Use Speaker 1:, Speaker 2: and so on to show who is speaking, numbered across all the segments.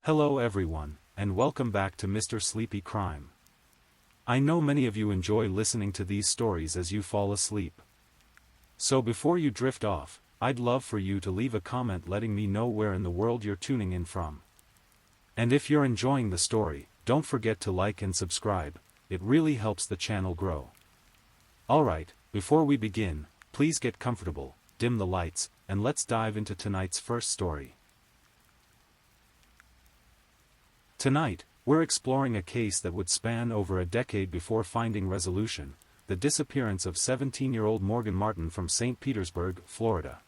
Speaker 1: Hello everyone, and welcome back to Mr. Sleepy Crime. I know many of you enjoy listening to these stories as you fall asleep. So before you drift off, I'd love for you to leave a comment letting me know where in the world you're tuning in from. And if you're enjoying the story, don't forget to like and subscribe, it really helps the channel grow. Alright, before we begin, please get comfortable, dim the lights, and let's dive into tonight's first story. Tonight, we're exploring a case that would span over a decade before finding resolution, the disappearance of 17-year-old Morgan Martin from St. Petersburg, Florida.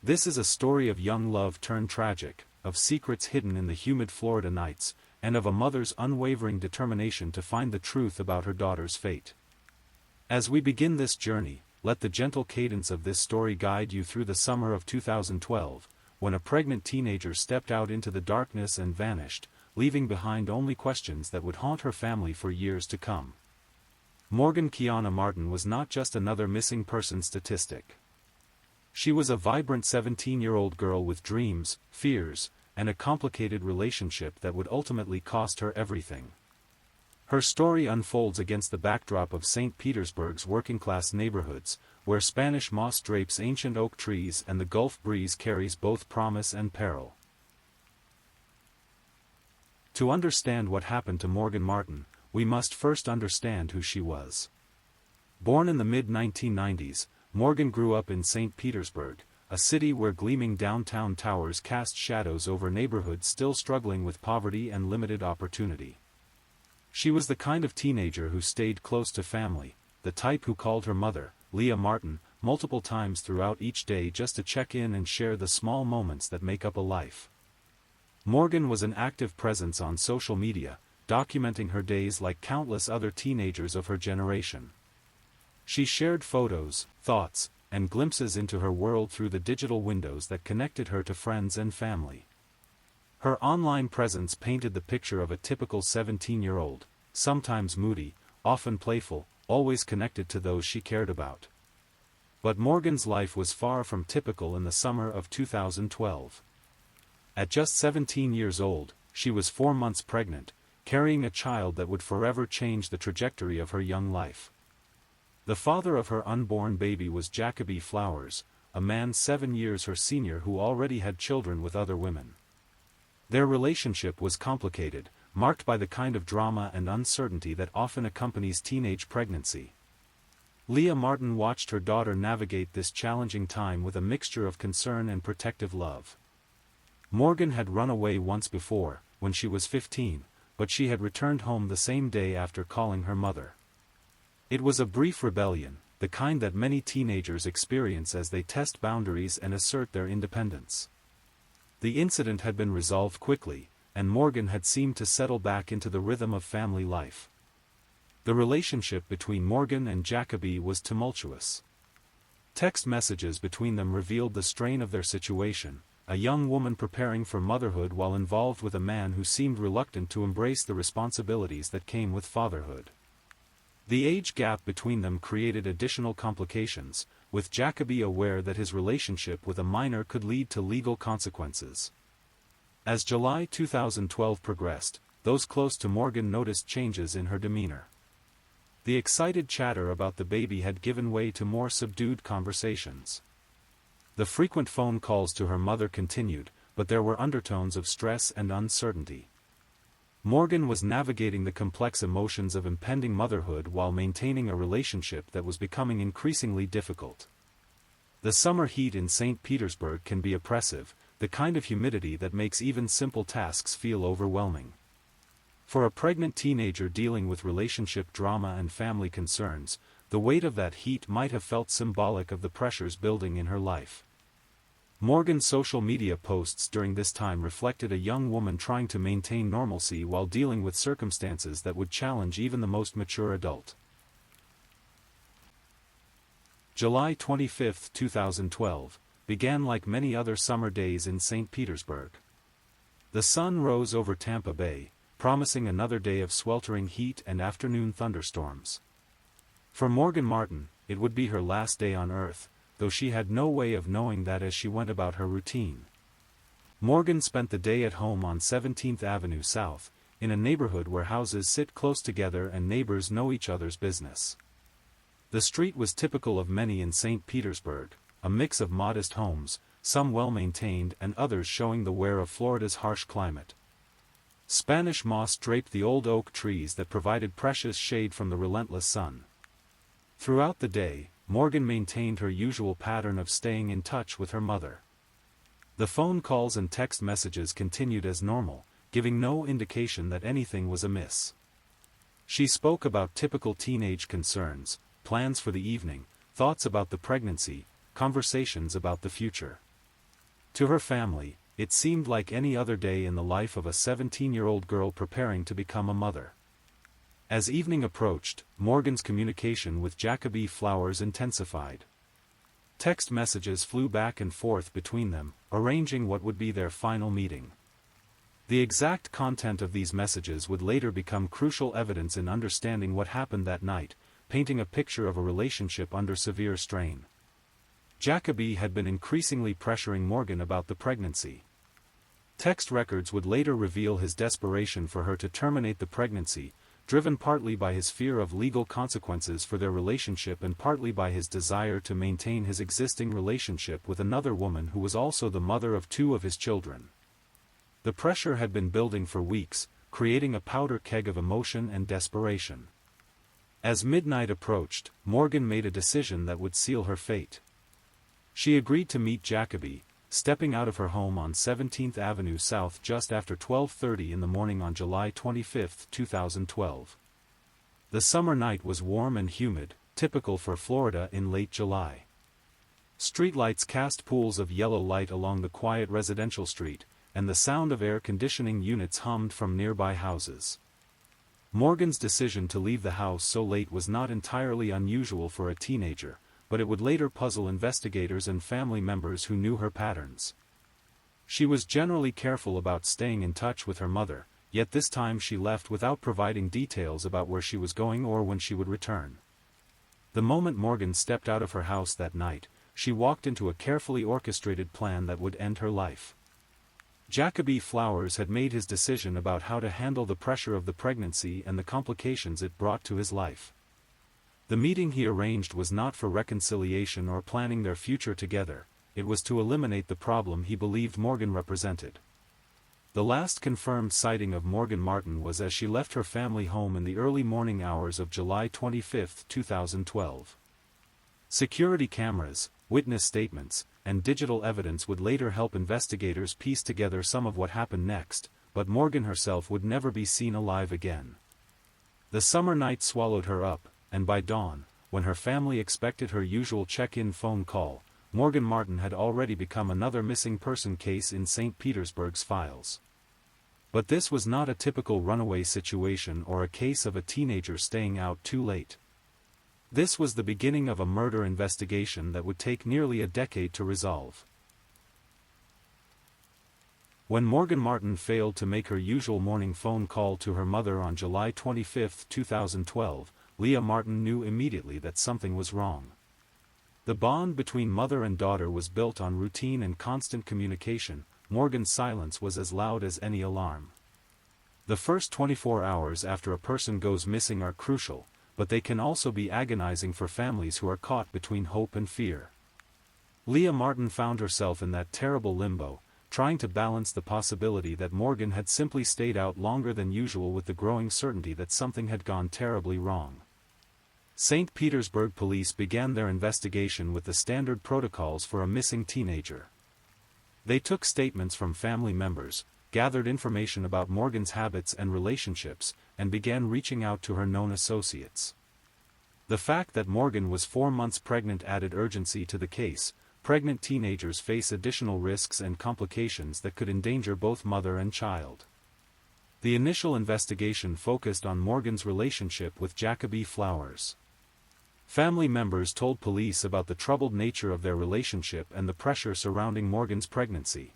Speaker 1: This is a story of young love turned tragic, of secrets hidden in the humid Florida nights, and of a mother's unwavering determination to find the truth about her daughter's fate. As we begin this journey, let the gentle cadence of this story guide you through the summer of 2012, when a pregnant teenager stepped out into the darkness and vanished, leaving behind only questions that would haunt her family for years to come. Morgan Kiana Martin was not just another missing person statistic. She was a vibrant 17-year-old girl with dreams, fears, and a complicated relationship that would ultimately cost her everything. Her story unfolds against the backdrop of St. Petersburg's working-class neighborhoods, where Spanish moss drapes ancient oak trees and the Gulf breeze carries both promise and peril. To understand what happened to Morgan Martin, we must first understand who she was. Born in the mid-1990s, Morgan grew up in St. Petersburg, a city where gleaming downtown towers cast shadows over neighborhoods still struggling with poverty and limited opportunity. She was the kind of teenager who stayed close to family, the type who called her mother, Leah Martin, multiple times throughout each day just to check in and share the small moments that make up a life. Morgan was an active presence on social media, documenting her days like countless other teenagers of her generation. She shared photos, thoughts, and glimpses into her world through the digital windows that connected her to friends and family. Her online presence painted the picture of a typical 17-year-old, sometimes moody, often playful, always connected to those she cared about. But Morgan's life was far from typical in the summer of 2012. At just 17 years old, she was 4 months pregnant, carrying a child that would forever change the trajectory of her young life. The father of her unborn baby was Jacoby Flowers, a man 7 years her senior who already had children with other women. Their relationship was complicated, marked by the kind of drama and uncertainty that often accompanies teenage pregnancy. Leah Martin watched her daughter navigate this challenging time with a mixture of concern and protective love. Morgan had run away once before, when she was 15, but she had returned home the same day after calling her mother. It was a brief rebellion, the kind that many teenagers experience as they test boundaries and assert their independence. The incident had been resolved quickly, and Morgan had seemed to settle back into the rhythm of family life. The relationship between Morgan and Jacoby was tumultuous. Text messages between them revealed the strain of their situation, a young woman preparing for motherhood while involved with a man who seemed reluctant to embrace the responsibilities that came with fatherhood. The age gap between them created additional complications, with Jacoby aware that his relationship with a minor could lead to legal consequences. As July 2012 progressed, those close to Morgan noticed changes in her demeanor. The excited chatter about the baby had given way to more subdued conversations. The frequent phone calls to her mother continued, but there were undertones of stress and uncertainty. Morgan was navigating the complex emotions of impending motherhood while maintaining a relationship that was becoming increasingly difficult. The summer heat in St. Petersburg can be oppressive, the kind of humidity that makes even simple tasks feel overwhelming. For a pregnant teenager dealing with relationship drama and family concerns, the weight of that heat might have felt symbolic of the pressures building in her life. Morgan's social media posts during this time reflected a young woman trying to maintain normalcy while dealing with circumstances that would challenge even the most mature adult. July 25, 2012, began like many other summer days in St. Petersburg. The sun rose over Tampa Bay, promising another day of sweltering heat and afternoon thunderstorms. For Morgan Martin, it would be her last day on Earth, though she had no way of knowing that as she went about her routine. Morgan spent the day at home on 17th Avenue South, in a neighborhood where houses sit close together and neighbors know each other's business. The street was typical of many in St. Petersburg, a mix of modest homes, some well-maintained and others showing the wear of Florida's harsh climate. Spanish moss draped the old oak trees that provided precious shade from the relentless sun. Throughout the day, Morgan maintained her usual pattern of staying in touch with her mother. The phone calls and text messages continued as normal, giving no indication that anything was amiss. She spoke about typical teenage concerns, plans for the evening, thoughts about the pregnancy, conversations about the future. To her family, it seemed like any other day in the life of a 17-year-old girl preparing to become a mother. As evening approached, Morgan's communication with Jacoby Flowers intensified. Text messages flew back and forth between them, arranging what would be their final meeting. The exact content of these messages would later become crucial evidence in understanding what happened that night, painting a picture of a relationship under severe strain. Jacoby had been increasingly pressuring Morgan about the pregnancy. Text records would later reveal his desperation for her to terminate the pregnancy, driven partly by his fear of legal consequences for their relationship and partly by his desire to maintain his existing relationship with another woman who was also the mother of 2 of his children. The pressure had been building for weeks, creating a powder keg of emotion and desperation. As midnight approached, Morgan made a decision that would seal her fate. She agreed to meet Jacoby, stepping out of her home on 17th Avenue South just after 12:30 in the morning on July 25, 2012. The summer night was warm and humid, typical for Florida in late July. Streetlights cast pools of yellow light along the quiet residential street, and the sound of air conditioning units hummed from nearby houses. Morgan's decision to leave the house so late was not entirely unusual for a teenager, but it would later puzzle investigators and family members who knew her patterns. She was generally careful about staying in touch with her mother, yet this time she left without providing details about where she was going or when she would return. The moment Morgan stepped out of her house that night, she walked into a carefully orchestrated plan that would end her life. Jacoby Flowers had made his decision about how to handle the pressure of the pregnancy and the complications it brought to his life. The meeting he arranged was not for reconciliation or planning their future together, it was to eliminate the problem he believed Morgan represented. The last confirmed sighting of Morgan Martin was as she left her family home in the early morning hours of July 25, 2012. Security cameras, witness statements, and digital evidence would later help investigators piece together some of what happened next, but Morgan herself would never be seen alive again. The summer night swallowed her up, and by dawn, when her family expected her usual check-in phone call, Morgan Martin had already become another missing person case in St. Petersburg's files. But this was not a typical runaway situation or a case of a teenager staying out too late. This was the beginning of a murder investigation that would take nearly a decade to resolve. When Morgan Martin failed to make her usual morning phone call to her mother on July 25, 2012, Leah Martin knew immediately that something was wrong. The bond between mother and daughter was built on routine and constant communication. Morgan's silence was as loud as any alarm. The first 24 hours after a person goes missing are crucial, but they can also be agonizing for families who are caught between hope and fear. Leah Martin found herself in that terrible limbo, trying to balance the possibility that Morgan had simply stayed out longer than usual with the growing certainty that something had gone terribly wrong. St. Petersburg police began their investigation with the standard protocols for a missing teenager. They took statements from family members, gathered information about Morgan's habits and relationships, and began reaching out to her known associates. The fact that Morgan was 4 months pregnant added urgency to the case. Pregnant teenagers face additional risks and complications that could endanger both mother and child. The initial investigation focused on Morgan's relationship with Jacoby Flowers. Family members told police about the troubled nature of their relationship and the pressure surrounding Morgan's pregnancy.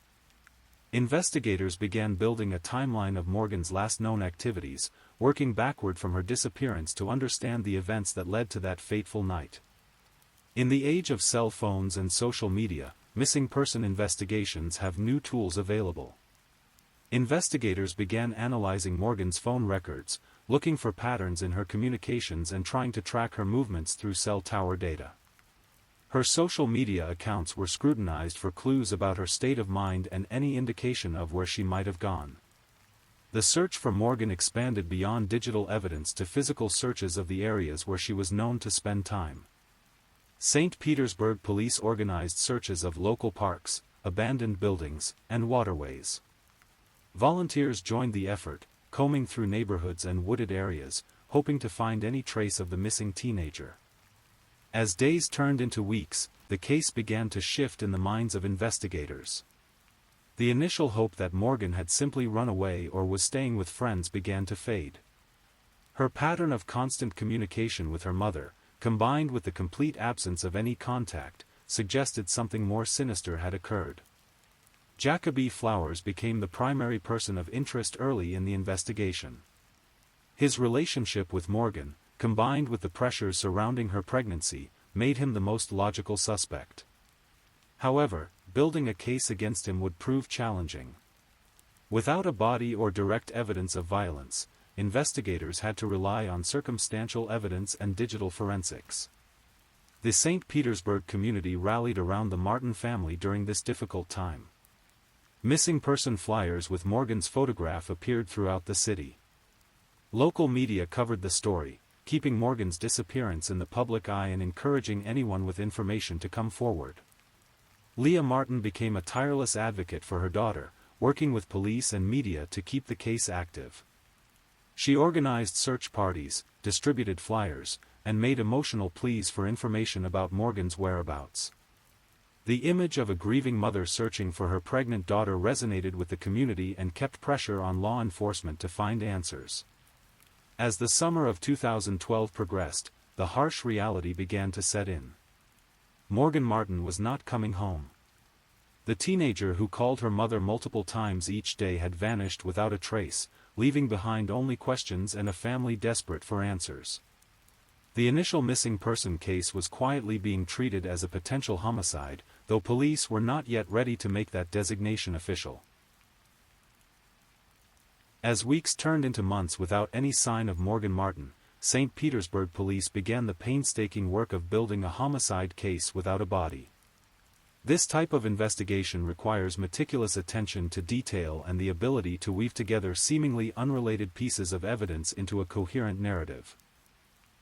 Speaker 1: Investigators began building a timeline of Morgan's last known activities, working backward from her disappearance to understand the events that led to that fateful night. In the age of cell phones and social media, missing person investigations have new tools available. Investigators began analyzing Morgan's phone records, looking for patterns in her communications and trying to track her movements through cell tower data. Her social media accounts were scrutinized for clues about her state of mind and any indication of where she might have gone. The search for Morgan expanded beyond digital evidence to physical searches of the areas where she was known to spend time. St. Petersburg police organized searches of local parks, abandoned buildings, and waterways. Volunteers joined the effort, combing through neighborhoods and wooded areas, hoping to find any trace of the missing teenager. As days turned into weeks, the case began to shift in the minds of investigators. The initial hope that Morgan had simply run away or was staying with friends began to fade. Her pattern of constant communication with her mother, combined with the complete absence of any contact, suggested something more sinister had occurred. Jacoby Flowers became the primary person of interest early in the investigation. His relationship with Morgan, combined with the pressures surrounding her pregnancy, made him the most logical suspect. However, building a case against him would prove challenging. Without a body or direct evidence of violence, investigators had to rely on circumstantial evidence and digital forensics. The St. Petersburg community rallied around the Martin family during this difficult time. Missing person flyers with Morgan's photograph appeared throughout the city. Local media covered the story, keeping Morgan's disappearance in the public eye and encouraging anyone with information to come forward. Leah Martin became a tireless advocate for her daughter, working with police and media to keep the case active. She organized search parties, distributed flyers, and made emotional pleas for information about Morgan's whereabouts. The image of a grieving mother searching for her pregnant daughter resonated with the community and kept pressure on law enforcement to find answers. As the summer of 2012 progressed, the harsh reality began to set in. Morgan Martin was not coming home. The teenager who called her mother multiple times each day had vanished without a trace, leaving behind only questions and a family desperate for answers. The initial missing person case was quietly being treated as a potential homicide, though police were not yet ready to make that designation official. As weeks turned into months without any sign of Morgan Martin, St. Petersburg police began the painstaking work of building a homicide case without a body. This type of investigation requires meticulous attention to detail and the ability to weave together seemingly unrelated pieces of evidence into a coherent narrative.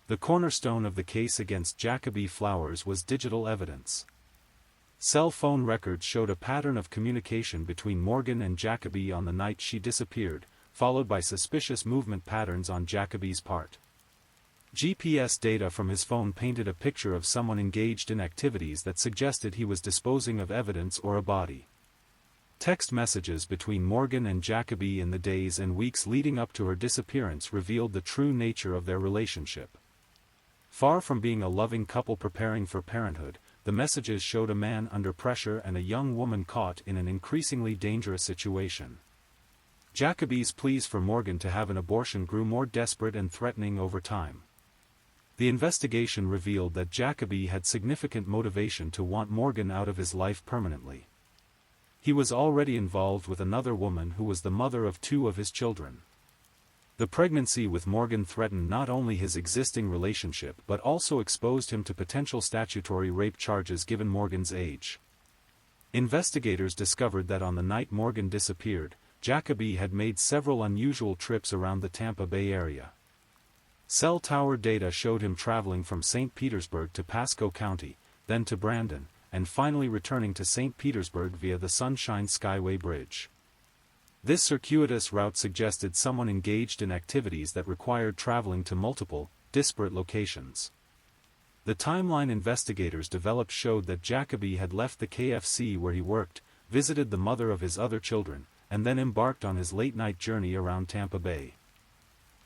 Speaker 1: The cornerstone of the case against Jacoby Flowers was digital evidence. Cell phone records showed a pattern of communication between Morgan and Jacoby on the night she disappeared, followed by suspicious movement patterns on Jacoby's part. GPS data from his phone painted a picture of someone engaged in activities that suggested he was disposing of evidence or a body. Text messages between Morgan and Jacoby in the days and weeks leading up to her disappearance revealed the true nature of their relationship. Far from being a loving couple preparing for parenthood, the messages showed a man under pressure and a young woman caught in an increasingly dangerous situation. Jacoby's pleas for Morgan to have an abortion grew more desperate and threatening over time. The investigation revealed that Jacoby had significant motivation to want Morgan out of his life permanently. He was already involved with another woman who was the mother of 2 of his children. The pregnancy with Morgan threatened not only his existing relationship but also exposed him to potential statutory rape charges given Morgan's age. Investigators discovered that on the night Morgan disappeared, Jacoby had made several unusual trips around the Tampa Bay area. Cell tower data showed him traveling from St. Petersburg to Pasco County, then to Brandon, and finally returning to St. Petersburg via the Sunshine Skyway Bridge. This circuitous route suggested someone engaged in activities that required traveling to multiple, disparate locations. The timeline investigators developed showed that Jacoby had left the KFC where he worked, visited the mother of his other children, and then embarked on his late-night journey around Tampa Bay.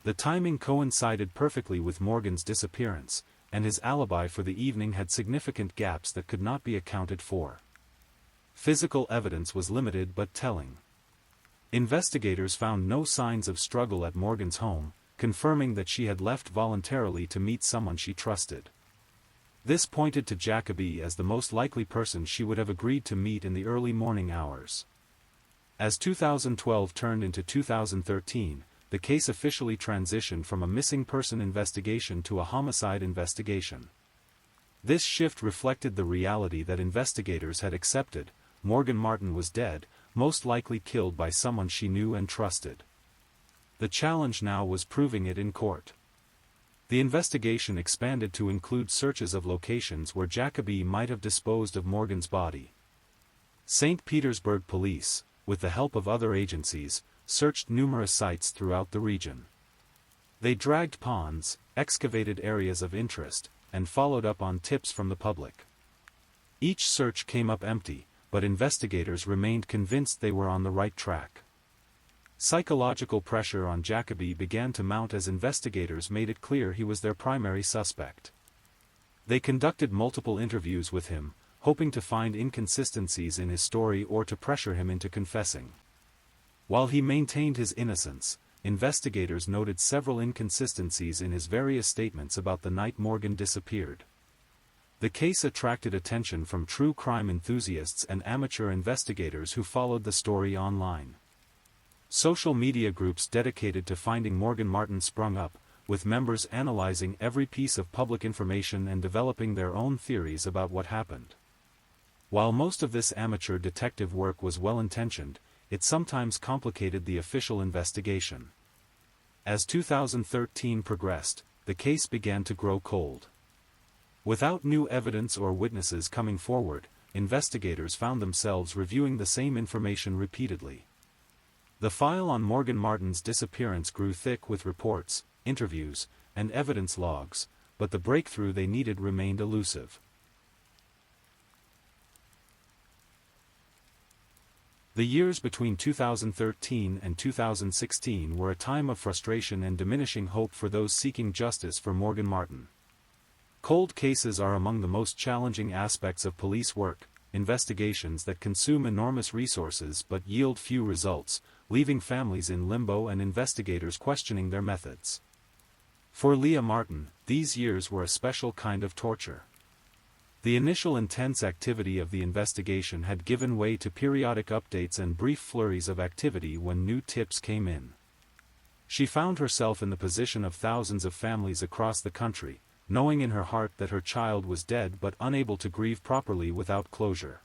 Speaker 1: The timing coincided perfectly with Morgan's disappearance, and his alibi for the evening had significant gaps that could not be accounted for. Physical evidence was limited but telling. Investigators found no signs of struggle at Morgan's home, confirming that she had left voluntarily to meet someone she trusted. This pointed to Jacoby as the most likely person she would have agreed to meet in the early morning hours. As 2012 turned into 2013, the case officially transitioned from a missing person investigation to a homicide investigation. This shift reflected the reality that investigators had accepted: Morgan Martin was dead, most likely killed by someone she knew and trusted. The challenge now was proving it in court. The investigation expanded to include searches of locations where Jacoby might have disposed of Morgan's body. St. Petersburg police, with the help of other agencies, searched numerous sites throughout the region. They dragged ponds, excavated areas of interest, and followed up on tips from the public. Each search came up empty, but investigators remained convinced they were on the right track. Psychological pressure on Jacoby began to mount as investigators made it clear he was their primary suspect. They conducted multiple interviews with him, hoping to find inconsistencies in his story or to pressure him into confessing. While he maintained his innocence, investigators noted several inconsistencies in his various statements about the night Morgan disappeared. The case attracted attention from true crime enthusiasts and amateur investigators who followed the story online. Social media groups dedicated to finding Morgan Martin sprung up, with members analyzing every piece of public information and developing their own theories about what happened. While most of this amateur detective work was well-intentioned, it sometimes complicated the official investigation. As 2013 progressed, the case began to grow cold. Without new evidence or witnesses coming forward, investigators found themselves reviewing the same information repeatedly. The file on Morgan Martin's disappearance grew thick with reports, interviews, and evidence logs, but the breakthrough they needed remained elusive. The years between 2013 and 2016 were a time of frustration and diminishing hope for those seeking justice for Morgan Martin. Cold cases are among the most challenging aspects of police work, investigations that consume enormous resources but yield few results, leaving families in limbo and investigators questioning their methods. For Leah Martin, these years were a special kind of torture. The initial intense activity of the investigation had given way to periodic updates and brief flurries of activity when new tips came in. She found herself in the position of thousands of families across the country, knowing in her heart that her child was dead but unable to grieve properly without closure.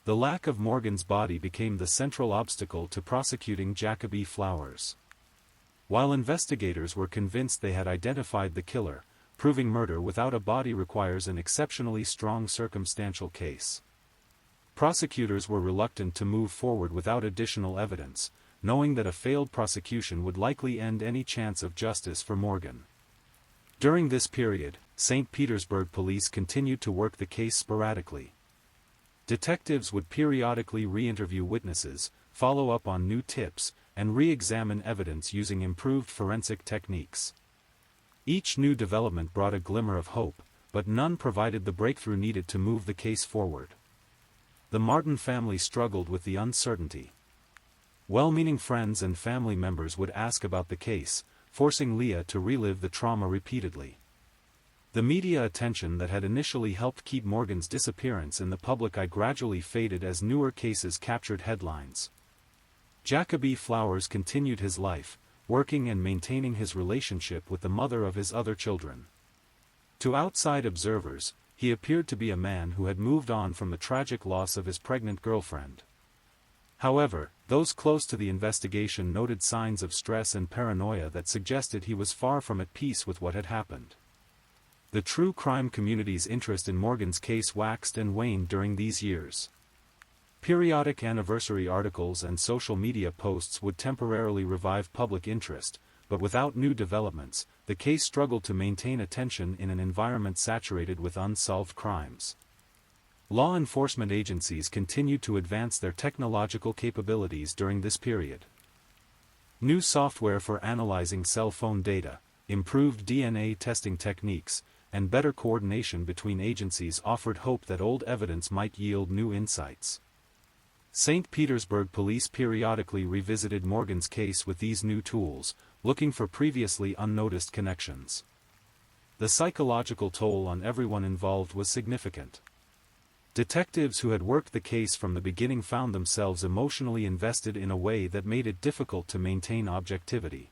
Speaker 1: The lack of Morgan's body became the central obstacle to prosecuting Jacoby Flowers. While investigators were convinced they had identified the killer, proving murder without a body requires an exceptionally strong circumstantial case. Prosecutors were reluctant to move forward without additional evidence, knowing that a failed prosecution would likely end any chance of justice for Morgan. During this period, St. Petersburg police continued to work the case sporadically. Detectives would periodically re-interview witnesses, follow up on new tips, and re-examine evidence using improved forensic techniques. Each new development brought a glimmer of hope, but none provided the breakthrough needed to move the case forward. The Martin family struggled with the uncertainty. Well-meaning friends and family members would ask about the case, forcing Leah to relive the trauma repeatedly. The media attention that had initially helped keep Morgan's disappearance in the public eye gradually faded as newer cases captured headlines. Jacoby Flowers continued his life, working and maintaining his relationship with the mother of his other children. To outside observers, he appeared to be a man who had moved on from the tragic loss of his pregnant girlfriend. However, those close to the investigation noted signs of stress and paranoia that suggested he was far from at peace with what had happened. The true crime community's interest in Morgan's case waxed and waned during these years. Periodic anniversary articles and social media posts would temporarily revive public interest, but without new developments, the case struggled to maintain attention in an environment saturated with unsolved crimes. Law enforcement agencies continued to advance their technological capabilities during this period. New software for analyzing cell phone data, improved DNA testing techniques, and better coordination between agencies offered hope that old evidence might yield new insights. St. Petersburg police periodically revisited Morgan's case with these new tools, looking for previously unnoticed connections. The psychological toll on everyone involved was significant. Detectives who had worked the case from the beginning found themselves emotionally invested in a way that made it difficult to maintain objectivity.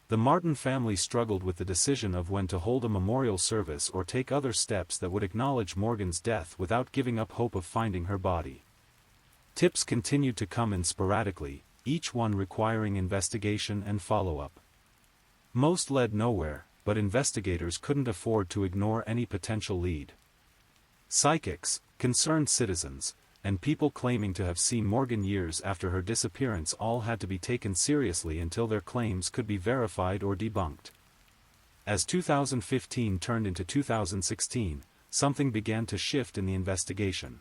Speaker 1: The Martin family struggled with the decision of when to hold a memorial service or take other steps that would acknowledge Morgan's death without giving up hope of finding her body. Tips continued to come in sporadically, each one requiring investigation and follow-up. Most led nowhere, but investigators couldn't afford to ignore any potential lead. Psychics, concerned citizens, and people claiming to have seen Morgan years after her disappearance all had to be taken seriously until their claims could be verified or debunked. As 2015 turned into 2016, something began to shift in the investigation.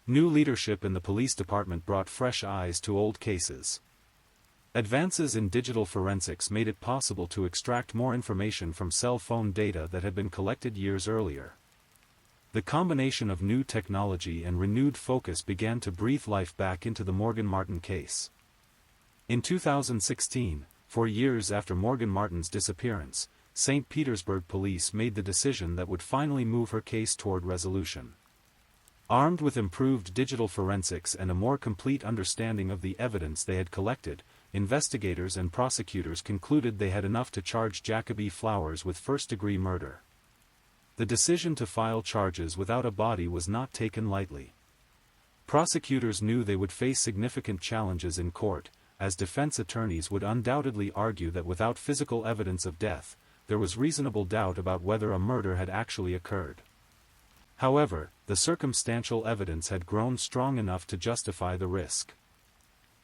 Speaker 1: New leadership in the police department brought fresh eyes to old cases. Advances in digital forensics made it possible to extract more information from cell phone data that had been collected years earlier. The combination of new technology and renewed focus began to breathe life back into the Morgan Martin case. In 2016, 4 years after Morgan Martin's disappearance, St. Petersburg police made the decision that would finally move her case toward resolution. Armed with improved digital forensics and a more complete understanding of the evidence they had collected, investigators and prosecutors concluded they had enough to charge Jacoby Flowers with first-degree murder. The decision to file charges without a body was not taken lightly. Prosecutors knew they would face significant challenges in court, as defense attorneys would undoubtedly argue that without physical evidence of death, there was reasonable doubt about whether a murder had actually occurred. However, the circumstantial evidence had grown strong enough to justify the risk.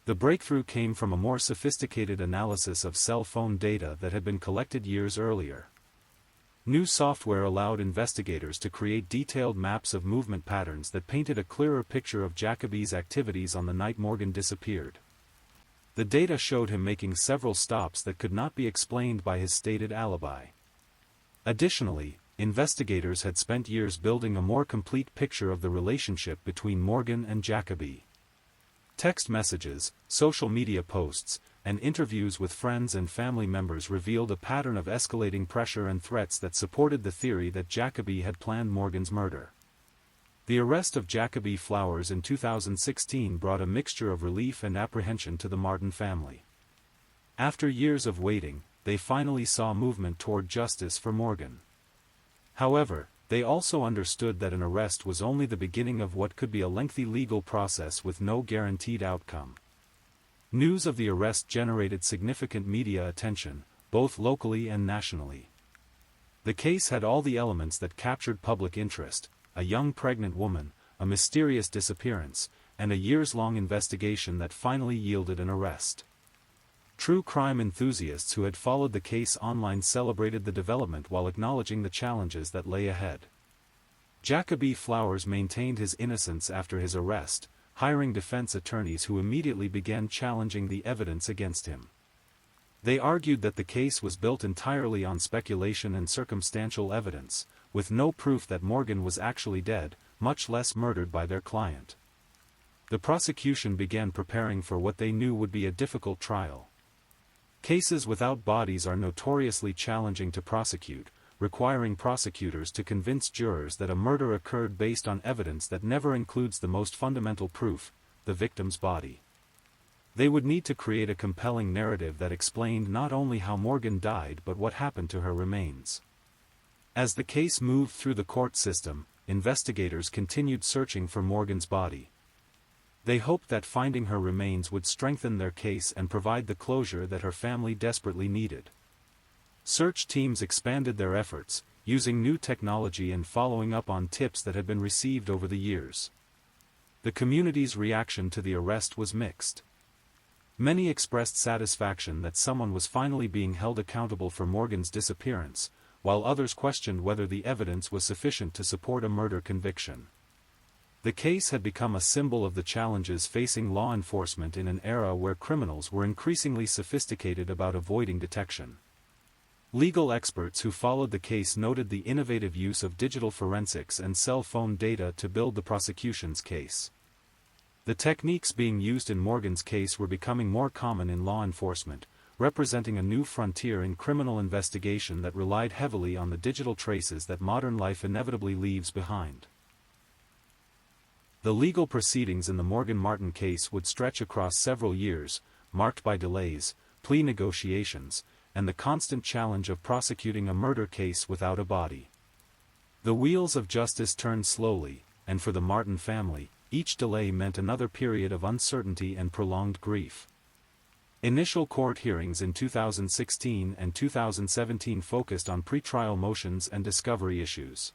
Speaker 1: The breakthrough came from a more sophisticated analysis of cell phone data that had been collected years earlier. New software allowed investigators to create detailed maps of movement patterns that painted a clearer picture of Jacoby's activities on the night Morgan disappeared. The data showed him making several stops that could not be explained by his stated alibi. Additionally, investigators had spent years building a more complete picture of the relationship between Morgan and Jacoby. Text messages, social media posts, and interviews with friends and family members revealed a pattern of escalating pressure and threats that supported the theory that Jacoby had planned Morgan's murder. The arrest of Jacoby Flowers in 2016 brought a mixture of relief and apprehension to the Martin family. After years of waiting, they finally saw movement toward justice for Morgan. However, they also understood that an arrest was only the beginning of what could be a lengthy legal process with no guaranteed outcome. News of the arrest generated significant media attention, both locally and nationally. The case had all the elements that captured public interest: a young pregnant woman, a mysterious disappearance, and a years-long investigation that finally yielded an arrest. True crime enthusiasts who had followed the case online celebrated the development while acknowledging the challenges that lay ahead. Jacoby Flowers maintained his innocence after his arrest, hiring defense attorneys who immediately began challenging the evidence against him. They argued that the case was built entirely on speculation and circumstantial evidence, with no proof that Morgan was actually dead, much less murdered by their client. The prosecution began preparing for what they knew would be a difficult trial. Cases without bodies are notoriously challenging to prosecute, requiring prosecutors to convince jurors that a murder occurred based on evidence that never includes the most fundamental proof, the victim's body. They would need to create a compelling narrative that explained not only how Morgan died but what happened to her remains. As the case moved through the court system, investigators continued searching for Morgan's body. They hoped that finding her remains would strengthen their case and provide the closure that her family desperately needed. Search teams expanded their efforts, using new technology and following up on tips that had been received over the years. The community's reaction to the arrest was mixed. Many expressed satisfaction that someone was finally being held accountable for Morgan's disappearance, while others questioned whether the evidence was sufficient to support a murder conviction. The case had become a symbol of the challenges facing law enforcement in an era where criminals were increasingly sophisticated about avoiding detection. Legal experts who followed the case noted the innovative use of digital forensics and cell phone data to build the prosecution's case. The techniques being used in Morgan's case were becoming more common in law enforcement, representing a new frontier in criminal investigation that relied heavily on the digital traces that modern life inevitably leaves behind. The legal proceedings in the Morgan Martin case would stretch across several years, marked by delays, plea negotiations, and the constant challenge of prosecuting a murder case without a body. The wheels of justice turned slowly, and for the Martin family, each delay meant another period of uncertainty and prolonged grief. Initial court hearings in 2016 and 2017 focused on pretrial motions and discovery issues.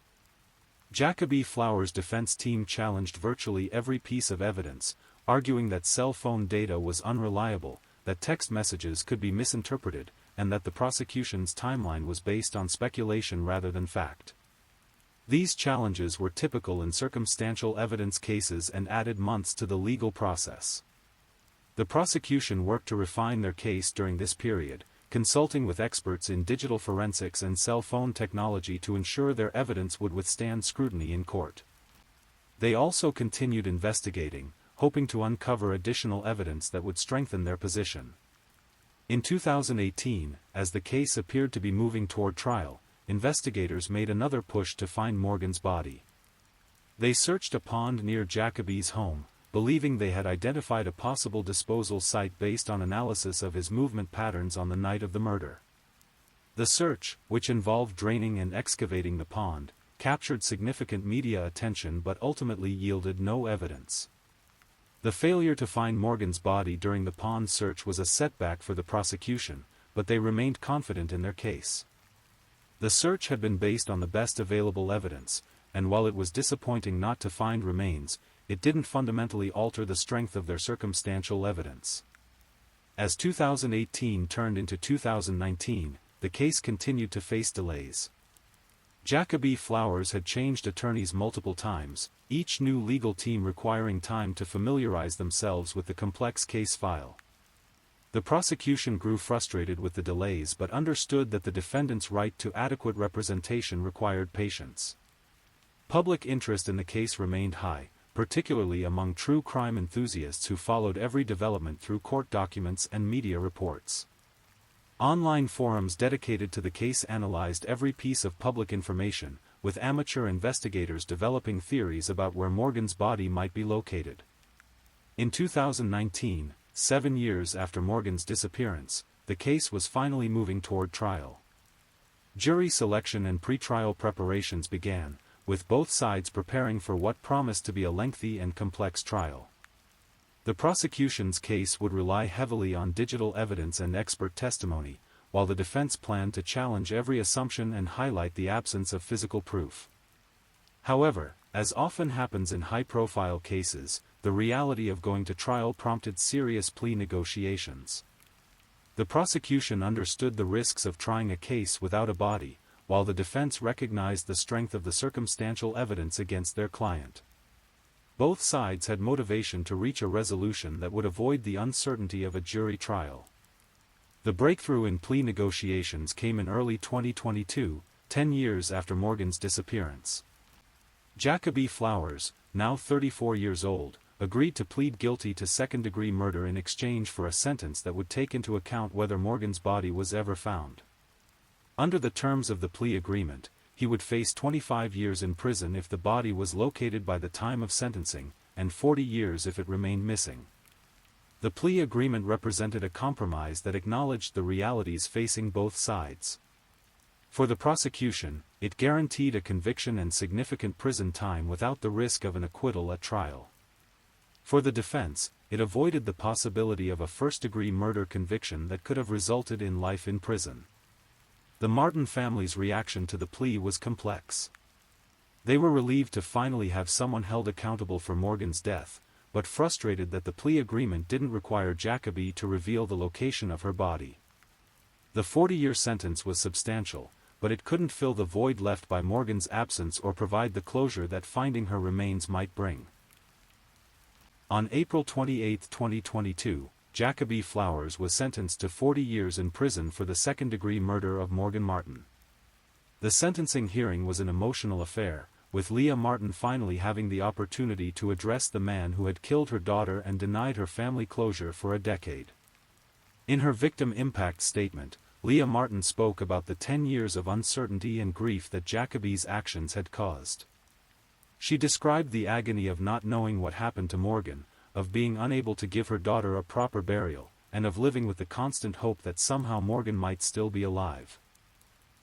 Speaker 1: Jacoby Flowers' defense team challenged virtually every piece of evidence, arguing that cell phone data was unreliable, that text messages could be misinterpreted, and that the prosecution's timeline was based on speculation rather than fact. These challenges were typical in circumstantial evidence cases and added months to the legal process. The prosecution worked to refine their case during this period, consulting with experts in digital forensics and cell phone technology to ensure their evidence would withstand scrutiny in court. They also continued investigating, hoping to uncover additional evidence that would strengthen their position. In 2018, as the case appeared to be moving toward trial, investigators made another push to find Morgan's body. They searched a pond near Jacoby's home, believing they had identified a possible disposal site based on analysis of his movement patterns on the night of the murder. The search, which involved draining and excavating the pond, captured significant media attention but ultimately yielded no evidence. The failure to find Morgan's body during the pond search was a setback for the prosecution, but they remained confident in their case. The search had been based on the best available evidence, and while it was disappointing not to find remains, it didn't fundamentally alter the strength of their circumstantial evidence. As 2018 turned into 2019, the case continued to face delays. Jacoby Flowers had changed attorneys multiple times, each new legal team requiring time to familiarize themselves with the complex case file. The prosecution grew frustrated with the delays but understood that the defendant's right to adequate representation required patience. Public interest in the case remained high, particularly among true crime enthusiasts who followed every development through court documents and media reports. Online forums dedicated to the case analyzed every piece of public information, with amateur investigators developing theories about where Morgan's body might be located. In 2019, 7 years after Morgan's disappearance, the case was finally moving toward trial. Jury selection and pretrial preparations began, with both sides preparing for what promised to be a lengthy and complex trial. The prosecution's case would rely heavily on digital evidence and expert testimony, while the defense planned to challenge every assumption and highlight the absence of physical proof. However, as often happens in high-profile cases, the reality of going to trial prompted serious plea negotiations. The prosecution understood the risks of trying a case without a body, while the defense recognized the strength of the circumstantial evidence against their client. Both sides had motivation to reach a resolution that would avoid the uncertainty of a jury trial. The breakthrough in plea negotiations came in early 2022, 10 years after Morgan's disappearance. Jacoby Flowers, now 34 years old, agreed to plead guilty to second-degree murder in exchange for a sentence that would take into account whether Morgan's body was ever found. Under the terms of the plea agreement, he would face 25 years in prison if the body was located by the time of sentencing, and 40 years if it remained missing. The plea agreement represented a compromise that acknowledged the realities facing both sides. For the prosecution, it guaranteed a conviction and significant prison time without the risk of an acquittal at trial. For the defense, it avoided the possibility of a first-degree murder conviction that could have resulted in life in prison. The Martin family's reaction to the plea was complex. They were relieved to finally have someone held accountable for Morgan's death, but frustrated that the plea agreement didn't require Jacoby to reveal the location of her body. The 40-year sentence was substantial, but it couldn't fill the void left by Morgan's absence or provide the closure that finding her remains might bring. On April 28, 2022, Jacoby Flowers was sentenced to 40 years in prison for the second-degree murder of Morgan Martin. The sentencing hearing was an emotional affair, with Leah Martin finally having the opportunity to address the man who had killed her daughter and denied her family closure for a decade. In her victim impact statement, Leah Martin spoke about the 10 years of uncertainty and grief that Jacoby's actions had caused. She described the agony of not knowing what happened to Morgan, of being unable to give her daughter a proper burial, and of living with the constant hope that somehow Morgan might still be alive.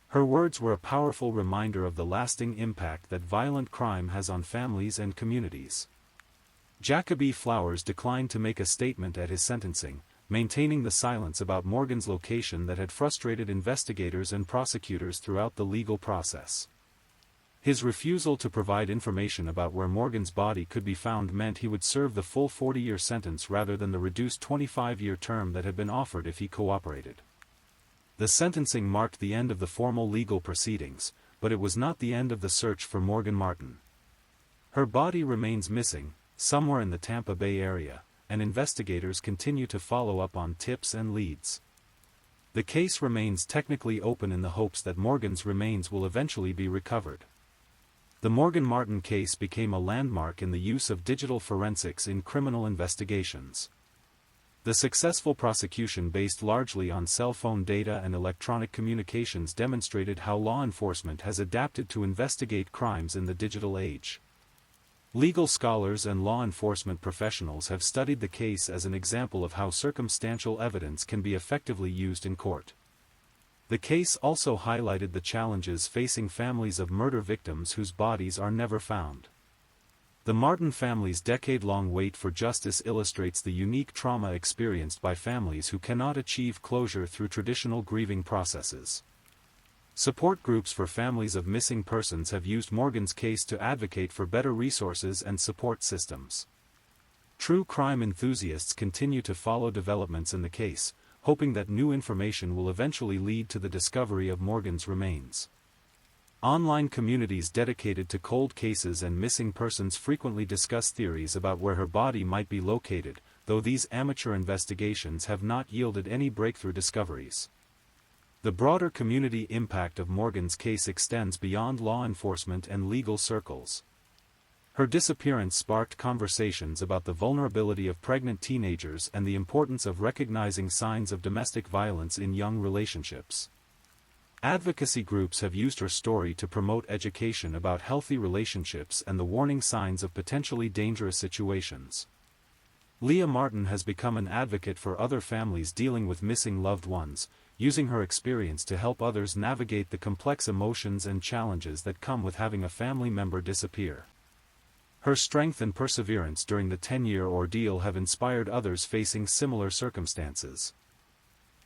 Speaker 1: Her words were a powerful reminder of the lasting impact that violent crime has on families and communities. Jacoby Flowers declined to make a statement at his sentencing, maintaining the silence about Morgan's location that had frustrated investigators and prosecutors throughout the legal process. His refusal to provide information about where Morgan's body could be found meant he would serve the full 40-year sentence rather than the reduced 25-year term that had been offered if he cooperated. The sentencing marked the end of the formal legal proceedings, but it was not the end of the search for Morgan Martin. Her body remains missing, somewhere in the Tampa Bay area, and investigators continue to follow up on tips and leads. The case remains technically open in the hopes that Morgan's remains will eventually be recovered. The Morgan Martin case became a landmark in the use of digital forensics in criminal investigations. The successful prosecution based largely on cell phone data and electronic communications demonstrated how law enforcement has adapted to investigate crimes in the digital age. Legal scholars and law enforcement professionals have studied the case as an example of how circumstantial evidence can be effectively used in court. The case also highlighted the challenges facing families of murder victims whose bodies are never found. The Martin family's decade-long wait for justice illustrates the unique trauma experienced by families who cannot achieve closure through traditional grieving processes. Support groups for families of missing persons have used Morgan's case to advocate for better resources and support systems. True crime enthusiasts continue to follow developments in the case, hoping that new information will eventually lead to the discovery of Morgan's remains. Online communities dedicated to cold cases and missing persons frequently discuss theories about where her body might be located, though these amateur investigations have not yielded any breakthrough discoveries. The broader community impact of Morgan's case extends beyond law enforcement and legal circles. Her disappearance sparked conversations about the vulnerability of pregnant teenagers and the importance of recognizing signs of domestic violence in young relationships. Advocacy groups have used her story to promote education about healthy relationships and the warning signs of potentially dangerous situations. Leah Martin has become an advocate for other families dealing with missing loved ones, using her experience to help others navigate the complex emotions and challenges that come with having a family member disappear. Her strength and perseverance during the 10-year ordeal have inspired others facing similar circumstances.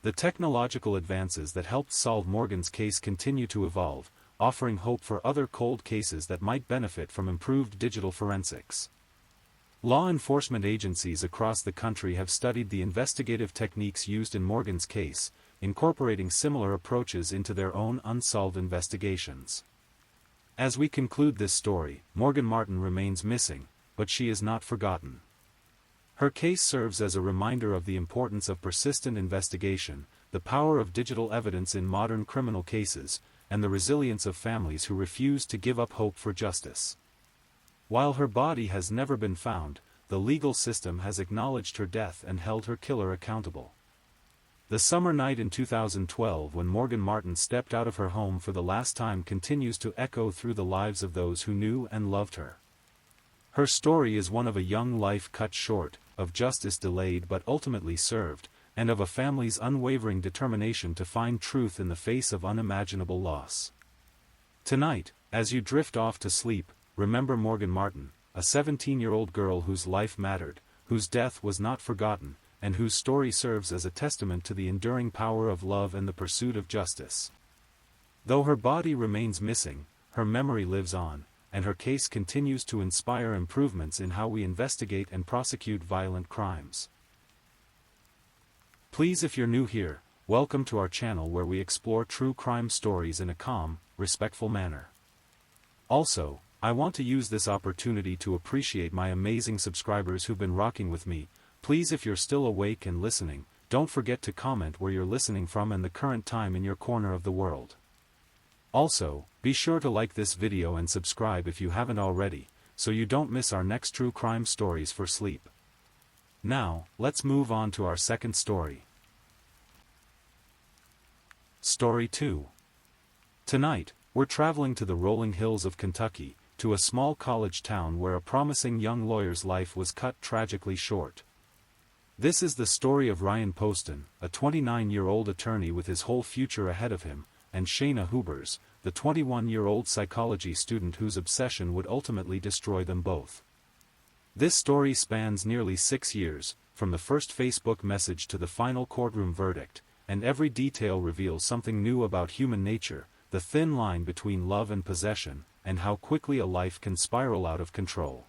Speaker 1: The technological advances that helped solve Morgan's case continue to evolve, offering hope for other cold cases that might benefit from improved digital forensics. Law enforcement agencies across the country have studied the investigative techniques used in Morgan's case, incorporating similar approaches into their own unsolved investigations. As we conclude this story, Morgan Martin remains missing, but she is not forgotten. Her case serves as a reminder of the importance of persistent investigation, the power of digital evidence in modern criminal cases, and the resilience of families who refuse to give up hope for justice. While her body has never been found, the legal system has acknowledged her death and held her killer accountable. The summer night in 2012 when Morgan Martin stepped out of her home for the last time continues to echo through the lives of those who knew and loved her. Her story is one of a young life cut short, of justice delayed but ultimately served, and of a family's unwavering determination to find truth in the face of unimaginable loss. Tonight, as you drift off to sleep, remember Morgan Martin, a 17-year-old girl whose life mattered, whose death was not forgotten, and whose story serves as a testament to the enduring power of love and the pursuit of justice. Though her body remains missing, her memory lives on, and her case continues to inspire improvements in how we investigate and prosecute violent crimes. Please, if you're new here, welcome to our channel where we explore true crime stories in a calm, respectful manner. Also, I want to use this opportunity to appreciate my amazing subscribers who've been rocking with me. Please, if you're still awake and listening, don't forget to comment where you're listening from and the current time in your corner of the world. Also, be sure to like this video and subscribe if you haven't already, so you don't miss our next true crime stories for sleep. Now, let's move on to our second story. Story 2. Tonight, we're traveling to the rolling hills of Kentucky, to a small college town where a promising young lawyer's life was cut tragically short. This is the story of Ryan Poston, a 29-year-old attorney with his whole future ahead of him, and Shayna Hubers, the 21-year-old psychology student whose obsession would ultimately destroy them both. This story spans nearly 6 years, from the first Facebook message to the final courtroom verdict, and every detail reveals something new about human nature, the thin line between love and possession, and how quickly a life can spiral out of control.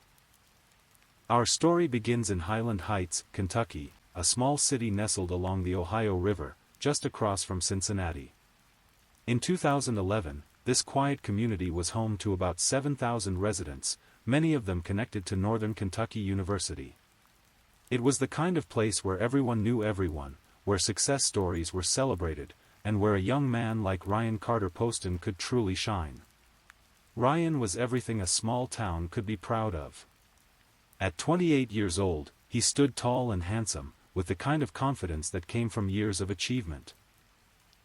Speaker 1: Our story begins in Highland Heights, Kentucky, a small city nestled along the Ohio River, just across from Cincinnati. In 2011, this quiet community was home to about 7,000 residents, many of them connected to Northern Kentucky University. It was the kind of place where everyone knew everyone, where success stories were celebrated, and where a young man like Ryan Carter Poston could truly shine. Ryan was everything a small town could be proud of. At 28 years old, he stood tall and handsome, with the kind of confidence that came from years of achievement.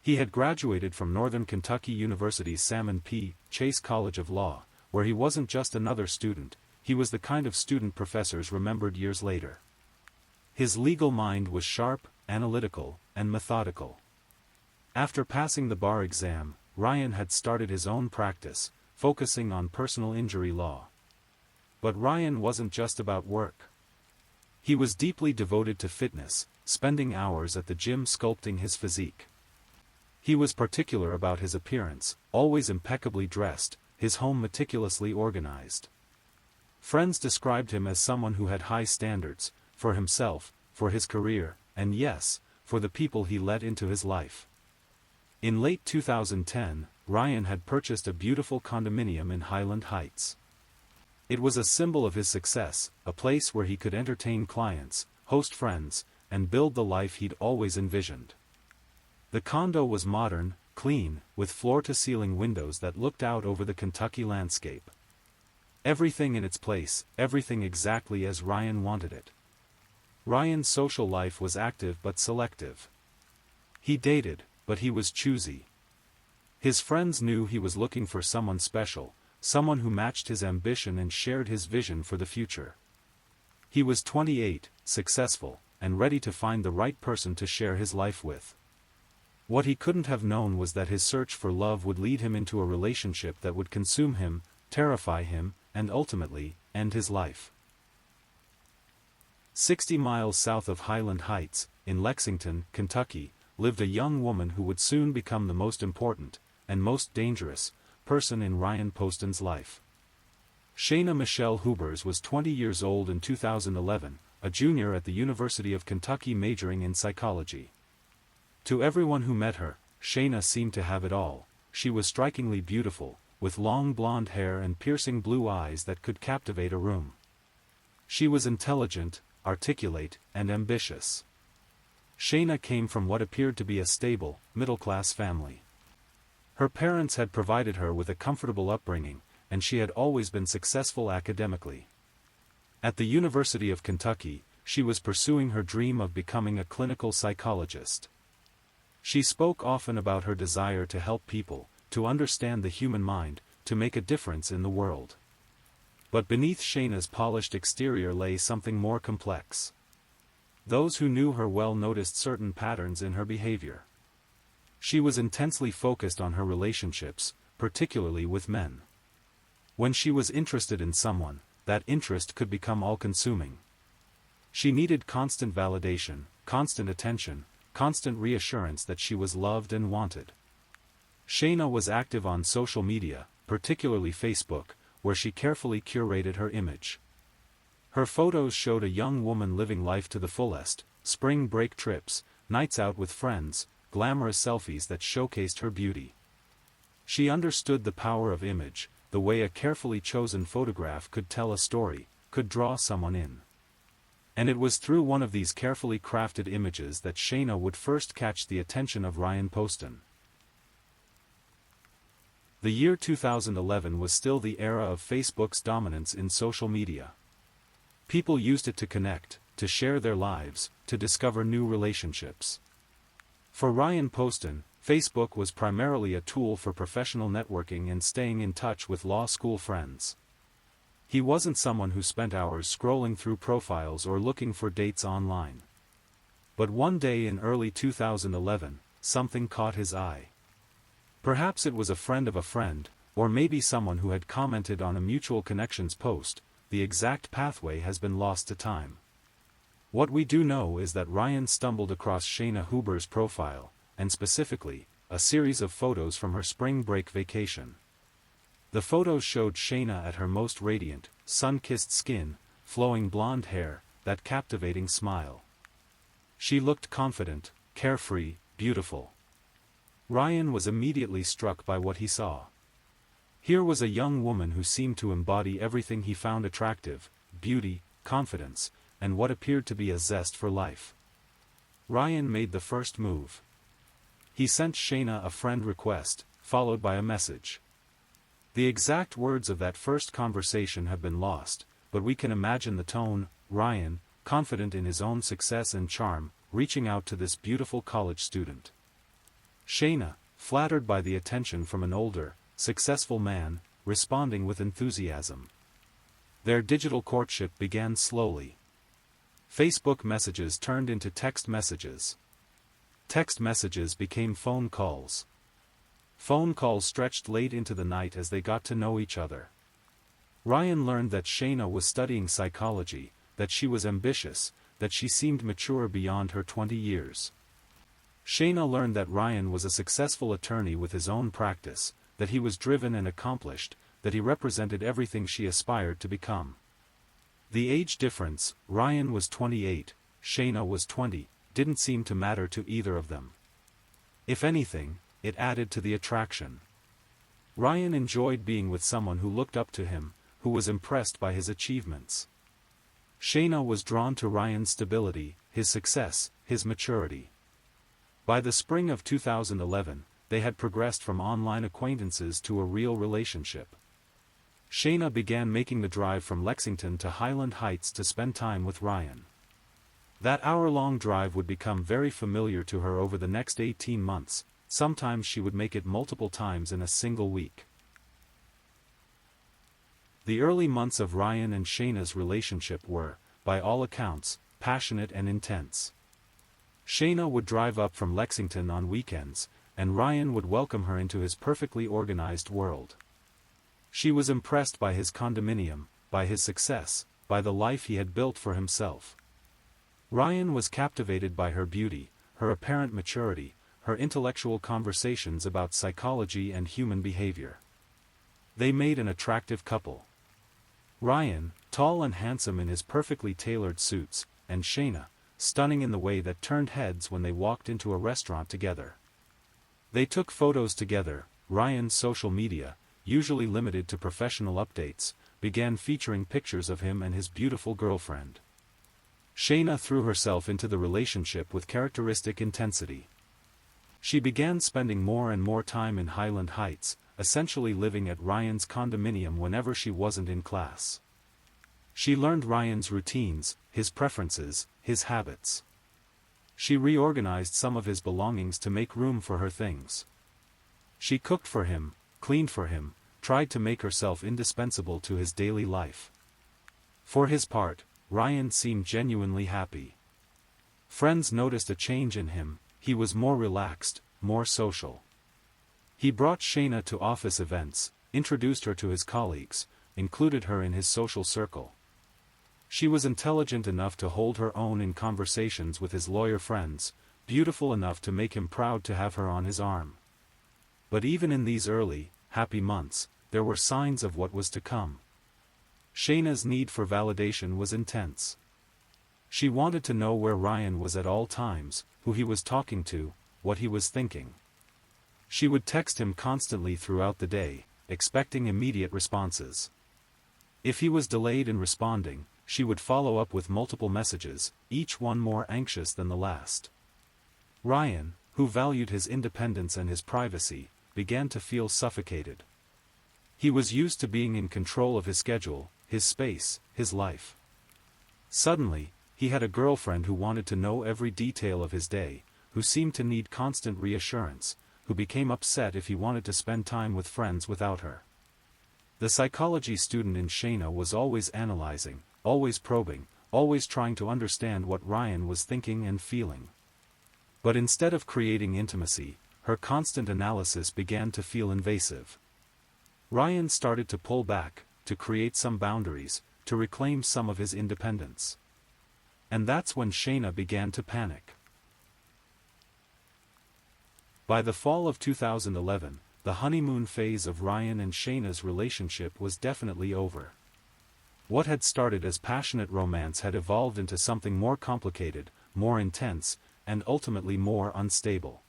Speaker 1: He had graduated from Northern Kentucky University's Salmon P. Chase College of Law, where he wasn't just another student, he was the kind of student professors remembered years later. His legal mind was sharp, analytical, and methodical. After passing the bar exam, Ryan had started his own practice, focusing on personal injury law. But Ryan wasn't just about work. He was deeply devoted to fitness, spending hours at the gym sculpting his physique. He was particular about his appearance, always impeccably dressed, his home meticulously organized. Friends described him as someone who had high standards, for himself, for his career, and yes, for the people he let into his life. In late 2010, Ryan had purchased a beautiful condominium in Highland Heights. It was a symbol of his success, a place where he could entertain clients, host friends, and build the life he'd always envisioned. The condo was modern, clean, with floor-to-ceiling windows that looked out over the Kentucky landscape. Everything in its place, everything exactly as Ryan wanted it. Ryan's social life was active but selective. He dated, but he was choosy. His friends knew he was looking for someone special, someone who matched his ambition and shared his vision for the future. He was 28, successful, and ready to find the right person to share his life with. What he couldn't have known was that his search for love would lead him into a relationship that would consume him, terrify him, and ultimately, end his life. 60 miles south of Highland Heights, in Lexington, Kentucky, lived a young woman who would soon become the most important, and most dangerous, person in Ryan Poston's life. Shayna Michelle Hubers was 20 years old in 2011, a junior at the University of Kentucky majoring in psychology. To everyone who met her, Shayna seemed to have it all. She was strikingly beautiful, with long blonde hair and piercing blue eyes that could captivate a room. She was intelligent, articulate, and ambitious. Shayna came from what appeared to be a stable, middle-class family. Her parents had provided her with a comfortable upbringing, and she had always been successful academically. At the University of Kentucky, she was pursuing her dream of becoming a clinical psychologist. She spoke often about her desire to help people, to understand the human mind, to make a difference in the world. But beneath Shayna's polished exterior lay something more complex. Those who knew her well noticed certain patterns in her behavior. She was intensely focused on her relationships, particularly with men. When she was interested in someone, that interest could become all-consuming. She needed constant validation, constant attention, constant reassurance that she was loved and wanted. Shayna was active on social media, particularly Facebook, where she carefully curated her image. Her photos showed a young woman living life to the fullest, spring break trips, nights out with friends, glamorous selfies that showcased her beauty. She understood the power of image, the way a carefully chosen photograph could tell a story, could draw someone in. And it was through one of these carefully crafted images that Shayna would first catch the attention of Ryan Poston. The year 2011 was still the era of Facebook's dominance in social media. People used it to connect, to share their lives, to discover new relationships. For Ryan Poston, Facebook was primarily a tool for professional networking and staying in touch with law school friends. He wasn't someone who spent hours scrolling through profiles or looking for dates online. But one day in early 2011, something caught his eye. Perhaps it was a friend of a friend, or maybe someone who had commented on a mutual connections post. The exact pathway has been lost to time. What we do know is that Ryan stumbled across Shayna Huber's profile, and specifically, a series of photos from her spring break vacation. The photos showed Shayna at her most radiant, sun-kissed skin, flowing blonde hair, that captivating smile. She looked confident, carefree, beautiful. Ryan was immediately struck by what he saw. Here was a young woman who seemed to embody everything he found attractive: beauty, confidence, and what appeared to be a zest for life. Ryan made the first move. He sent Shayna a friend request, followed by a message. The exact words of that first conversation have been lost, but we can imagine the tone. Ryan, confident in his own success and charm, reaching out to this beautiful college student. Shayna, flattered by the attention from an older, successful man, responding with enthusiasm. Their digital courtship began slowly. Facebook messages turned into text messages. Text messages became phone calls. Phone calls stretched late into the night as they got to know each other. Ryan learned that Shayna was studying psychology, that she was ambitious, that she seemed mature beyond her 20 years. Shayna learned that Ryan was a successful attorney with his own practice, that he was driven and accomplished, that he represented everything she aspired to become. The age difference, Ryan was 28, Shayna was 20, didn't seem to matter to either of them. If anything, it added to the attraction. Ryan enjoyed being with someone who looked up to him, who was impressed by his achievements. Shayna was drawn to Ryan's stability, his success, his maturity. By the spring of 2011, they had progressed from online acquaintances to a real relationship. Shayna began making the drive from Lexington to Highland Heights to spend time with Ryan. That hour-long drive would become very familiar to her over the next 18 months, sometimes she would make it multiple times in a single week. The early months of Ryan and Shayna's relationship were, by all accounts, passionate and intense. Shayna would drive up from Lexington on weekends, and Ryan would welcome her into his perfectly organized world. She was impressed by his condominium, by his success, by the life he had built for himself. Ryan was captivated by her beauty, her apparent maturity, her intellectual conversations about psychology and human behavior. They made an attractive couple. Ryan, tall and handsome in his perfectly tailored suits, and Shayna, stunning in the way that turned heads when they walked into a restaurant together. They took photos together. Ryan's social media, usually limited to professional updates, began featuring pictures of him and his beautiful girlfriend. Shayna threw herself into the relationship with characteristic intensity. She began spending more and more time in Highland Heights, essentially living at Ryan's condominium whenever she wasn't in class. She learned Ryan's routines, his preferences, his habits. She reorganized some of his belongings to make room for her things. She cooked for him, cleaned for him, tried to make herself indispensable to his daily life. For his part, Ryan seemed genuinely happy. Friends noticed a change in him. He was more relaxed, more social. He brought Shayna to office events, introduced her to his colleagues, included her in his social circle. She was intelligent enough to hold her own in conversations with his lawyer friends, beautiful enough to make him proud to have her on his arm. But even in these early, happy months, there were signs of what was to come. Shayna's need for validation was intense. She wanted to know where Ryan was at all times, who he was talking to, what he was thinking. She would text him constantly throughout the day, expecting immediate responses. If he was delayed in responding, she would follow up with multiple messages, each one more anxious than the last. Ryan, who valued his independence and his privacy, began to feel suffocated. He was used to being in control of his schedule, his space, his life. Suddenly, he had a girlfriend who wanted to know every detail of his day, who seemed to need constant reassurance, who became upset if he wanted to spend time with friends without her. The psychology student in Shayna was always analyzing, always probing, always trying to understand what Ryan was thinking and feeling. But instead of creating intimacy, her constant analysis began to feel invasive. Ryan started to pull back, to create some boundaries, to reclaim some of his independence. And that's when Shayna began to panic. By the fall of 2011, the honeymoon phase of Ryan and Shayna's relationship was definitely over. What had started as passionate romance had evolved into something more complicated, more intense, and ultimately more unstable.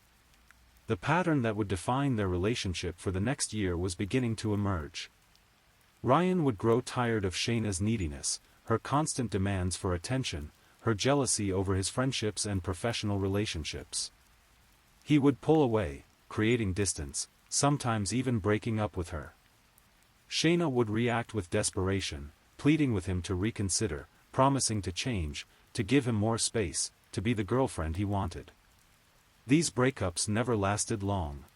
Speaker 1: The pattern that would define their relationship for the next year was beginning to emerge. Ryan would grow tired of Shayna's neediness, her constant demands for attention, her jealousy over his friendships and professional relationships. He would pull away, creating distance, sometimes even breaking up with her. Shayna would react with desperation, pleading with him to reconsider, promising to change, to give him more space, to be the girlfriend he wanted. These breakups never lasted long.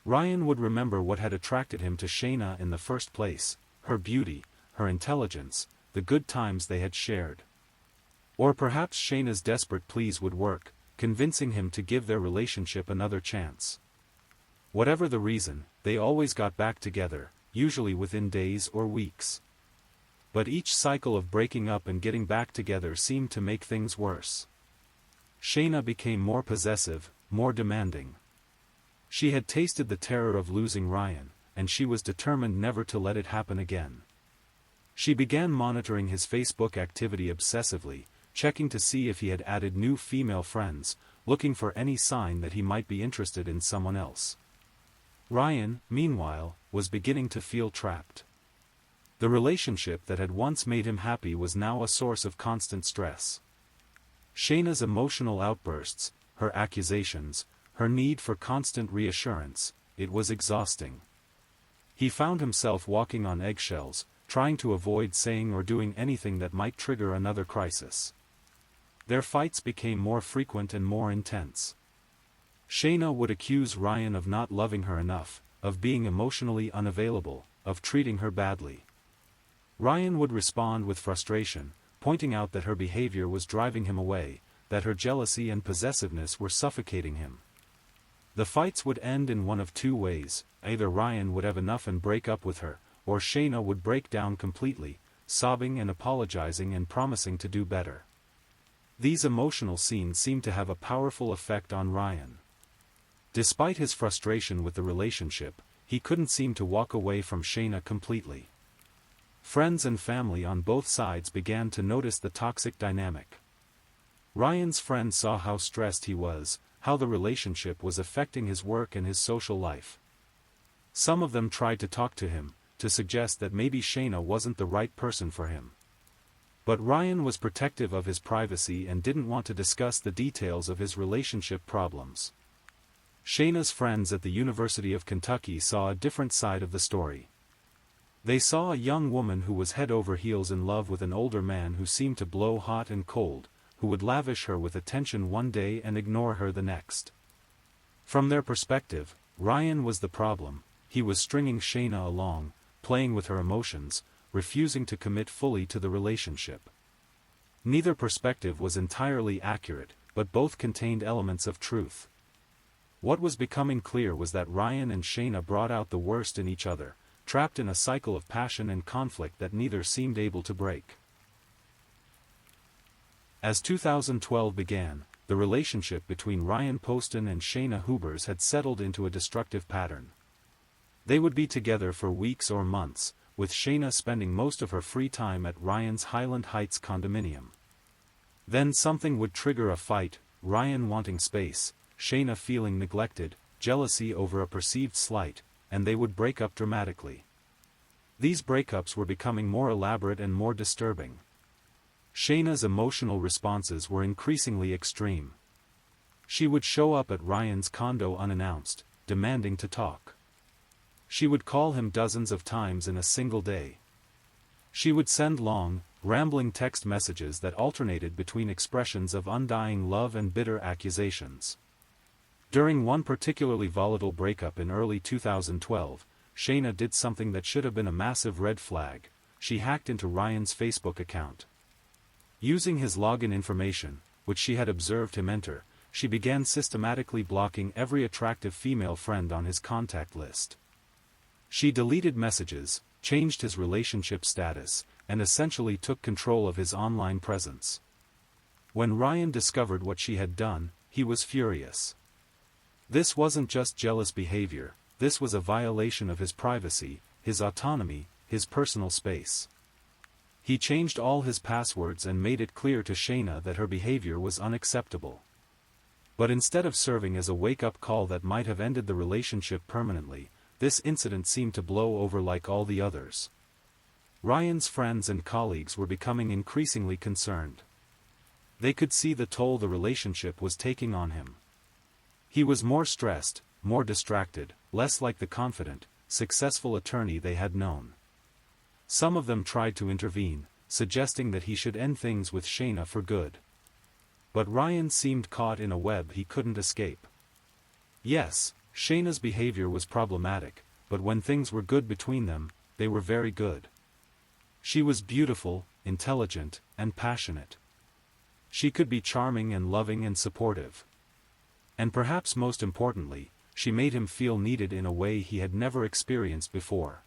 Speaker 1: Ryan would remember what had attracted him to Shayna in the first place: her beauty, her intelligence, the good times they had shared. Or perhaps Shayna's desperate pleas would work, convincing him to give their relationship another chance. Whatever the reason, they always got back together, usually within days or weeks. But each cycle of breaking up and getting back together seemed to make things worse. Shayna became more possessive, more demanding. She had tasted the terror of losing Ryan, and she was determined never to let it happen again. She began monitoring his Facebook activity obsessively, checking to see if he had added new female friends, looking for any sign that he might be interested in someone else. Ryan, meanwhile, was beginning to feel trapped. The relationship that had once made him happy was now a source of constant stress. Shayna's emotional outbursts, her accusations, her need for constant reassurance, it was exhausting. He found himself walking on eggshells, trying to avoid saying or doing anything that might trigger another crisis. Their fights became more frequent and more intense. Shayna would accuse Ryan of not loving her enough, of being emotionally unavailable, of treating her badly. Ryan would respond with frustration, pointing out that her behavior was driving him away, that her jealousy and possessiveness were suffocating him. The fights would end in one of two ways: either Ryan would have enough and break up with her, or Shayna would break down completely, sobbing and apologizing and promising to do better. These emotional scenes seemed to have a powerful effect on Ryan. Despite his frustration with the relationship, he couldn't seem to walk away from Shayna completely. Friends and family on both sides began to notice the toxic dynamic. Ryan's friends saw how stressed he was, how the relationship was affecting his work and his social life. Some of them tried to talk to him, to suggest that maybe Shayna wasn't the right person for him. But Ryan was protective of his privacy and didn't want to discuss the details of his relationship problems. Shayna's friends at the University of Kentucky saw a different side of the story. They saw a young woman who was head over heels in love with an older man who seemed to blow hot and cold, who would lavish her with attention one day and ignore her the next. From their perspective, Ryan was the problem. He was stringing Shayna along, playing with her emotions, refusing to commit fully to the relationship. Neither perspective was entirely accurate, but both contained elements of truth. What was becoming clear was that Ryan and Shayna brought out the worst in each other, trapped in a cycle of passion and conflict that neither seemed able to break. As 2012 began, the relationship between Ryan Poston and Shayna Hubers had settled into a destructive pattern. They would be together for weeks or months, with Shayna spending most of her free time at Ryan's Highland Heights condominium. Then something would trigger a fight: Ryan wanting space, Shayna feeling neglected, jealousy over a perceived slight, and they would break up dramatically. These breakups were becoming more elaborate and more disturbing. Shayna's emotional responses were increasingly extreme. She would show up at Ryan's condo unannounced, demanding to talk. She would call him dozens of times in a single day. She would send long, rambling text messages that alternated between expressions of undying love and bitter accusations. During one particularly volatile breakup in early 2012, Shayna did something that should have been a massive red flag. She hacked into Ryan's Facebook account. Using his login information, which she had observed him enter, she began systematically blocking every attractive female friend on his contact list. She deleted messages, changed his relationship status, and essentially took control of his online presence. When Ryan discovered what she had done, he was furious. This wasn't just jealous behavior, this was a violation of his privacy, his autonomy, his personal space. He changed all his passwords and made it clear to Shayna that her behavior was unacceptable. But instead of serving as a wake-up call that might have ended the relationship permanently, this incident seemed to blow over like all the others. Ryan's friends and colleagues were becoming increasingly concerned. They could see the toll the relationship was taking on him. He was more stressed, more distracted, less like the confident, successful attorney they had known. Some of them tried to intervene, suggesting that he should end things with Shayna for good. But Ryan seemed caught in a web he couldn't escape. Yes, Shayna's behavior was problematic, but when things were good between them, they were very good. She was beautiful, intelligent, and passionate. She could be charming and loving and supportive. And perhaps most importantly, she made him feel needed in a way he had never experienced before.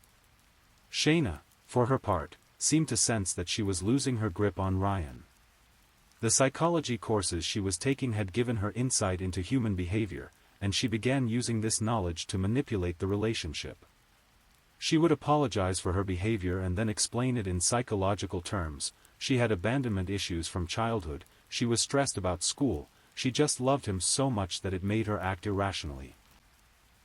Speaker 1: Shayna, for her part, seemed to sense that she was losing her grip on Ryan. The psychology courses she was taking had given her insight into human behavior, and she began using this knowledge to manipulate the relationship. She would apologize for her behavior and then explain it in psychological terms. She had abandonment issues from childhood, she was stressed about school, she just loved him so much that it made her act irrationally.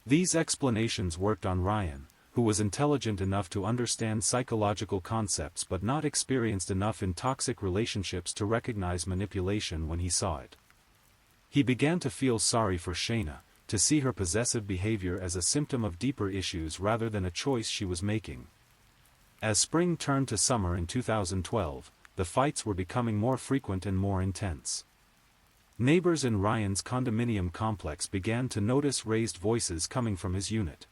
Speaker 1: These explanations worked on Ryan, who was intelligent enough to understand psychological concepts but not experienced enough in toxic relationships to recognize manipulation when he saw it. He began to feel sorry for Shayna, to see her possessive behavior as a symptom of deeper issues rather than a choice she was making. As spring turned to summer in 2012, the fights were becoming more frequent and more intense. Neighbors in Ryan's condominium complex began to notice raised voices coming from his unit.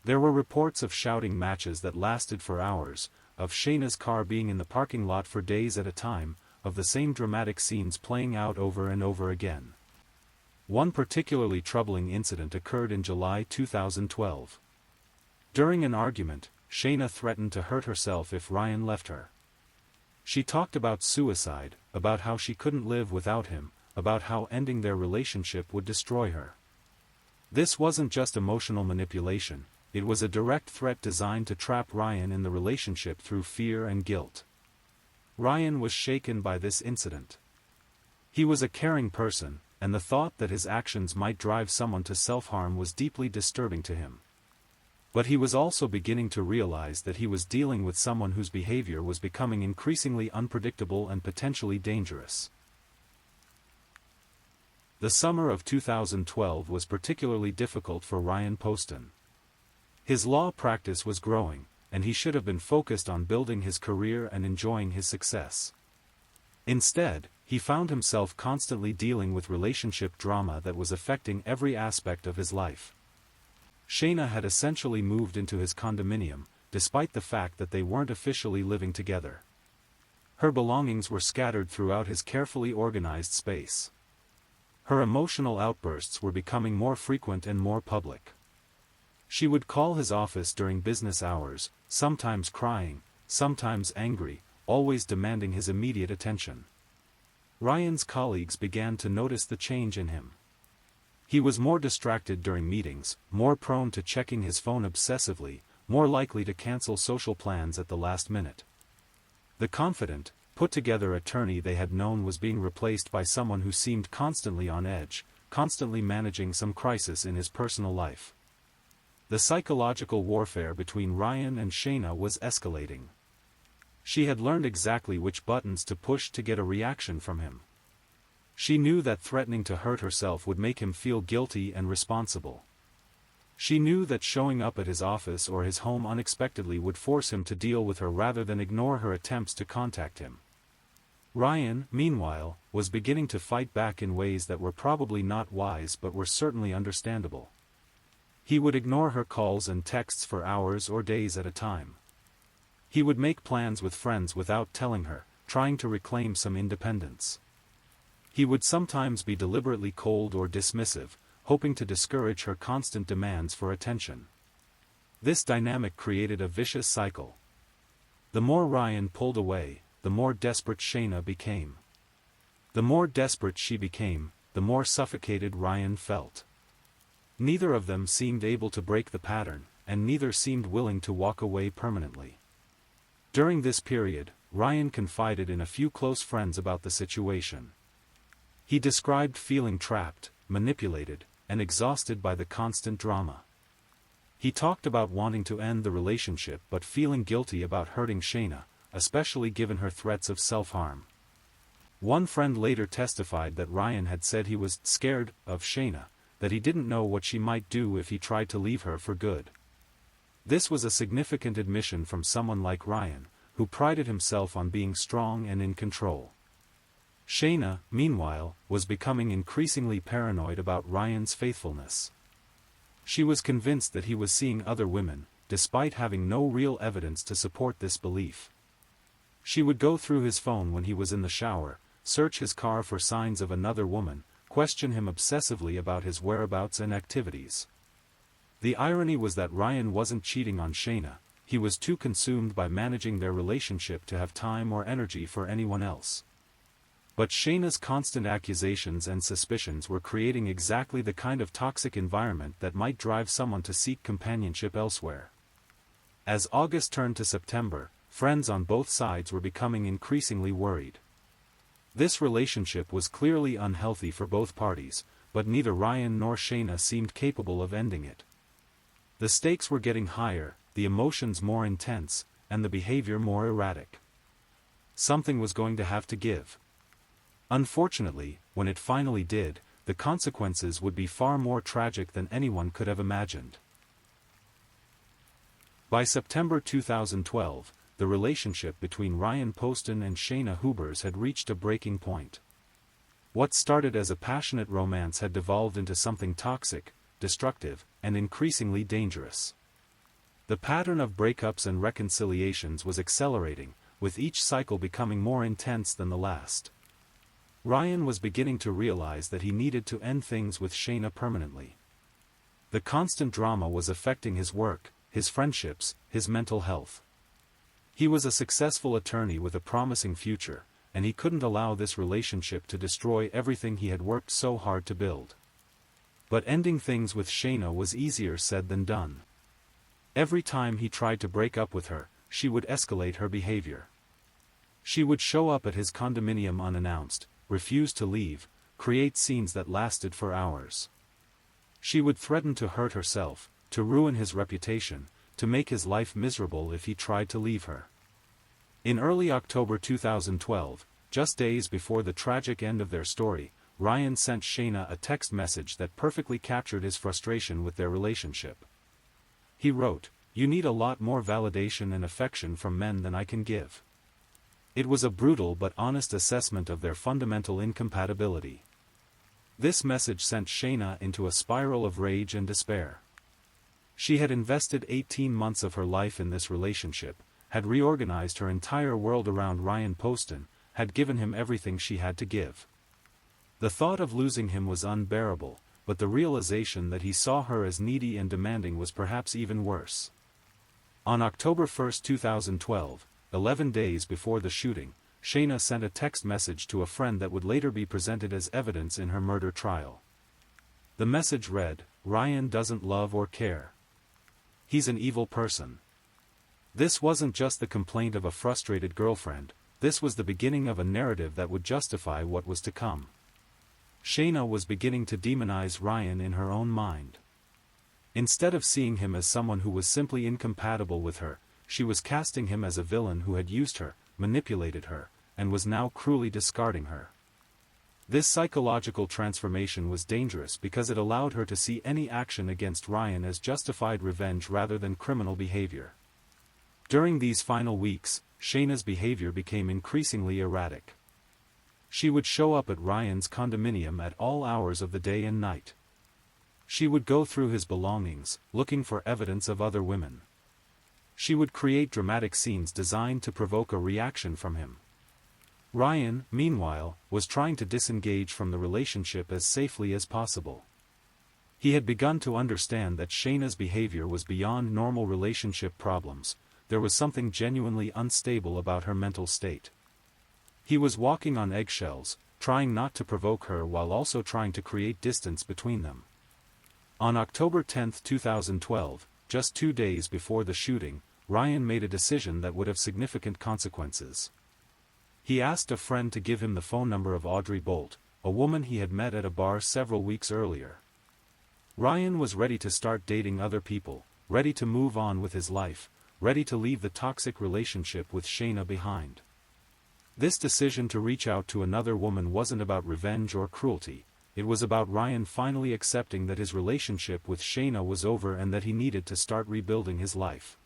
Speaker 1: There were reports of shouting matches that lasted for hours, of Shayna's car being in the parking lot for days at a time, of the same dramatic scenes playing out over and over again. One particularly troubling incident occurred in July 2012. During an argument, Shayna threatened to hurt herself if Ryan left her. She talked about suicide, about how she couldn't live without him, about how ending their relationship would destroy her. This wasn't just emotional manipulation, it was a direct threat designed to trap Ryan in the relationship through fear and guilt. Ryan was shaken by this incident. He was a caring person, and the thought that his actions might drive someone to self-harm was deeply disturbing to him. But he was also beginning to realize that he was dealing with someone whose behavior was becoming increasingly unpredictable and potentially dangerous. The summer of 2012 was particularly difficult for Ryan Poston. His law practice was growing, and he should have been focused on building his career and enjoying his success. Instead, he found himself constantly dealing with relationship drama that was affecting every aspect of his life. Shayna had essentially moved into his condominium, despite the fact that they weren't officially living together. Her belongings were scattered throughout his carefully organized space. Her emotional outbursts were becoming more frequent and more public. She would call his office during business hours, sometimes crying, sometimes angry, always demanding his immediate attention. Ryan's colleagues began to notice the change in him. He was more distracted during meetings, more prone to checking his phone obsessively, more likely to cancel social plans at the last minute. The confident, put-together attorney they had known was being replaced by someone who seemed constantly on edge, constantly managing some crisis in his personal life. The psychological warfare between Ryan and Shayna was escalating. She had learned exactly which buttons to push to get a reaction from him. She knew that threatening to hurt herself would make him feel guilty and responsible. She knew that showing up at his office or his home unexpectedly would force him to deal with her rather than ignore her attempts to contact him. Ryan, meanwhile, was beginning to fight back in ways that were probably not wise but were certainly understandable. He would ignore her calls and texts for hours or days at a time. He would make plans with friends without telling her, trying to reclaim some independence. He would sometimes be deliberately cold or dismissive, hoping to discourage her constant demands for attention. This dynamic created a vicious cycle. The more Ryan pulled away, the more desperate Shayna became. The more desperate she became, the more suffocated Ryan felt. Neither of them seemed able to break the pattern, and neither seemed willing to walk away permanently. During this period, Ryan confided in a few close friends about the situation. He described feeling trapped, manipulated, and exhausted by the constant drama. He talked about wanting to end the relationship but feeling guilty about hurting Shayna, especially given her threats of self-harm. One friend later testified that Ryan had said he was scared of Shayna, that he didn't know what she might do if he tried to leave her for good. This was a significant admission from someone like Ryan, who prided himself on being strong and in control. Shayna, meanwhile, was becoming increasingly paranoid about Ryan's faithfulness. She was convinced that he was seeing other women, despite having no real evidence to support this belief. She would go through his phone when he was in the shower, search his car for signs of another woman, question him obsessively about his whereabouts and activities. The irony was that Ryan wasn't cheating on Shayna, he was too consumed by managing their relationship to have time or energy for anyone else. But Shayna's constant accusations and suspicions were creating exactly the kind of toxic environment that might drive someone to seek companionship elsewhere. As August turned to September, friends on both sides were becoming increasingly worried. This relationship was clearly unhealthy for both parties, but neither Ryan nor Shayna seemed capable of ending it. The stakes were getting higher, the emotions more intense, and the behavior more erratic. Something was going to have to give. Unfortunately, when it finally did, the consequences would be far more tragic than anyone could have imagined. By September 2012, the relationship between Ryan Poston and Shayna Hubers had reached a breaking point. What started as a passionate romance had devolved into something toxic, destructive, and increasingly dangerous. The pattern of breakups and reconciliations was accelerating, with each cycle becoming more intense than the last. Ryan was beginning to realize that he needed to end things with Shayna permanently. The constant drama was affecting his work, his friendships, his mental health. He was a successful attorney with a promising future, and he couldn't allow this relationship to destroy everything he had worked so hard to build. But ending things with Shayna was easier said than done. Every time he tried to break up with her, she would escalate her behavior. She would show up at his condominium unannounced, refuse to leave, create scenes that lasted for hours. She would threaten to hurt herself, to ruin his reputation, to make his life miserable if he tried to leave her. In early October 2012, just days before the tragic end of their story, Ryan sent Shayna a text message that perfectly captured his frustration with their relationship. He wrote, "You need a lot more validation and affection from men than I can give." It was a brutal but honest assessment of their fundamental incompatibility. This message sent Shayna into a spiral of rage and despair. She had invested 18 months of her life in this relationship, had reorganized her entire world around Ryan Poston, had given him everything she had to give. The thought of losing him was unbearable, but the realization that he saw her as needy and demanding was perhaps even worse. On October 1, 2012, 11 days before the shooting, Shayna sent a text message to a friend that would later be presented as evidence in her murder trial. The message read, "Ryan doesn't love or care. He's an evil person." This wasn't just the complaint of a frustrated girlfriend, this was the beginning of a narrative that would justify what was to come. Shayna was beginning to demonize Ryan in her own mind. Instead of seeing him as someone who was simply incompatible with her, she was casting him as a villain who had used her, manipulated her, and was now cruelly discarding her. This psychological transformation was dangerous because it allowed her to see any action against Ryan as justified revenge rather than criminal behavior. During these final weeks, Shayna's behavior became increasingly erratic. She would show up at Ryan's condominium at all hours of the day and night. She would go through his belongings, looking for evidence of other women. She would create dramatic scenes designed to provoke a reaction from him. Ryan, meanwhile, was trying to disengage from the relationship as safely as possible. He had begun to understand that Shayna's behavior was beyond normal relationship problems. There was something genuinely unstable about her mental state. He was walking on eggshells, trying not to provoke her while also trying to create distance between them. On October 10, 2012, just 2 days before the shooting, Ryan made a decision that would have significant consequences. He asked a friend to give him the phone number of Audrey Bolt, a woman he had met at a bar several weeks earlier. Ryan was ready to start dating other people, ready to move on with his life, ready to leave the toxic relationship with Shayna behind. This decision to reach out to another woman wasn't about revenge or cruelty. It was about Ryan finally accepting that his relationship with Shayna was over and that he needed to start rebuilding his life.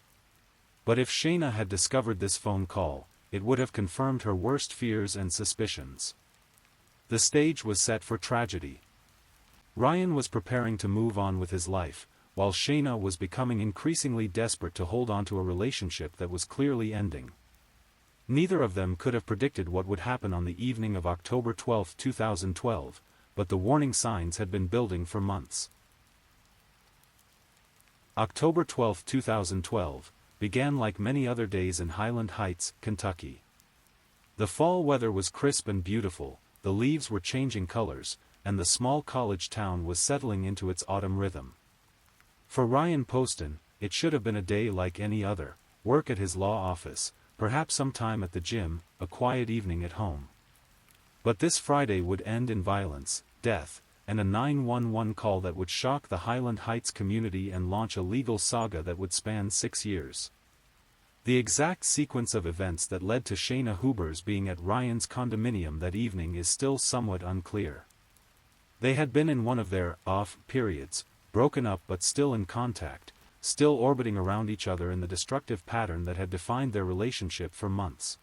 Speaker 1: But if Shayna had discovered this phone call, it would have confirmed her worst fears and suspicions. The stage was set for tragedy. Ryan was preparing to move on with his life, while Shayna was becoming increasingly desperate to hold on to a relationship that was clearly ending. Neither of them could have predicted what would happen on the evening of October 12, 2012, but the warning signs had been building for months. October 12, 2012, began like many other days in Highland Heights, Kentucky. The fall weather was crisp and beautiful, the leaves were changing colors, and the small college town was settling into its autumn rhythm. For Ryan Poston, it should have been a day like any other: work at his law office, perhaps some time at the gym, a quiet evening at home. But this Friday would end in violence, death, and a 911 call that would shock the Highland Heights community and launch a legal saga that would span 6 years. The exact sequence of events that led to Shayna Hubers being at Ryan's condominium that evening is still somewhat unclear. They had been in one of their off periods, broken up but still in contact, still orbiting around each other in the destructive pattern that had defined their relationship for months.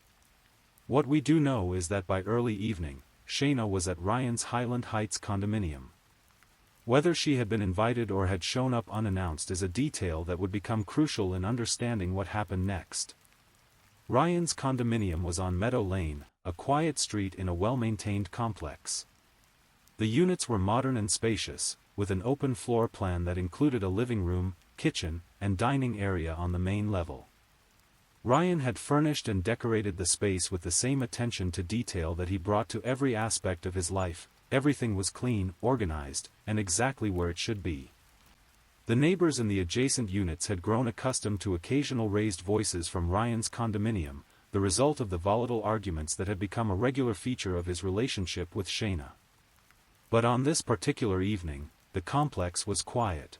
Speaker 1: What we do know is that by early evening, Shayna was at Ryan's Highland Heights condominium. Whether she had been invited or had shown up unannounced is a detail that would become crucial in understanding what happened next. Ryan's condominium was on Meadow Lane, a quiet street in a well-maintained complex. The units were modern and spacious, with an open floor plan that included a living room, kitchen, and dining area on the main level. Ryan had furnished and decorated the space with the same attention to detail that he brought to every aspect of his life. Everything was clean, organized, and exactly where it should be. The neighbors in the adjacent units had grown accustomed to occasional raised voices from Ryan's condominium, the result of the volatile arguments that had become a regular feature of his relationship with Shayna. But on this particular evening, the complex was quiet.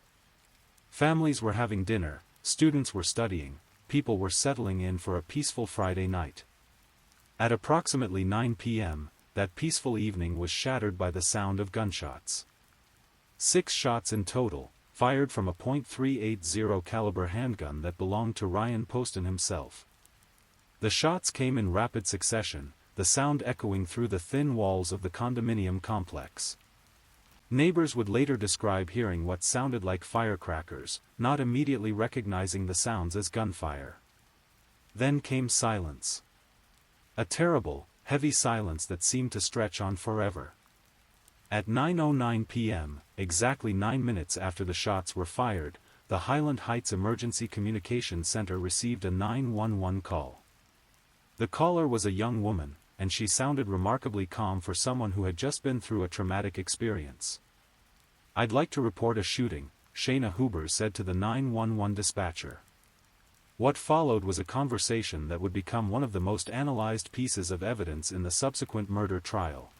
Speaker 1: Families were having dinner, students were studying, people were settling in for a peaceful Friday night. At approximately 9 p.m., that peaceful evening was shattered by the sound of gunshots. 6 shots in total, fired from a .380 caliber handgun that belonged to Ryan Poston himself. The shots came in rapid succession, the sound echoing through the thin walls of the condominium complex. Neighbors would later describe hearing what sounded like firecrackers, not immediately recognizing the sounds as gunfire. Then came silence. A terrible, heavy silence that seemed to stretch on forever. At 9:09 p.m., exactly 9 minutes after the shots were fired, the Highland Heights Emergency Communications Center received a 911 call. The caller was a young woman, and she sounded remarkably calm for someone who had just been through a traumatic experience. "I'd like to report a shooting," Shayna Hubers said to the 911 dispatcher. What followed was a conversation that would become one of the most analyzed pieces of evidence in the subsequent murder trial.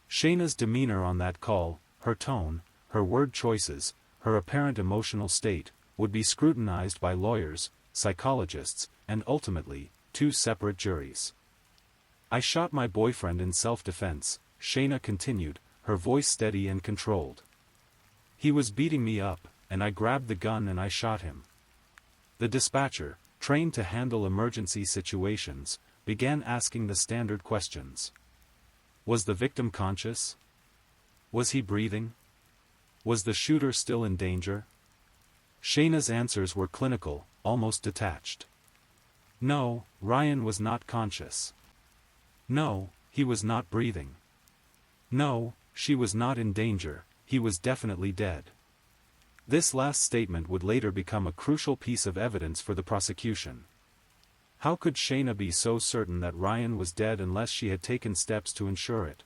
Speaker 1: Shayna's demeanor on that call, her tone, her word choices, her apparent emotional state, would be scrutinized by lawyers, psychologists, and ultimately, 2 separate juries. "I shot my boyfriend in self-defense," Shayna continued, her voice steady and controlled. "He was beating me up, and I grabbed the gun and I shot him." The dispatcher, trained to handle emergency situations, began asking the standard questions. Was the victim conscious? Was he breathing? Was the shooter still in danger? Shayna's answers were clinical, almost detached. No, Ryan was not conscious. No, he was not breathing. No, she was not in danger, he was definitely dead. This last statement would later become a crucial piece of evidence for the prosecution. How could Shayna be so certain that Ryan was dead unless she had taken steps to ensure it?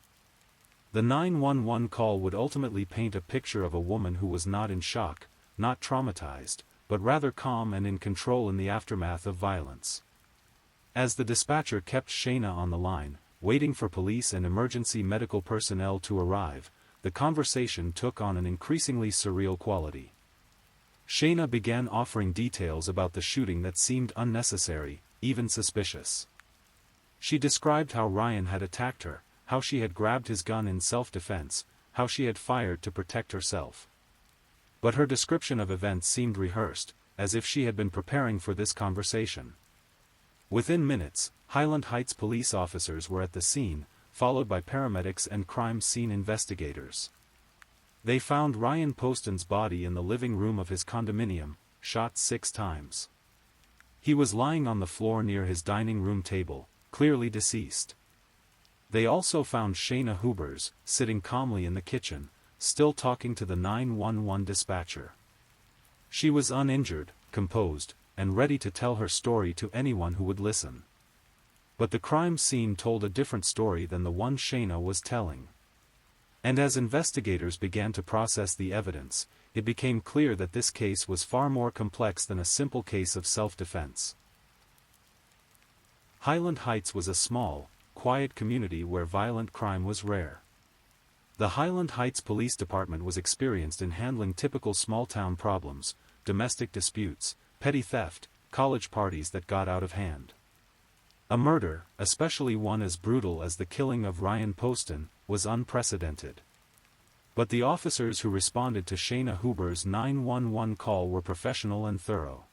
Speaker 1: The 911 call would ultimately paint a picture of a woman who was not in shock, not traumatized, but rather calm and in control in the aftermath of violence. As the dispatcher kept Shayna on the line, waiting for police and emergency medical personnel to arrive, the conversation took on an increasingly surreal quality. Shayna began offering details about the shooting that seemed unnecessary, even suspicious. She described how Ryan had attacked her, how she had grabbed his gun in self-defense, how she had fired to protect herself. But her description of events seemed rehearsed, as if she had been preparing for this conversation. Within minutes, Highland Heights police officers were at the scene, followed by paramedics and crime scene investigators. They found Ryan Poston's body in the living room of his condominium, shot 6 times. He was lying on the floor near his dining room table, clearly deceased. They also found Shayna Hubers, sitting calmly in the kitchen, still talking to the 911 dispatcher. She was uninjured, composed, and ready to tell her story to anyone who would listen. But the crime scene told a different story than the one Shayna was telling. And as investigators began to process the evidence, it became clear that this case was far more complex than a simple case of self-defense. Highland Heights was a small, quiet community where violent crime was rare. The Highland Heights Police Department was experienced in handling typical small-town problems, domestic disputes, petty theft, college parties that got out of hand. A murder, especially one as brutal as the killing of Ryan Poston, was unprecedented. But the officers who responded to Shayna Huber's 911 call were professional and thorough.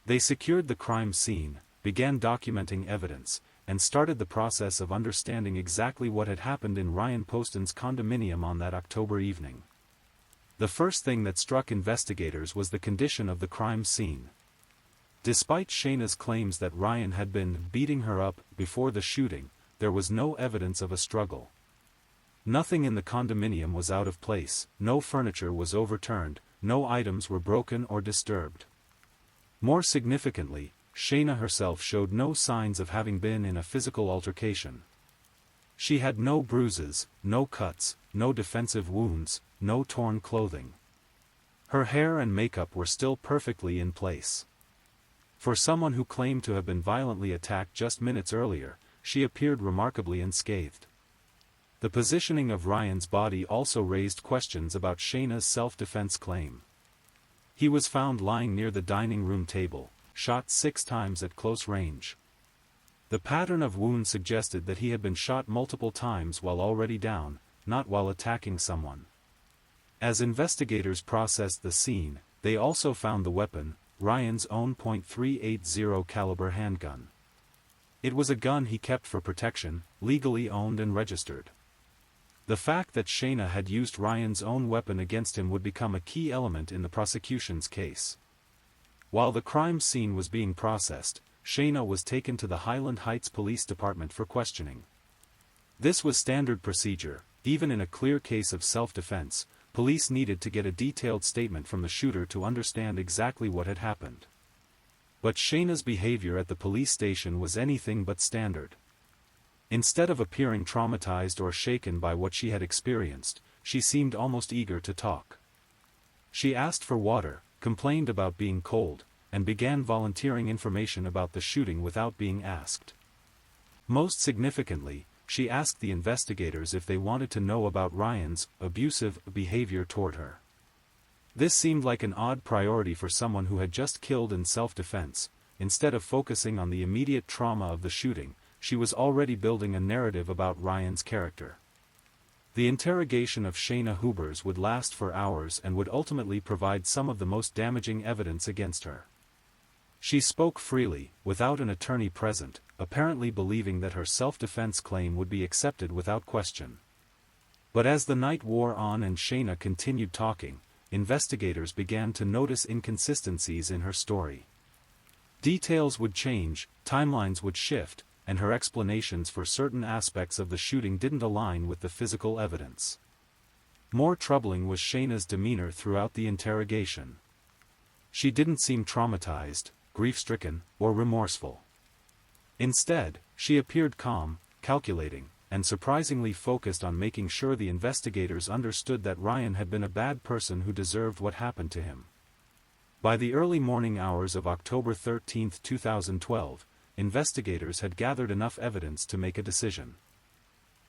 Speaker 1: They secured the crime scene, began documenting evidence, and started the process of understanding exactly what had happened in Ryan Poston's condominium on that October evening. The first thing that struck investigators was the condition of the crime scene. Despite Shayna's claims that Ryan had been beating her up before the shooting, there was no evidence of a struggle. Nothing in the condominium was out of place, no furniture was overturned, no items were broken or disturbed. More significantly, Shayna herself showed no signs of having been in a physical altercation. She had no bruises, no cuts, no defensive wounds, no torn clothing. Her hair and makeup were still perfectly in place. For someone who claimed to have been violently attacked just minutes earlier, she appeared remarkably unscathed. The positioning of Ryan's body also raised questions about Shayna's self-defense claim. He was found lying near the dining room table, shot 6 times at close range. The pattern of wounds suggested that he had been shot multiple times while already down, not while attacking someone. As investigators processed the scene, they also found the weapon, Ryan's own .380 caliber handgun. It was a gun he kept for protection, legally owned and registered. The fact that Shayna had used Ryan's own weapon against him would become a key element in the prosecution's case. While the crime scene was being processed, Shayna was taken to the Highland Heights Police Department for questioning. This was standard procedure. Even in a clear case of self-defense, police needed to get a detailed statement from the shooter to understand exactly what had happened. But Shayna's behavior at the police station was anything but standard. Instead of appearing traumatized or shaken by what she had experienced, she seemed almost eager to talk. She asked for water, complained about being cold, and began volunteering information about the shooting without being asked. Most significantly, she asked the investigators if they wanted to know about Ryan's abusive behavior toward her. This seemed like an odd priority for someone who had just killed in self-defense. Instead of focusing on the immediate trauma of the shooting, she was already building a narrative about Ryan's character. The interrogation of Shayna Hubers would last for hours and would ultimately provide some of the most damaging evidence against her. She spoke freely, without an attorney present, apparently believing that her self-defense claim would be accepted without question. But as the night wore on and Shayna continued talking, investigators began to notice inconsistencies in her story. Details would change, timelines would shift, and her explanations for certain aspects of the shooting didn't align with the physical evidence. More troubling was Shayna's demeanor throughout the interrogation. She didn't seem traumatized, grief-stricken, or remorseful. Instead, she appeared calm, calculating, and surprisingly focused on making sure the investigators understood that Ryan had been a bad person who deserved what happened to him. By the early morning hours of October 13, 2012, investigators had gathered enough evidence to make a decision.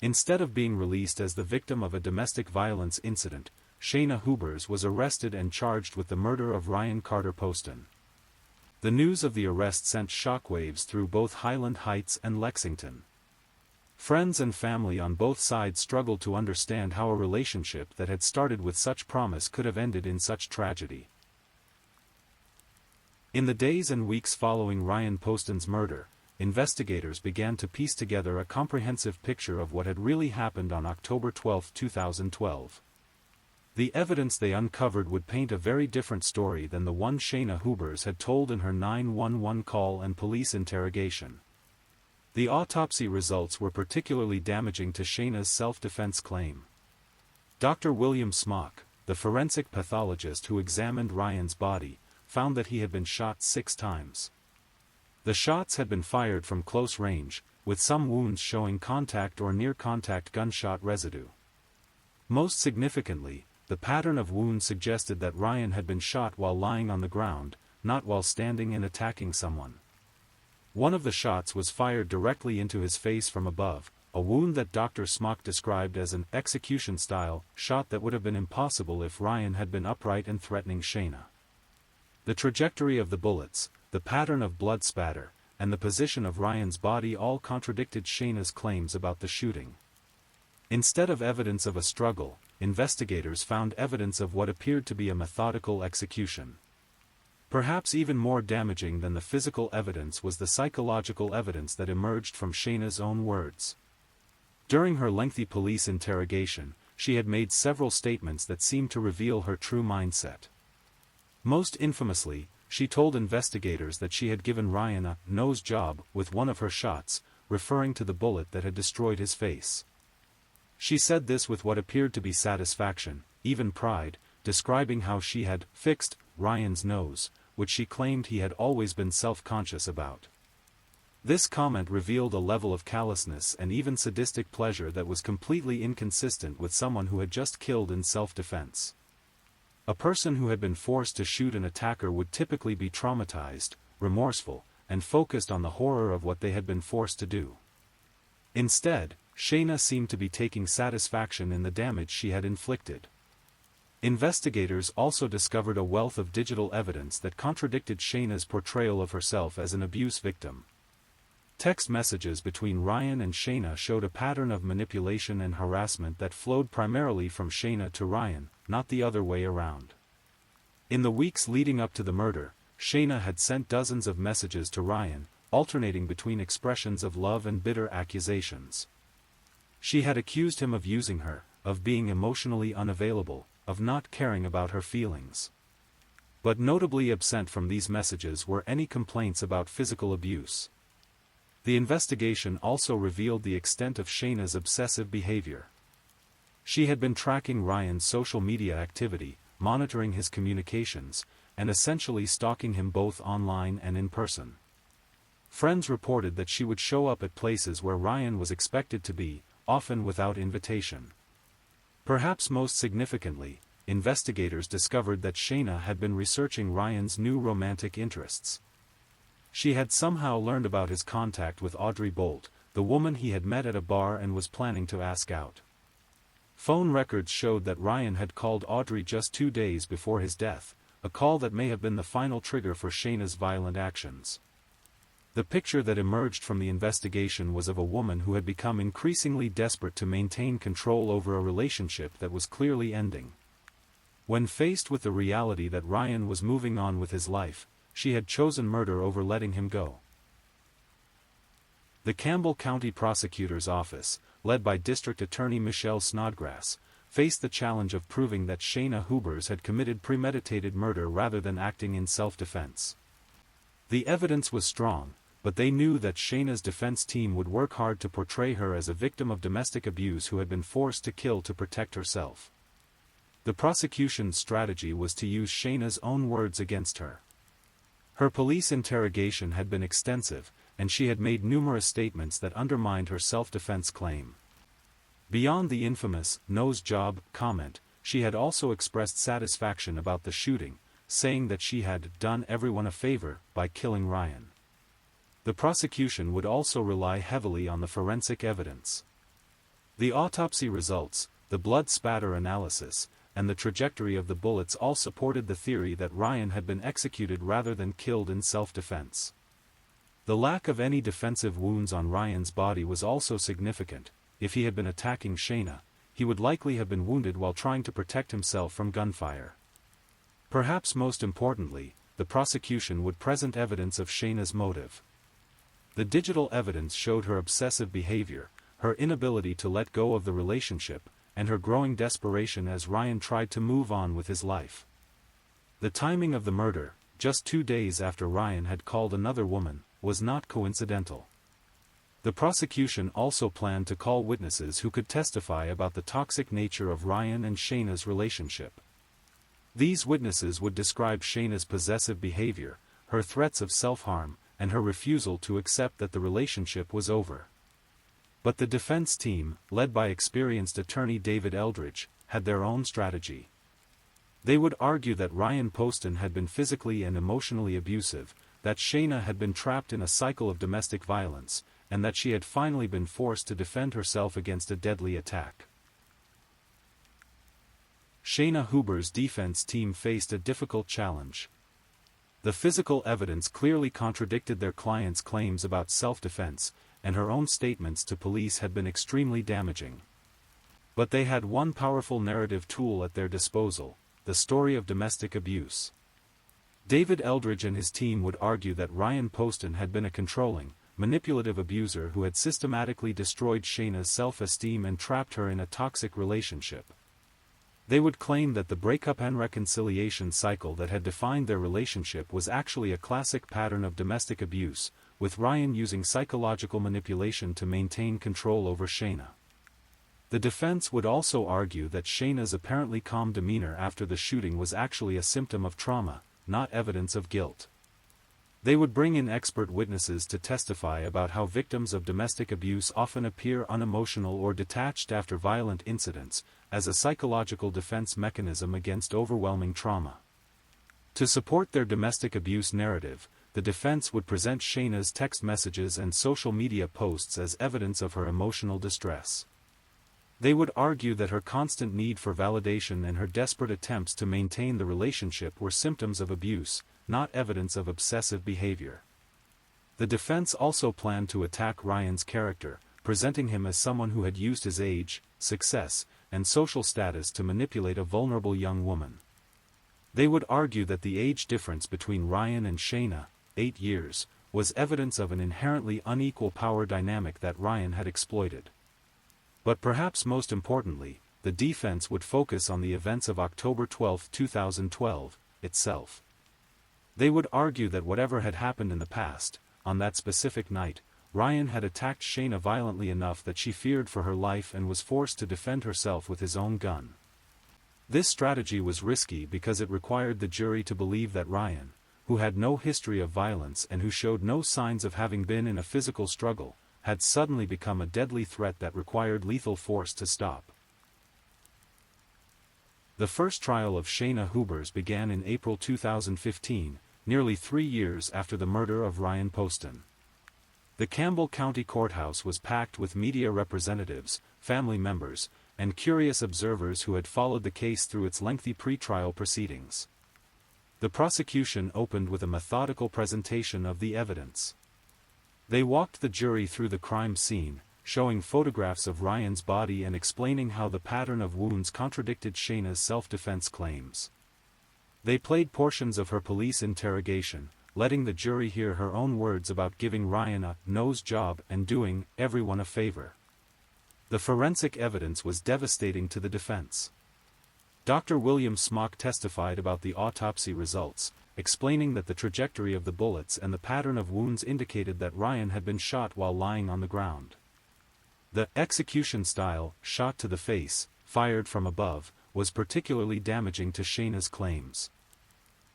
Speaker 1: Instead of being released as the victim of a domestic violence incident, Shayna Hubers was arrested and charged with the murder of Ryan Carter Poston. The news of the arrest sent shockwaves through both Highland Heights and Lexington. Friends and family on both sides struggled to understand how a relationship that had started with such promise could have ended in such tragedy. In the days and weeks following Ryan Poston's murder, investigators began to piece together a comprehensive picture of what had really happened on October 12, 2012. The evidence they uncovered would paint a very different story than the one Shayna Hubers had told in her 911 call and police interrogation. The autopsy results were particularly damaging to Shayna's self-defense claim. Dr. William Smock, the forensic pathologist who examined Ryan's body, found that he had been shot 6 times. The shots had been fired from close range, with some wounds showing contact or near-contact gunshot residue. Most significantly, the pattern of wounds suggested that Ryan had been shot while lying on the ground, not while standing and attacking someone. One of the shots was fired directly into his face from above, a wound that Dr. Smock described as an execution-style shot that would have been impossible if Ryan had been upright and threatening Shayna. The trajectory of the bullets, the pattern of blood spatter, and the position of Ryan's body all contradicted Shayna's claims about the shooting. Instead of evidence of a struggle, investigators found evidence of what appeared to be a methodical execution. Perhaps even more damaging than the physical evidence was the psychological evidence that emerged from Shayna's own words. During her lengthy police interrogation, she had made several statements that seemed to reveal her true mindset. Most infamously, she told investigators that she had given Ryan a nose job with one of her shots, referring to the bullet that had destroyed his face. She said this with what appeared to be satisfaction, even pride, describing how she had fixed Ryan's nose, which she claimed he had always been self-conscious about. This comment revealed a level of callousness and even sadistic pleasure that was completely inconsistent with someone who had just killed in self-defense. A person who had been forced to shoot an attacker would typically be traumatized, remorseful, and focused on the horror of what they had been forced to do. Instead, Shayna seemed to be taking satisfaction in the damage she had inflicted. Investigators also discovered a wealth of digital evidence that contradicted Shayna's portrayal of herself as an abuse victim. Text messages between Ryan and Shayna showed a pattern of manipulation and harassment that flowed primarily from Shayna to Ryan, not the other way around. In the weeks leading up to the murder, Shayna had sent dozens of messages to Ryan, alternating between expressions of love and bitter accusations. She had accused him of using her, of being emotionally unavailable, of not caring about her feelings. But notably absent from these messages were any complaints about physical abuse. The investigation also revealed the extent of Shayna's obsessive behavior. She had been tracking Ryan's social media activity, monitoring his communications, and essentially stalking him both online and in person. Friends reported that she would show up at places where Ryan was expected to be, often without invitation. Perhaps most significantly, investigators discovered that Shayna had been researching Ryan's new romantic interests. She had somehow learned about his contact with Audrey Bolt, the woman he had met at a bar and was planning to ask out. Phone records showed that Ryan had called Audrey just 2 days before his death, a call that may have been the final trigger for Shayna's violent actions. The picture that emerged from the investigation was of a woman who had become increasingly desperate to maintain control over a relationship that was clearly ending. When faced with the reality that Ryan was moving on with his life, she had chosen murder over letting him go. The Campbell County Prosecutor's Office, led by District Attorney Michelle Snodgrass, faced the challenge of proving that Shayna Hubers had committed premeditated murder rather than acting in self-defense. The evidence was strong, but they knew that Shayna's defense team would work hard to portray her as a victim of domestic abuse who had been forced to kill to protect herself. The prosecution's strategy was to use Shayna's own words against her. Her police interrogation had been extensive, and she had made numerous statements that undermined her self-defense claim. Beyond the infamous "nose job" comment, she had also expressed satisfaction about the shooting, saying that she had done everyone a favor by killing Ryan. The prosecution would also rely heavily on the forensic evidence. The autopsy results, the blood spatter analysis, and the trajectory of the bullets all supported the theory that Ryan had been executed rather than killed in self-defense. The lack of any defensive wounds on Ryan's body was also significant. If he had been attacking Shayna, he would likely have been wounded while trying to protect himself from gunfire. Perhaps most importantly, the prosecution would present evidence of Shayna's motive. The digital evidence showed her obsessive behavior, her inability to let go of the relationship, and her growing desperation as Ryan tried to move on with his life. The timing of the murder, just 2 days after Ryan had called another woman, was not coincidental. The prosecution also planned to call witnesses who could testify about the toxic nature of Ryan and Shayna's relationship. These witnesses would describe Shayna's possessive behavior, her threats of self-harm, and her refusal to accept that the relationship was over. But the defense team, led by experienced attorney David Eldridge, had their own strategy. They would argue that Ryan Poston had been physically and emotionally abusive, that Shayna had been trapped in a cycle of domestic violence, and that she had finally been forced to defend herself against a deadly attack. Shayna Hubers' defense team faced a difficult challenge. The physical evidence clearly contradicted their client's claims about self-defense, and her own statements to police had been extremely damaging. But they had one powerful narrative tool at their disposal: the story of domestic abuse. David Eldridge and his team would argue that Ryan Poston had been a controlling, manipulative abuser who had systematically destroyed Shayna's self-esteem and trapped her in a toxic relationship. They would claim that the breakup and reconciliation cycle that had defined their relationship was actually a classic pattern of domestic abuse, with Ryan using psychological manipulation to maintain control over Shayna. The defense would also argue that Shayna's apparently calm demeanor after the shooting was actually a symptom of trauma, not evidence of guilt. They would bring in expert witnesses to testify about how victims of domestic abuse often appear unemotional or detached after violent incidents, as a psychological defense mechanism against overwhelming trauma. To support their domestic abuse narrative, the defense would present Shayna's text messages and social media posts as evidence of her emotional distress. They would argue that her constant need for validation and her desperate attempts to maintain the relationship were symptoms of abuse, not evidence of obsessive behavior. The defense also planned to attack Ryan's character, presenting him as someone who had used his age, success, and social status to manipulate a vulnerable young woman. They would argue that the age difference between Ryan and Shayna, 8 years, was evidence of an inherently unequal power dynamic that Ryan had exploited. But perhaps most importantly, the defense would focus on the events of October 12, 2012, itself. They would argue that whatever had happened in the past, on that specific night, Ryan had attacked Shayna violently enough that she feared for her life and was forced to defend herself with his own gun. This strategy was risky because it required the jury to believe that Ryan, who had no history of violence and who showed no signs of having been in a physical struggle, had suddenly become a deadly threat that required lethal force to stop. The first trial of Shayna Hubers began in April 2015, nearly 3 years after the murder of Ryan Poston. The Campbell County Courthouse was packed with media representatives, family members, and curious observers who had followed the case through its lengthy pre-trial proceedings. The prosecution opened with a methodical presentation of the evidence. They walked the jury through the crime scene, showing photographs of Ryan's body and explaining how the pattern of wounds contradicted Shayna's self-defense claims. They played portions of her police interrogation, letting the jury hear her own words about giving Ryan a nose job and doing everyone a favor. The forensic evidence was devastating to the defense. Dr. William Smock testified about the autopsy results, explaining that the trajectory of the bullets and the pattern of wounds indicated that Ryan had been shot while lying on the ground. The execution style, shot to the face, fired from above, was particularly damaging to Shayna's claims.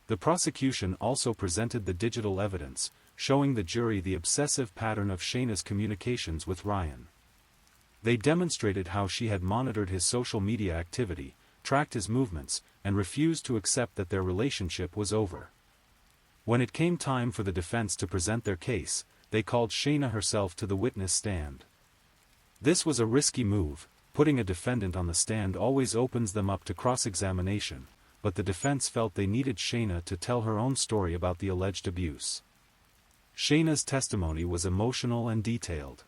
Speaker 1: The prosecution also presented the digital evidence, showing the jury the obsessive pattern of Shayna's communications with Ryan. They demonstrated how she had monitored his social media activity, tracked his movements, and refused to accept that their relationship was over. When it came time for the defense to present their case, they called Shayna herself to the witness stand. This was a risky move. Putting a defendant on the stand always opens them up to cross-examination, but the defense felt they needed Shayna to tell her own story about the alleged abuse. Shayna's testimony was emotional and detailed.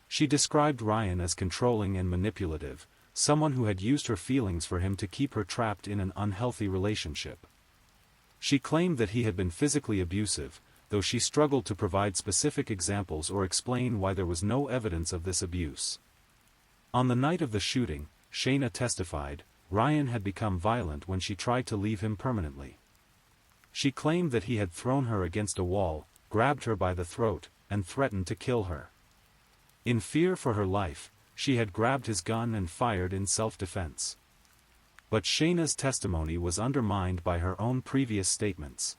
Speaker 1: She described Ryan as controlling and manipulative, someone who had used her feelings for him to keep her trapped in an unhealthy relationship. She claimed that he had been physically abusive, though she struggled to provide specific examples or explain why there was no evidence of this abuse. On the night of the shooting, Shayna testified, Ryan had become violent when she tried to leave him permanently. She claimed that he had thrown her against a wall, grabbed her by the throat, and threatened to kill her. In fear for her life, she had grabbed his gun and fired in self-defense. But Shayna's testimony was undermined by her own previous statements.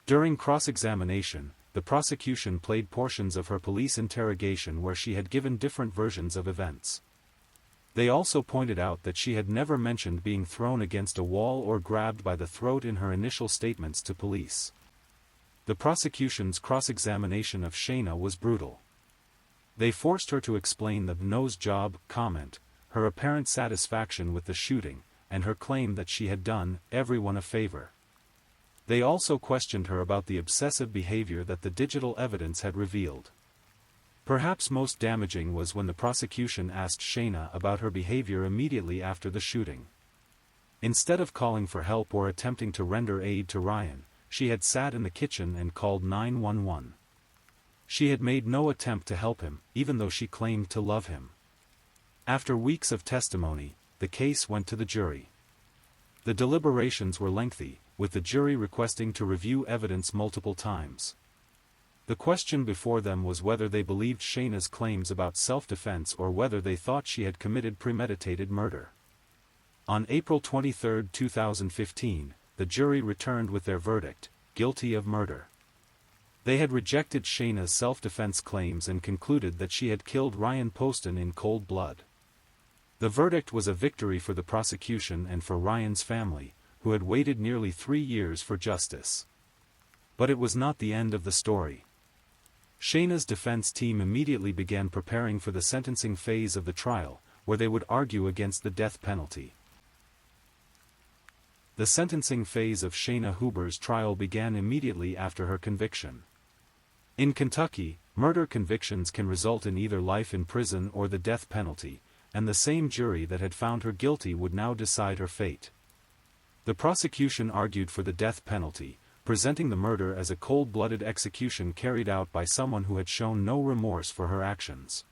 Speaker 1: During cross-examination, the prosecution played portions of her police interrogation where she had given different versions of events. They also pointed out that she had never mentioned being thrown against a wall or grabbed by the throat in her initial statements to police. The prosecution's cross-examination of Shayna was brutal. They forced her to explain the nose job comment, her apparent satisfaction with the shooting, and her claim that she had done everyone a favor. They also questioned her about the obsessive behavior that the digital evidence had revealed. Perhaps most damaging was when the prosecution asked Shayna about her behavior immediately after the shooting. Instead of calling for help or attempting to render aid to Ryan, she had sat in the kitchen and called 911. She had made no attempt to help him, even though she claimed to love him. After weeks of testimony, the case went to the jury. The deliberations were lengthy, with the jury requesting to review evidence multiple times. The question before them was whether they believed Shayna's claims about self-defense or whether they thought she had committed premeditated murder. On April 23, 2015, the jury returned with their verdict, guilty of murder. They had rejected Shayna's self-defense claims and concluded that she had killed Ryan Poston in cold blood. The verdict was a victory for the prosecution and for Ryan's family, who had waited nearly 3 years for justice. But it was not the end of the story. Shayna's defense team immediately began preparing for the sentencing phase of the trial, where they would argue against the death penalty. The sentencing phase of Shayna Huber's trial began immediately after her conviction. In Kentucky, murder convictions can result in either life in prison or the death penalty, and the same jury that had found her guilty would now decide her fate. The prosecution argued for the death penalty, presenting the murder as a cold-blooded execution carried out by someone who had shown no remorse for her actions.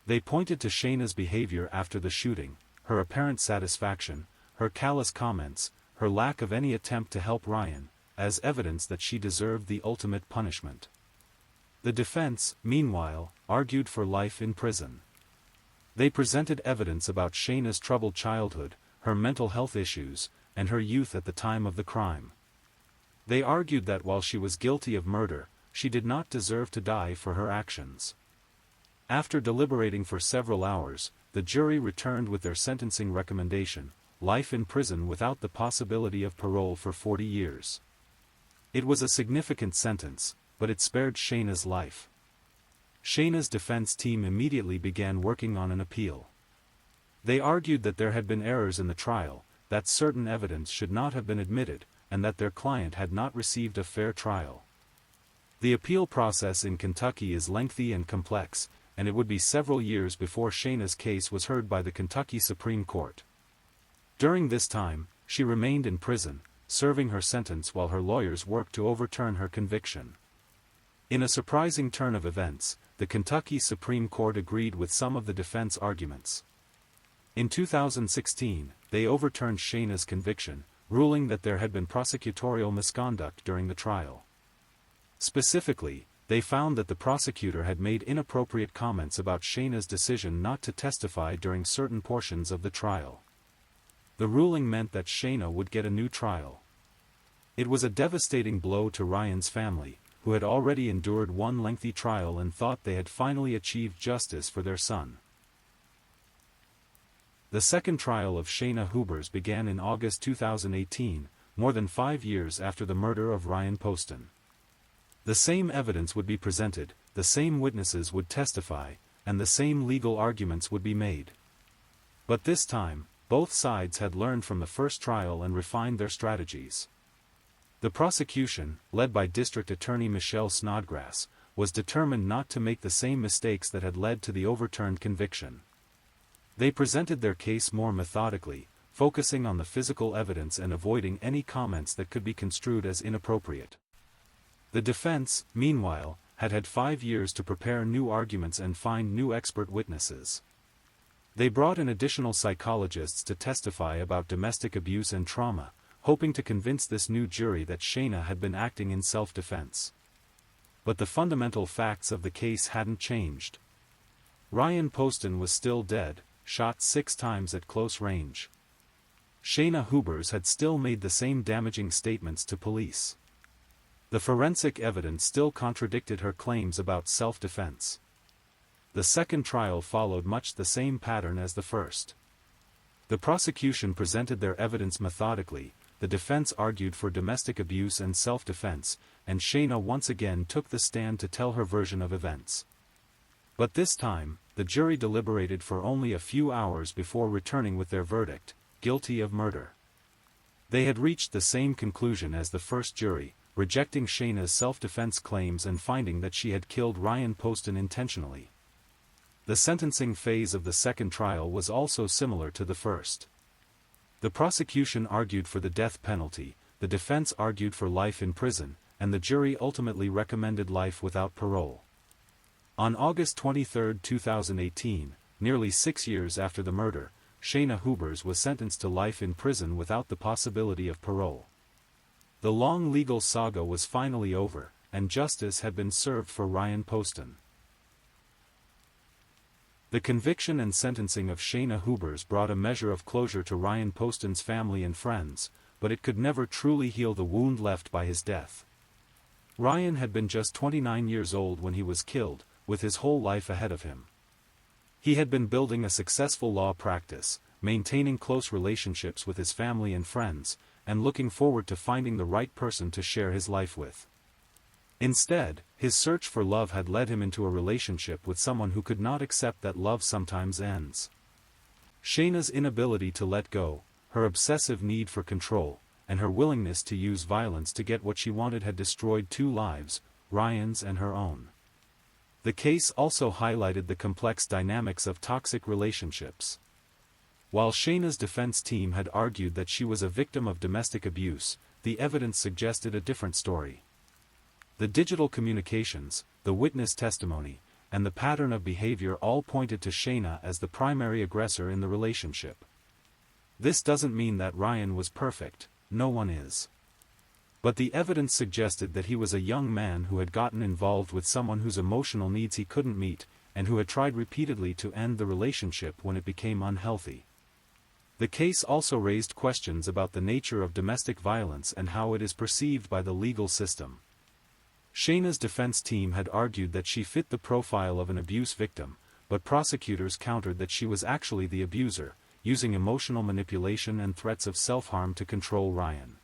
Speaker 1: They pointed to Shayna's behavior after the shooting, her apparent satisfaction, her callous comments, her lack of any attempt to help Ryan, as evidence that she deserved the ultimate punishment. The defense, meanwhile, argued for life in prison. They presented evidence about Shayna's troubled childhood, her mental health issues, and her youth at the time of the crime. They argued that while she was guilty of murder, she did not deserve to die for her actions. After deliberating for several hours, the jury returned with their sentencing recommendation: life in prison without the possibility of parole for 40 years. It was a significant sentence, but it spared Shayna's life. Shayna's defense team immediately began working on an appeal. They argued that there had been errors in the trial, that certain evidence should not have been admitted, and that their client had not received a fair trial. The appeal process in Kentucky is lengthy and complex, and it would be several years before Shayna's case was heard by the Kentucky Supreme Court. During this time, she remained in prison, serving her sentence while her lawyers worked to overturn her conviction. In a surprising turn of events, the Kentucky Supreme Court agreed with some of the defense arguments. In 2016, they overturned Shayna's conviction, ruling that there had been prosecutorial misconduct during the trial. Specifically, they found that the prosecutor had made inappropriate comments about Shayna's decision not to testify during certain portions of the trial. The ruling meant that Shayna would get a new trial. It was a devastating blow to Ryan's family, who had already endured one lengthy trial and thought they had finally achieved justice for their son. The second trial of Shayna Hubers began in August 2018, more than 5 years after the murder of Ryan Poston. The same evidence would be presented, the same witnesses would testify, and the same legal arguments would be made. But this time, both sides had learned from the first trial and refined their strategies. The prosecution, led by District Attorney Michelle Snodgrass, was determined not to make the same mistakes that had led to the overturned conviction. They presented their case more methodically, focusing on the physical evidence and avoiding any comments that could be construed as inappropriate. The defense, meanwhile, had had 5 years to prepare new arguments and find new expert witnesses. They brought in additional psychologists to testify about domestic abuse and trauma, hoping to convince this new jury that Shayna had been acting in self-defense. But the fundamental facts of the case hadn't changed. Ryan Poston was still dead, shot 6 times at close range. Shayna Hubers had still made the same damaging statements to police. The forensic evidence still contradicted her claims about self-defense. The second trial followed much the same pattern as the first. The prosecution presented their evidence methodically, the defense argued for domestic abuse and self-defense, and Shayna once again took the stand to tell her version of events. But this time, the jury deliberated for only a few hours before returning with their verdict, guilty of murder. They had reached the same conclusion as the first jury, rejecting Shayna's self-defense claims and finding that she had killed Ryan Poston intentionally. The sentencing phase of the second trial was also similar to the first. The prosecution argued for the death penalty, the defense argued for life in prison, and the jury ultimately recommended life without parole. On August 23, 2018, nearly 6 years after the murder, Shayna Hubers was sentenced to life in prison without the possibility of parole. The long legal saga was finally over, and justice had been served for Ryan Poston. The conviction and sentencing of Shayna Hubers brought a measure of closure to Ryan Poston's family and friends, but it could never truly heal the wound left by his death. Ryan had been just 29 years old when he was killed, with his whole life ahead of him. He had been building a successful law practice, maintaining close relationships with his family and friends, and looking forward to finding the right person to share his life with. Instead, his search for love had led him into a relationship with someone who could not accept that love sometimes ends. Shayna's inability to let go, her obsessive need for control, and her willingness to use violence to get what she wanted had destroyed 2 lives, Ryan's and her own. The case also highlighted the complex dynamics of toxic relationships. While Shayna's defense team had argued that she was a victim of domestic abuse, the evidence suggested a different story. The digital communications, the witness testimony, and the pattern of behavior all pointed to Shayna as the primary aggressor in the relationship. This doesn't mean that Ryan was perfect, no one is. But the evidence suggested that he was a young man who had gotten involved with someone whose emotional needs he couldn't meet, and who had tried repeatedly to end the relationship when it became unhealthy. The case also raised questions about the nature of domestic violence and how it is perceived by the legal system. Shayna's defense team had argued that she fit the profile of an abuse victim, but prosecutors countered that she was actually the abuser, using emotional manipulation and threats of self-harm to control Ryan.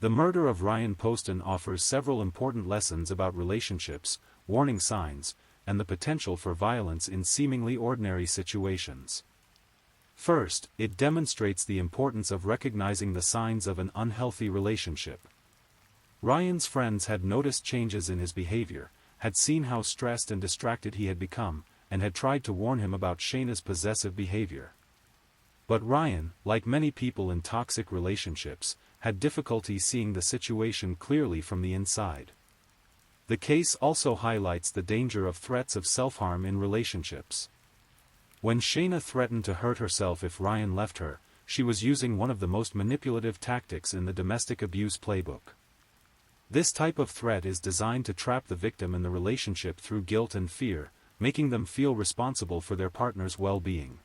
Speaker 1: The murder of Ryan Poston offers several important lessons about relationships, warning signs, and the potential for violence in seemingly ordinary situations. First, it demonstrates the importance of recognizing the signs of an unhealthy relationship. Ryan's friends had noticed changes in his behavior, had seen how stressed and distracted he had become, and had tried to warn him about Shayna's possessive behavior. But Ryan, like many people in toxic relationships, had difficulty seeing the situation clearly from the inside. The case also highlights the danger of threats of self-harm in relationships. When Shayna threatened to hurt herself if Ryan left her, she was using one of the most manipulative tactics in the domestic abuse playbook. This type of threat is designed to trap the victim in the relationship through guilt and fear, making them feel responsible for their partner's well-being.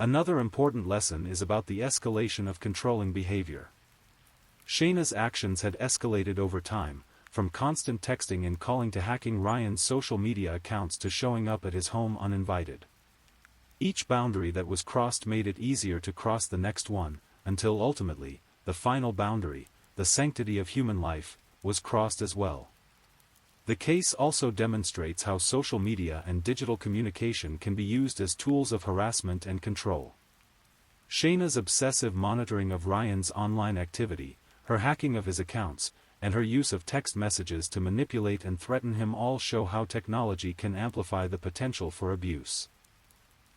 Speaker 1: Another important lesson is about the escalation of controlling behavior. Shayna's actions had escalated over time, from constant texting and calling to hacking Ryan's social media accounts to showing up at his home uninvited. Each boundary that was crossed made it easier to cross the next one, until ultimately, the final boundary, the sanctity of human life, was crossed as well. The case also demonstrates how social media and digital communication can be used as tools of harassment and control. Shayna's obsessive monitoring of Ryan's online activity, her hacking of his accounts, and her use of text messages to manipulate and threaten him all show how technology can amplify the potential for abuse.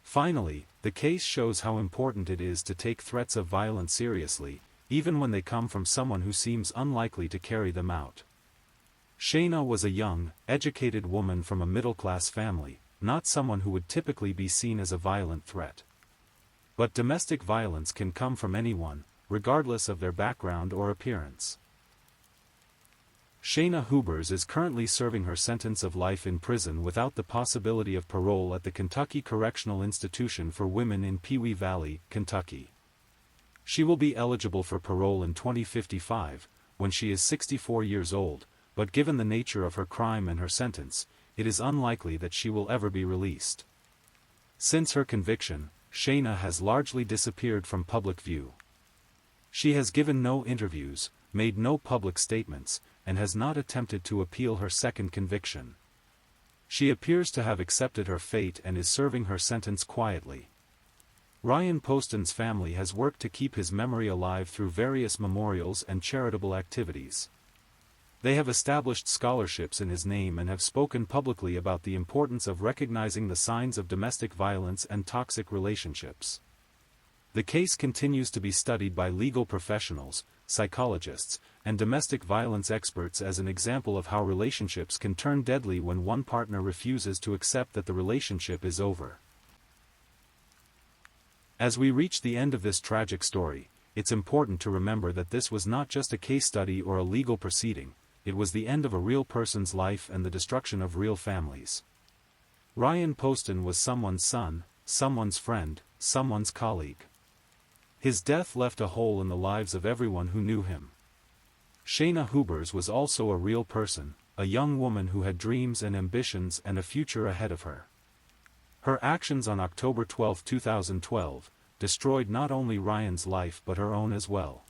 Speaker 1: Finally, the case shows how important it is to take threats of violence seriously, even when they come from someone who seems unlikely to carry them out. Shayna was a young, educated woman from a middle-class family, not someone who would typically be seen as a violent threat. But domestic violence can come from anyone, regardless of their background or appearance. Shayna Hubers is currently serving her sentence of life in prison without the possibility of parole at the Kentucky Correctional Institution for Women in Pewee Valley, Kentucky. She will be eligible for parole in 2055, when she is 64 years old, but given the nature of her crime and her sentence, it is unlikely that she will ever be released. Since her conviction, Shayna has largely disappeared from public view. She has given no interviews, made no public statements, and has not attempted to appeal her second conviction. She appears to have accepted her fate and is serving her sentence quietly. Ryan Poston's family has worked to keep his memory alive through various memorials and charitable activities. They have established scholarships in his name and have spoken publicly about the importance of recognizing the signs of domestic violence and toxic relationships. The case continues to be studied by legal professionals, psychologists, and domestic violence experts as an example of how relationships can turn deadly when one partner refuses to accept that the relationship is over. As we reach the end of this tragic story, it's important to remember that this was not just a case study or a legal proceeding, it was the end of a real person's life and the destruction of real families. Ryan Poston was someone's son, someone's friend, someone's colleague. His death left a hole in the lives of everyone who knew him. Shayna Hubers was also a real person, a young woman who had dreams and ambitions and a future ahead of her. Her actions on October 12, 2012, destroyed not only Ryan's life but her own as well.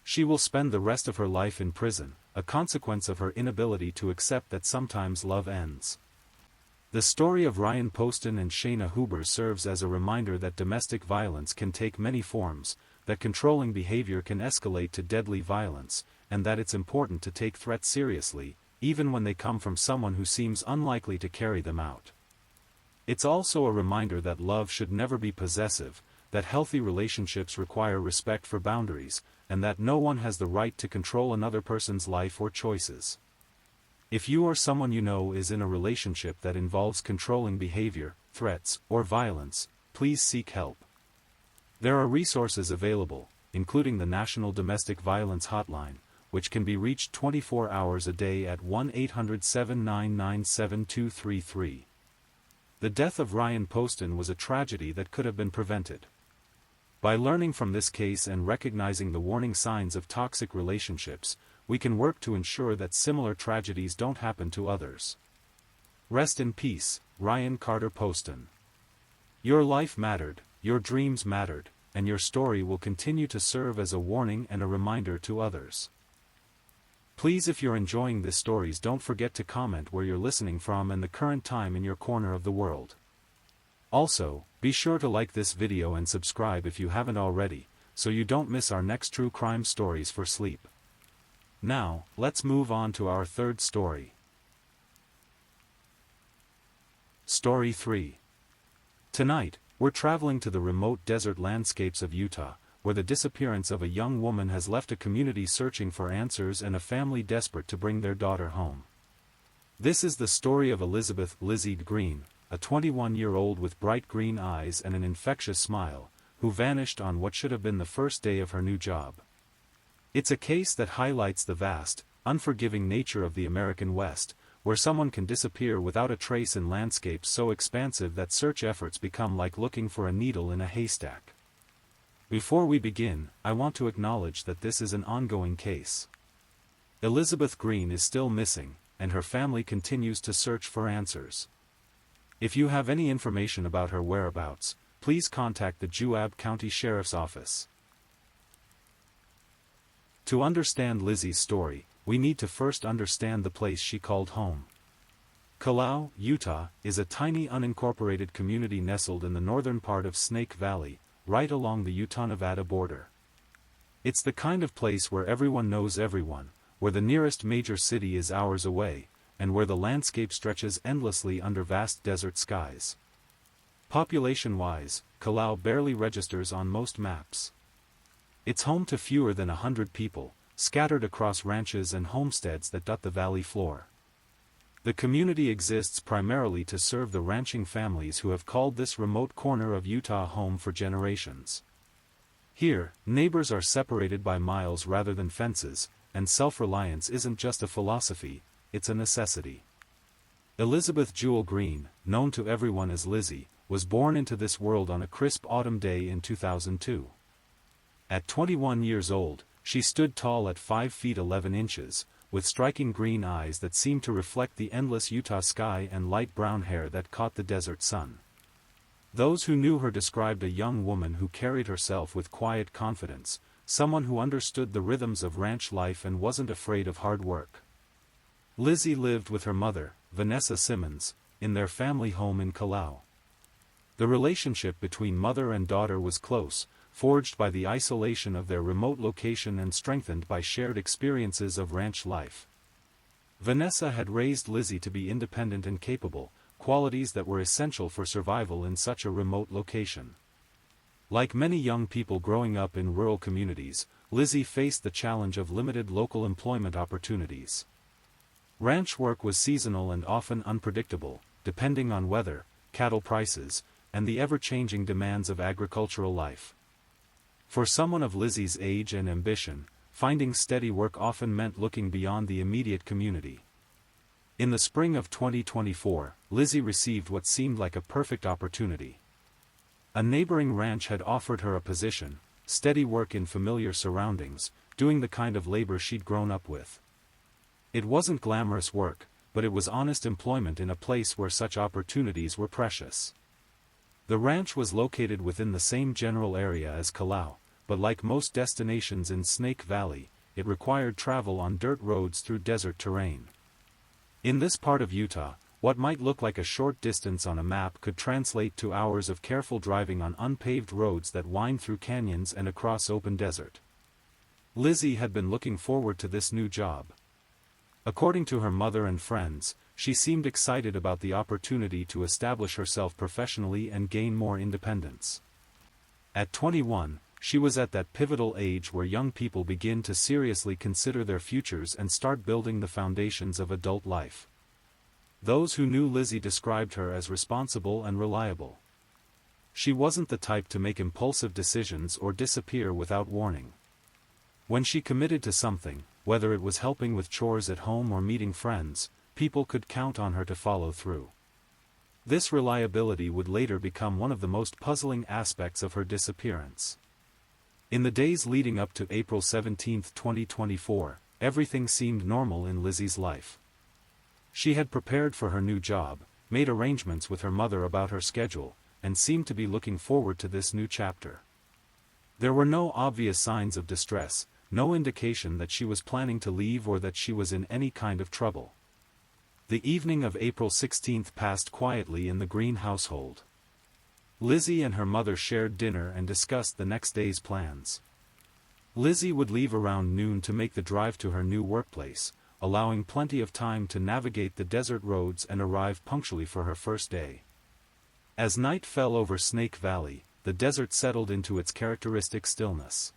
Speaker 1: She will spend the rest of her life in prison, a consequence of her inability to accept that sometimes love ends. The story of Ryan Poston and Shayna Hubers serves as a reminder that domestic violence can take many forms, that controlling behavior can escalate to deadly violence, and that it's important to take threats seriously, even when they come from someone who seems unlikely to carry them out. It's also a reminder that love should never be possessive, that healthy relationships require respect for boundaries, and that no one has the right to control another person's life or choices. If you or someone you know is in a relationship that involves controlling behavior, threats, or violence, please seek help. There are resources available, including the National Domestic Violence Hotline, which can be reached 24 hours a day at 1-800-799-7233. The death of Ryan Poston was a tragedy that could have been prevented. By learning from this case and recognizing the warning signs of toxic relationships, we can work to ensure that similar tragedies don't happen to others. Rest in peace, Ryan Carter Poston. Your life mattered, your dreams mattered, and your story will continue to serve as a warning and a reminder to others. Please, if you're enjoying these stories, don't forget to comment where you're listening from and the current time in your corner of the world. Also, be sure to like this video and subscribe if you haven't already, so you don't miss our next true crime stories for sleep. Now, let's move on to our third story. Story 3. Tonight, We're traveling to the remote desert landscapes of Utah, where the disappearance of a young woman has left a community searching for answers and a family desperate to bring their daughter home. This is the story of Elizabeth "Lizzie" Green, a 21-year-old with bright green eyes and an infectious smile, who vanished on what should have been the first day of her new job. It's a case that highlights the vast, unforgiving nature of the American West, where someone can disappear without a trace in landscapes so expansive that search efforts become like looking for a needle in a haystack. Before we begin, I want to acknowledge that this is an ongoing case. Elizabeth Green is still missing, and her family continues to search for answers. If you have any information about her whereabouts, please contact the Juab County Sheriff's Office. To understand Lizzie's story, we need to first understand the place she called home. Kalau, Utah, is a tiny unincorporated community nestled in the northern part of Snake Valley, right along the Utah-Nevada border. It's the kind of place where everyone knows everyone, where the nearest major city is hours away, and where the landscape stretches endlessly under vast desert skies. Population-wise, Kalau barely registers on most maps. It's home to fewer than 100 people, scattered across ranches and homesteads that dot the valley floor. The community exists primarily to serve the ranching families who have called this remote corner of Utah home for generations. Here, neighbors are separated by miles rather than fences, and self-reliance isn't just a philosophy, it's a necessity. Elizabeth Jewel Green, known to everyone as Lizzie, was born into this world on a crisp autumn day in 2002. At 21 years old, she stood tall at 5 feet 11 inches, with striking green eyes that seemed to reflect the endless Utah sky and light brown hair that caught the desert sun. Those who knew her described a young woman who carried herself with quiet confidence, someone who understood the rhythms of ranch life and wasn't afraid of hard work. Lizzie lived with her mother, Vanessa Simmons, in their family home in Kalau. The relationship between mother and daughter was close, forged by the isolation of their remote location and strengthened by shared experiences of ranch life. Vanessa had raised Lizzie to be independent and capable, qualities that were essential for survival in such a remote location. Like many young people growing up in rural communities, Lizzie faced the challenge of limited local employment opportunities. Ranch work was seasonal and often unpredictable, depending on weather, cattle prices, and the ever-changing demands of agricultural life. For someone of Lizzie's age and ambition, finding steady work often meant looking beyond the immediate community. In the spring of 2024, Lizzie received what seemed like a perfect opportunity. A neighboring ranch had offered her a position, steady work in familiar surroundings, doing the kind of labor she'd grown up with. It wasn't glamorous work, but it was honest employment in a place where such opportunities were precious. The ranch was located within the same general area as Kalau, but like most destinations in Snake Valley, it required travel on dirt roads through desert terrain. In this part of Utah, what might look like a short distance on a map could translate to hours of careful driving on unpaved roads that wind through canyons and across open desert. Lizzie had been looking forward to this new job. According to her mother and friends, she seemed excited about the opportunity to establish herself professionally and gain more independence. At 21, she was at that pivotal age where young people begin to seriously consider their futures and start building the foundations of adult life. Those who knew Lizzie described her as responsible and reliable. She wasn't the type to make impulsive decisions or disappear without warning. When she committed to something, whether it was helping with chores at home or meeting friends, people could count on her to follow through. This reliability would later become one of the most puzzling aspects of her disappearance. In the days leading up to April 17, 2024, everything seemed normal in Lizzie's life. She had prepared for her new job, made arrangements with her mother about her schedule, and seemed to be looking forward to this new chapter. There were no obvious signs of distress, no indication that she was planning to leave or that she was in any kind of trouble. The evening of April 16 passed quietly in the Green household. Lizzie and her mother shared dinner and discussed the next day's plans. Lizzie would leave around noon to make the drive to her new workplace, allowing plenty of time to navigate the desert roads and arrive punctually for her first day. As night fell over Snake Valley, the desert settled into its characteristic stillness.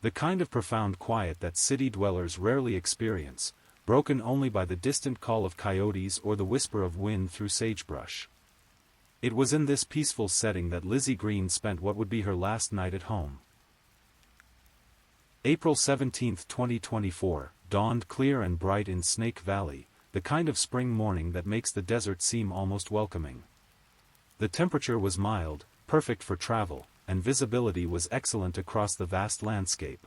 Speaker 1: The kind of profound quiet that city dwellers rarely experience, broken only by the distant call of coyotes or the whisper of wind through sagebrush. It was in this peaceful setting that Lizzie Green spent what would be her last night at home. April 17, 2024, dawned clear and bright in Snake Valley, the kind of spring morning that makes the desert seem almost welcoming. The temperature was mild, perfect for travel, and visibility was excellent across the vast landscape.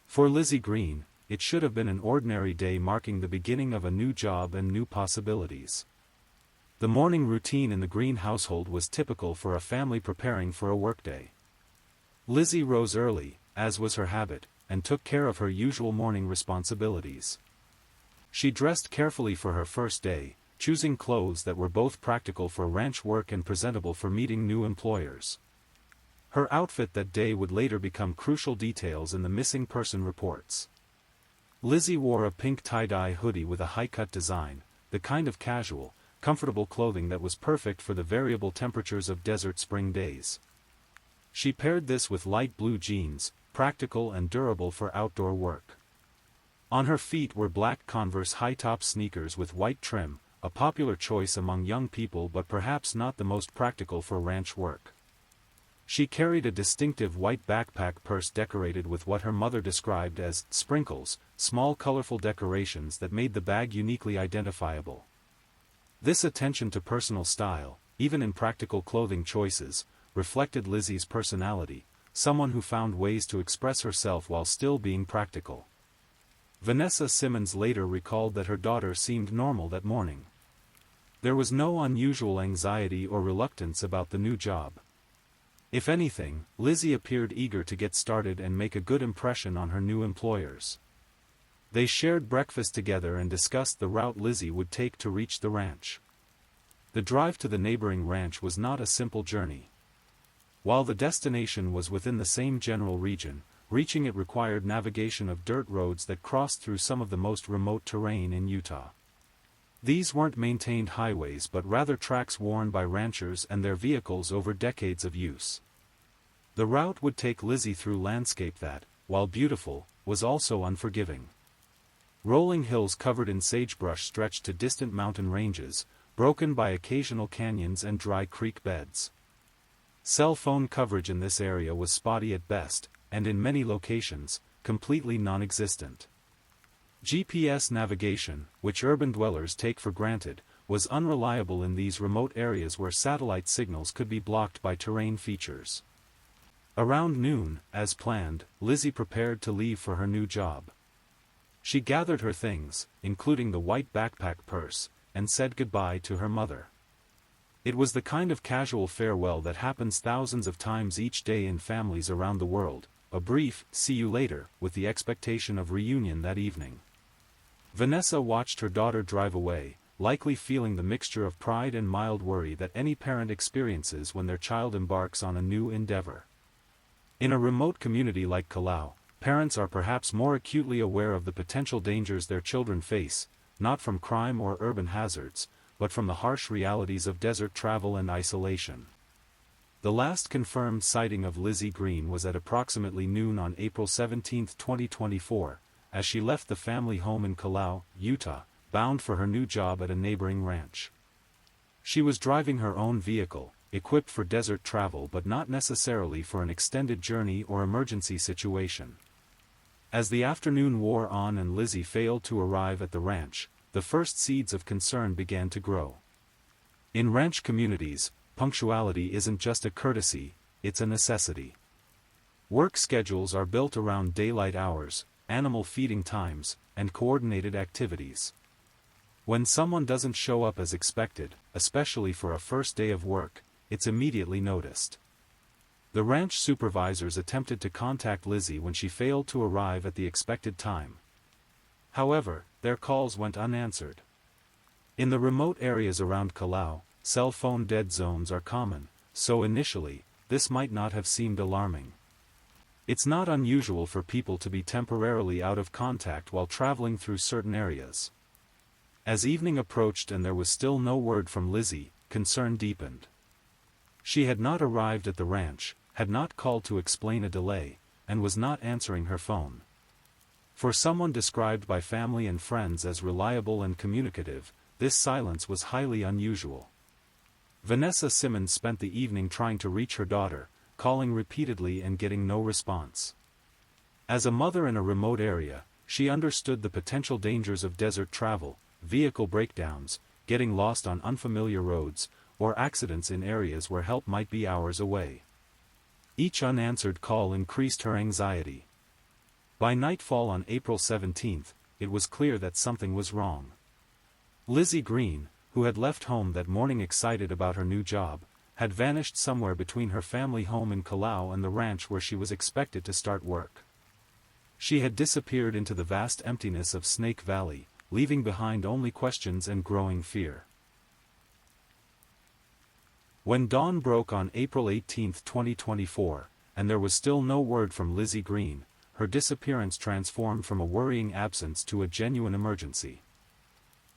Speaker 1: For Lizzie Green, it should have been an ordinary day marking the beginning of a new job and new possibilities. The morning routine in the Green household was typical for a family preparing for a workday. Lizzie rose early, as was her habit, and took care of her usual morning responsibilities. She dressed carefully for her first day, choosing clothes that were both practical for ranch work and presentable for meeting new employers. Her outfit that day would later become crucial details in the missing person reports. Lizzie wore a pink tie-dye hoodie with a high-cut design, the kind of casual, comfortable clothing that was perfect for the variable temperatures of desert spring days. She paired this with light blue jeans, practical and durable for outdoor work. On her feet were black Converse high-top sneakers with white trim, a popular choice among young people but perhaps not the most practical for ranch work. She carried a distinctive white backpack purse decorated with what her mother described as sprinkles, small colorful decorations that made the bag uniquely identifiable. This attention to personal style, even in practical clothing choices, reflected Lizzie's personality, someone who found ways to express herself while still being practical. Vanessa Simmons later recalled that her daughter seemed normal that morning. There was no unusual anxiety or reluctance about the new job. If anything, Lizzie appeared eager to get started and make a good impression on her new employers. They shared breakfast together and discussed the route Lizzie would take to reach the ranch. The drive to the neighboring ranch was not a simple journey. While the destination was within the same general region, reaching it required navigation of dirt roads that crossed through some of the most remote terrain in Utah. These weren't maintained highways but rather tracks worn by ranchers and their vehicles over decades of use. The route would take Lizzie through landscape that, while beautiful, was also unforgiving. Rolling hills covered in sagebrush stretched to distant mountain ranges, broken by occasional canyons and dry creek beds. Cell phone coverage in this area was spotty at best, and in many locations, completely non-existent. GPS navigation, which urban dwellers take for granted, was unreliable in these remote areas where satellite signals could be blocked by terrain features. Around noon, as planned, Lizzie prepared to leave for her new job. She gathered her things, including the white backpack purse, and said goodbye to her mother. It was the kind of casual farewell that happens thousands of times each day in families around the world, a brief, see you later, with the expectation of reunion that evening. Vanessa watched her daughter drive away, likely feeling the mixture of pride and mild worry that any parent experiences when their child embarks on a new endeavor. In a remote community like Kalau, parents are perhaps more acutely aware of the potential dangers their children face, not from crime or urban hazards, but from the harsh realities of desert travel and isolation. The last confirmed sighting of Lizzie Green was at approximately noon on April 17, 2024, as she left the family home in Kalau, Utah, bound for her new job at a neighboring ranch. She was driving her own vehicle, equipped for desert travel but not necessarily for an extended journey or emergency situation. As the afternoon wore on and Lizzie failed to arrive at the ranch, the first seeds of concern began to grow. In ranch communities, punctuality isn't just a courtesy, it's a necessity. Work schedules are built around daylight hours, animal feeding times, and coordinated activities. When someone doesn't show up as expected, especially for a first day of work, it's immediately noticed. The ranch supervisors attempted to contact Lizzie when she failed to arrive at the expected time. However, their calls went unanswered. In the remote areas around Kalau, cell phone dead zones are common, so initially, this might not have seemed alarming. It's not unusual for people to be temporarily out of contact while traveling through certain areas. As evening approached and there was still no word from Lizzie, concern deepened. She had not arrived at the ranch, had not called to explain a delay, and was not answering her phone. For someone described by family and friends as reliable and communicative, this silence was highly unusual. Vanessa Simmons spent the evening trying to reach her daughter, calling repeatedly and getting no response. As a mother in a remote area, she understood the potential dangers of desert travel, vehicle breakdowns, getting lost on unfamiliar roads, or accidents in areas where help might be hours away. Each unanswered call increased her anxiety. By nightfall on April 17, it was clear that something was wrong. Lizzie Green, who had left home that morning excited about her new job, had vanished somewhere between her family home in Callao and the ranch where she was expected to start work. She had disappeared into the vast emptiness of Snake Valley, leaving behind only questions and growing fear. When dawn broke on April 18, 2024, and there was still no word from Lizzie Green, her disappearance transformed from a worrying absence to a genuine emergency.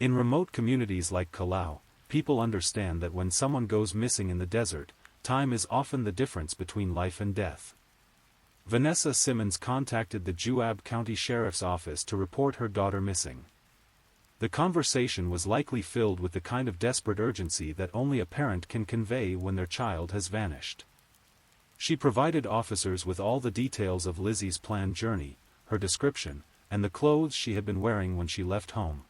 Speaker 1: In remote communities like Callao, people understand that when someone goes missing in the desert, time is often the difference between life and death. Vanessa Simmons contacted the Juab County Sheriff's Office to report her daughter missing. The conversation was likely filled with the kind of desperate urgency that only a parent can convey when their child has vanished. She provided officers with all the details of Lizzie's planned journey, her description, and the clothes she had been wearing when she left home.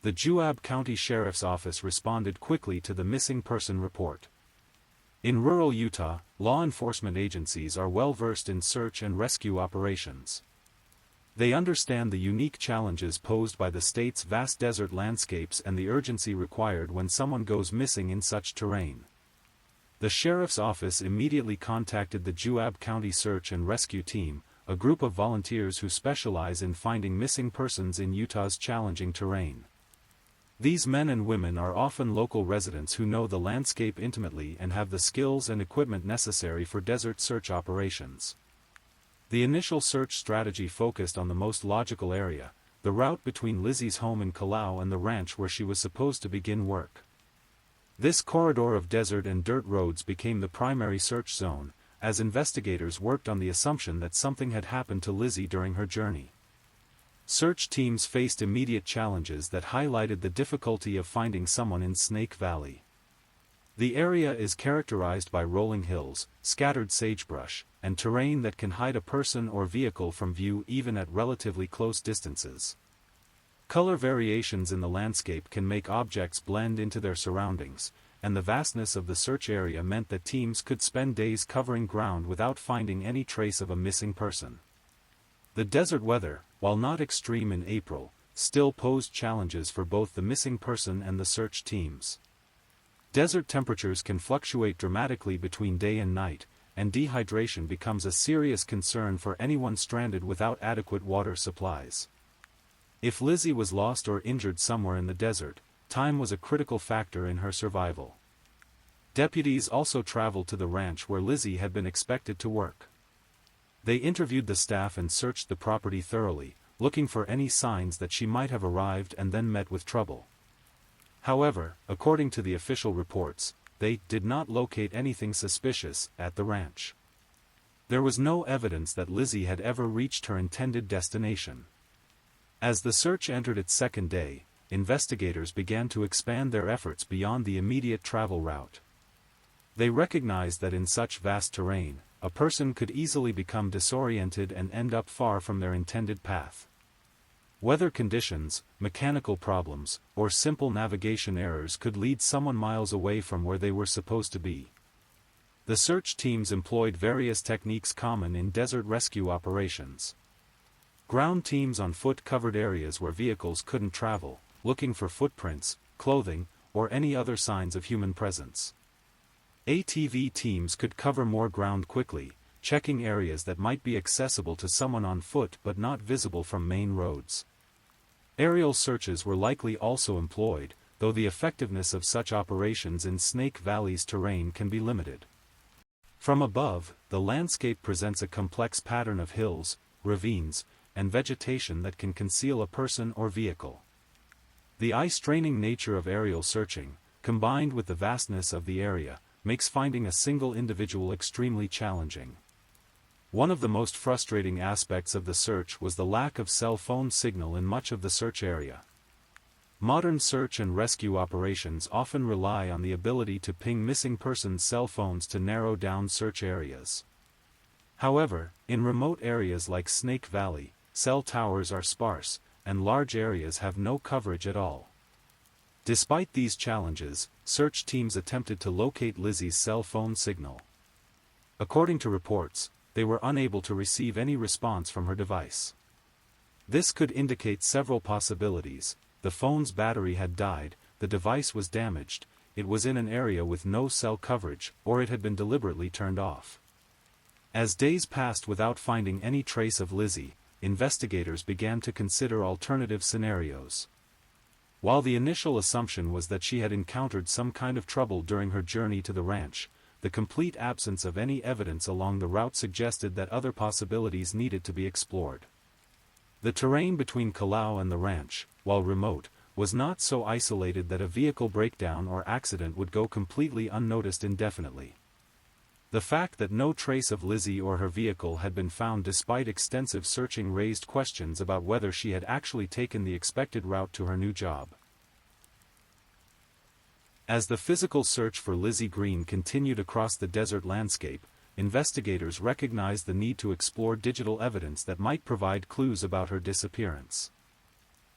Speaker 1: The Juab County Sheriff's Office responded quickly to the missing person report. In rural Utah, law enforcement agencies are well versed in search and rescue operations. They understand the unique challenges posed by the state's vast desert landscapes and the urgency required when someone goes missing in such terrain. The sheriff's office immediately contacted the Juab County Search and Rescue Team, a group of volunteers who specialize in finding missing persons in Utah's challenging terrain. These men and women are often local residents who know the landscape intimately and have the skills and equipment necessary for desert search operations. The initial search strategy focused on the most logical area, the route between Lizzie's home in Callao and the ranch where she was supposed to begin work. This corridor of desert and dirt roads became the primary search zone, as investigators worked on the assumption that something had happened to Lizzie during her journey. Search teams faced immediate challenges that highlighted the difficulty of finding someone in Snake Valley. The area is characterized by rolling hills, scattered sagebrush, and terrain that can hide a person or vehicle from view even at relatively close distances. Color variations in the landscape can make objects blend into their surroundings, and the vastness of the search area meant that teams could spend days covering ground without finding any trace of a missing person. The desert weather, while not extreme in April, still posed challenges for both the missing person and the search teams. Desert temperatures can fluctuate dramatically between day and night, and dehydration becomes a serious concern for anyone stranded without adequate water supplies. If Lizzie was lost or injured somewhere in the desert, time was a critical factor in her survival. Deputies also traveled to the ranch where Lizzie had been expected to work. They interviewed the staff and searched the property thoroughly, looking for any signs that she might have arrived and then met with trouble. However, according to the official reports, they did not locate anything suspicious at the ranch. There was no evidence that Lizzie had ever reached her intended destination. As the search entered its second day, investigators began to expand their efforts beyond the immediate travel route. They recognized that in such vast terrain, a person could easily become disoriented and end up far from their intended path. Weather conditions, mechanical problems, or simple navigation errors could lead someone miles away from where they were supposed to be. The search teams employed various techniques common in desert rescue operations. Ground teams on foot covered areas where vehicles couldn't travel, looking for footprints, clothing, or any other signs of human presence. ATV teams could cover more ground quickly, checking areas that might be accessible to someone on foot but not visible from main roads. Aerial searches were likely also employed, though the effectiveness of such operations in Snake Valley's terrain can be limited. From above, the landscape presents a complex pattern of hills, ravines, and vegetation that can conceal a person or vehicle. The eye-straining nature of aerial searching, combined with the vastness of the area, makes finding a single individual extremely challenging. One of the most frustrating aspects of the search was the lack of cell phone signal in much of the search area. Modern search and rescue operations often rely on the ability to ping missing persons' cell phones to narrow down search areas. However, in remote areas like Snake Valley, cell towers are sparse, and large areas have no coverage at all. Despite these challenges, search teams attempted to locate Lizzie's cell phone signal. According to reports, they were unable to receive any response from her device. This could indicate several possibilities: the phone's battery had died, the device was damaged, it was in an area with no cell coverage, or it had been deliberately turned off. As days passed without finding any trace of Lizzie, investigators began to consider alternative scenarios. While the initial assumption was that she had encountered some kind of trouble during her journey to the ranch, the complete absence of any evidence along the route suggested that other possibilities needed to be explored. The terrain between Callao and the ranch, while remote, was not so isolated that a vehicle breakdown or accident would go completely unnoticed indefinitely. The fact that no trace of Lizzie or her vehicle had been found despite extensive searching raised questions about whether she had actually taken the expected route to her new job. As the physical search for Lizzie Green continued across the desert landscape, investigators recognized the need to explore digital evidence that might provide clues about her disappearance.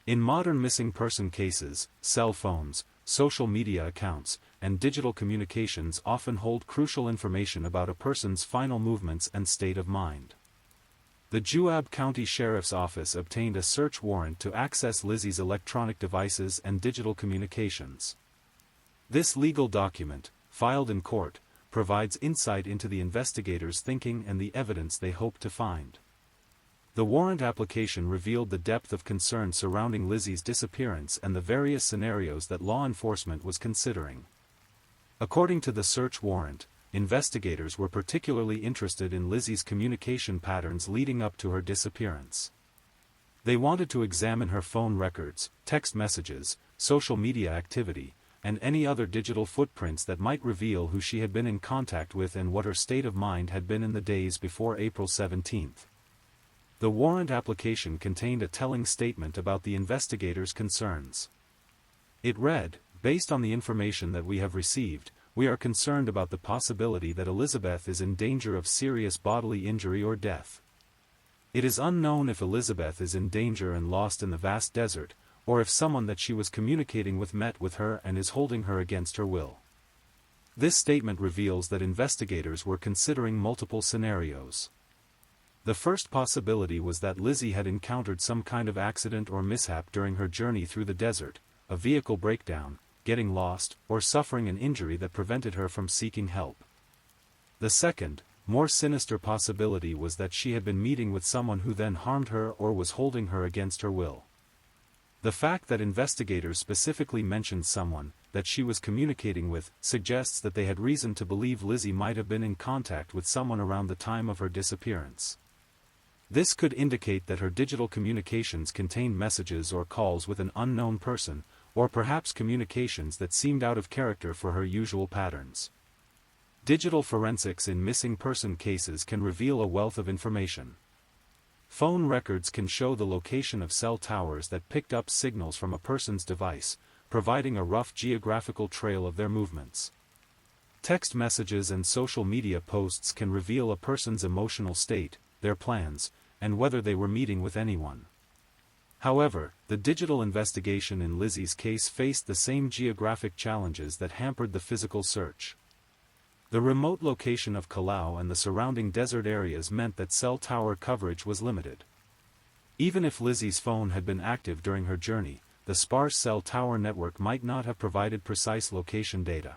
Speaker 1: In modern missing person cases, cell phones, social media accounts, and digital communications often hold crucial information about a person's final movements and state of mind. The Juab County Sheriff's Office obtained a search warrant to access Lizzie's electronic devices and digital communications. This legal document, filed in court, provides insight into the investigators' thinking and the evidence they hope to find. The warrant application revealed the depth of concern surrounding Lizzie's disappearance and the various scenarios that law enforcement was considering. According to the search warrant, investigators were particularly interested in Lizzie's communication patterns leading up to her disappearance. They wanted to examine her phone records, text messages, social media activity, and any other digital footprints that might reveal who she had been in contact with and what her state of mind had been in the days before April 17. The warrant application contained a telling statement about the investigators' concerns. It read, "Based on the information that we have received, we are concerned about the possibility that Elizabeth is in danger of serious bodily injury or death. It is unknown if Elizabeth is in danger and lost in the vast desert, or if someone that she was communicating with met with her and is holding her against her will." This statement reveals that investigators were considering multiple scenarios. The first possibility was that Lizzie had encountered some kind of accident or mishap during her journey through the desert, a vehicle breakdown, getting lost, or suffering an injury that prevented her from seeking help. The second, more sinister possibility was that she had been meeting with someone who then harmed her or was holding her against her will. The fact that investigators specifically mentioned someone that she was communicating with suggests that they had reason to believe Lizzie might have been in contact with someone around the time of her disappearance. This could indicate that her digital communications contained messages or calls with an unknown person, or perhaps communications that seemed out of character for her usual patterns. Digital forensics in missing person cases can reveal a wealth of information. Phone records can show the location of cell towers that picked up signals from a person's device, providing a rough geographical trail of their movements. Text messages and social media posts can reveal a person's emotional state, their plans, and whether they were meeting with anyone. However, the digital investigation in Lizzie's case faced the same geographic challenges that hampered the physical search. The remote location of Callao and the surrounding desert areas meant that cell tower coverage was limited. Even if Lizzie's phone had been active during her journey, the sparse cell tower network might not have provided precise location data.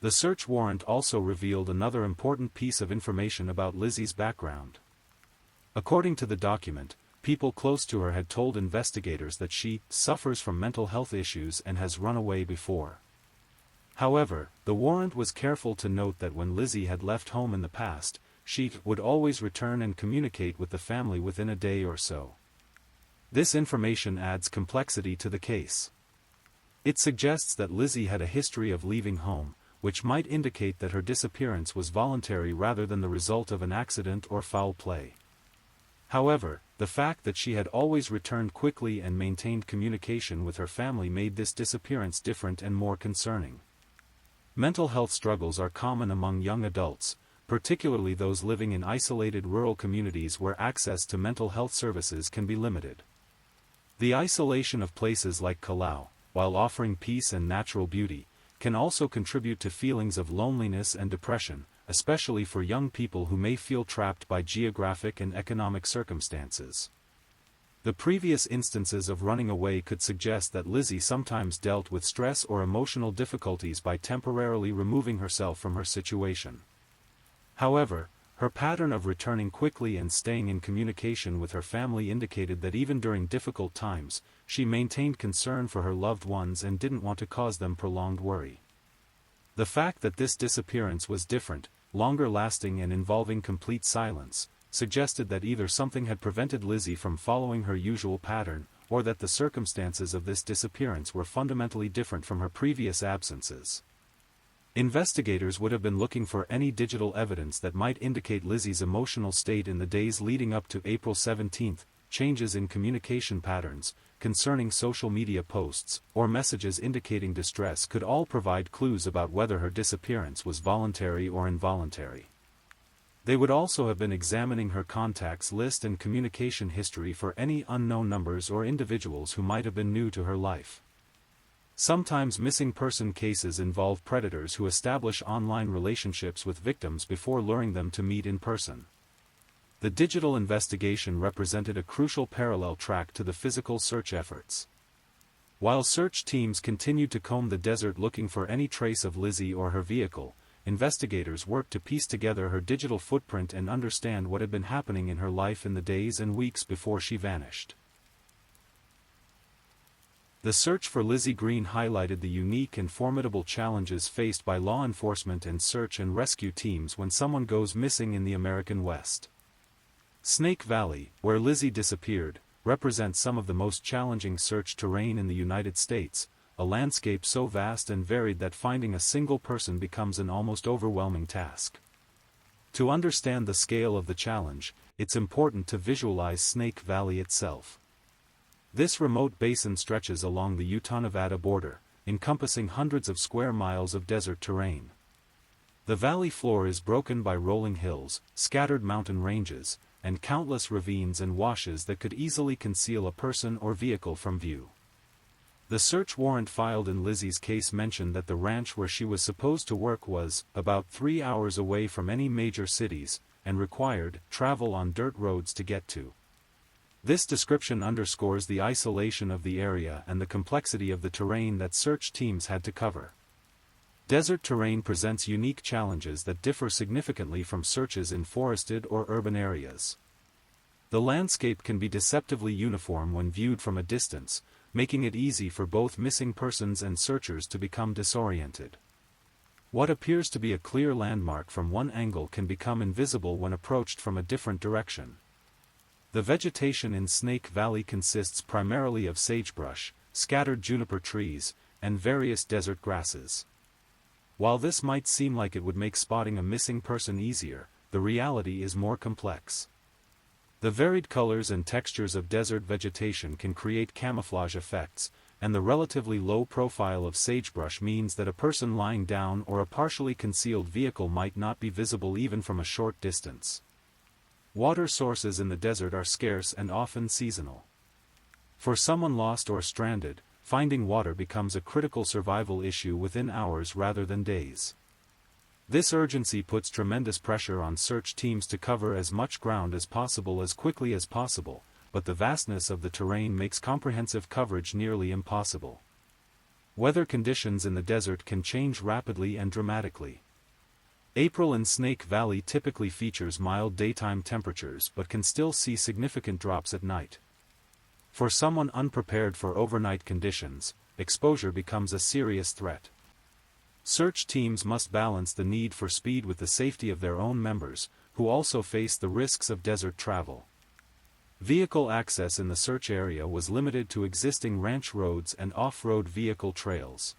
Speaker 1: The search warrant also revealed another important piece of information about Lizzie's background. According to the document, people close to her had told investigators that she suffers from mental health issues and has run away before. However, the warrant was careful to note that when Lizzie had left home in the past, she would always return and communicate with the family within a day or so. This information adds complexity to the case. It suggests that Lizzie had a history of leaving home, which might indicate that her disappearance was voluntary rather than the result of an accident or foul play. However, the fact that she had always returned quickly and maintained communication with her family made this disappearance different and more concerning. Mental health struggles are common among young adults, particularly those living in isolated rural communities where access to mental health services can be limited. The isolation of places like Kalau, while offering peace and natural beauty, can also contribute to feelings of loneliness and depression, especially for young people who may feel trapped by geographic and economic circumstances. The previous instances of running away could suggest that Lizzie sometimes dealt with stress or emotional difficulties by temporarily removing herself from her situation. However, her pattern of returning quickly and staying in communication with her family indicated that even during difficult times, she maintained concern for her loved ones and didn't want to cause them prolonged worry. The fact that this disappearance was different, longer lasting and involving complete silence, suggested that either something had prevented Lizzie from following her usual pattern, or that the circumstances of this disappearance were fundamentally different from her previous absences. Investigators would have been looking for any digital evidence that might indicate Lizzie's emotional state in the days leading up to April 17, changes in communication patterns, concerning social media posts, or messages indicating distress could all provide clues about whether her disappearance was voluntary or involuntary. They would also have been examining her contacts list and communication history for any unknown numbers or individuals who might have been new to her life. Sometimes missing person cases involve predators who establish online relationships with victims before luring them to meet in person. The digital investigation represented a crucial parallel track to the physical search efforts. While search teams continued to comb the desert looking for any trace of Lizzie or her vehicle, investigators worked to piece together her digital footprint and understand what had been happening in her life in the days and weeks before she vanished. The search for Lizzie Green highlighted the unique and formidable challenges faced by law enforcement and search and rescue teams when someone goes missing in the American West. Snake Valley, where Lizzie disappeared, represents some of the most challenging search terrain in the United States, a landscape so vast and varied that finding a single person becomes an almost overwhelming task. To understand the scale of the challenge, it's important to visualize Snake Valley itself. This remote basin stretches along the Utah-Nevada border, encompassing hundreds of square miles of desert terrain. The valley floor is broken by rolling hills, scattered mountain ranges, and countless ravines and washes that could easily conceal a person or vehicle from view. The search warrant filed in Lizzie's case mentioned that the ranch where she was supposed to work was about 3 hours away from any major cities, and required travel on dirt roads to get to. This description underscores the isolation of the area and the complexity of the terrain that search teams had to cover. Desert terrain presents unique challenges that differ significantly from searches in forested or urban areas. The landscape can be deceptively uniform when viewed from a distance, making it easy for both missing persons and searchers to become disoriented. What appears to be a clear landmark from one angle can become invisible when approached from a different direction. The vegetation in Snake Valley consists primarily of sagebrush, scattered juniper trees, and various desert grasses. While this might seem like it would make spotting a missing person easier, the reality is more complex. The varied colors and textures of desert vegetation can create camouflage effects, and the relatively low profile of sagebrush means that a person lying down or a partially concealed vehicle might not be visible even from a short distance. Water sources in the desert are scarce and often seasonal. For someone lost or stranded, finding water becomes a critical survival issue within hours rather than days. This urgency puts tremendous pressure on search teams to cover as much ground as possible as quickly as possible, but the vastness of the terrain makes comprehensive coverage nearly impossible. Weather conditions in the desert can change rapidly and dramatically. April in Snake Valley typically features mild daytime temperatures but can still see significant drops at night. For someone unprepared for overnight conditions, exposure becomes a serious threat. Search teams must balance the need for speed with the safety of their own members, who also face the risks of desert travel. Vehicle access in the search area was limited to existing ranch roads and off-road vehicle trails.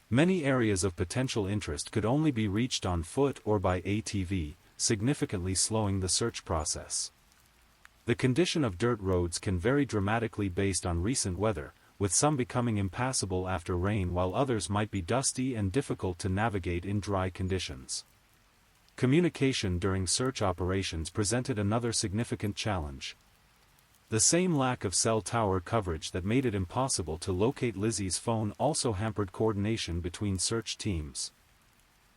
Speaker 1: Many areas of potential interest could only be reached on foot or by ATV, significantly slowing the search process. The condition of dirt roads can vary dramatically based on recent weather, with some becoming impassable after rain while others might be dusty and difficult to navigate in dry conditions. Communication during search operations presented another significant challenge. The same lack of cell tower coverage that made it impossible to locate Lizzie's phone also hampered coordination between search teams.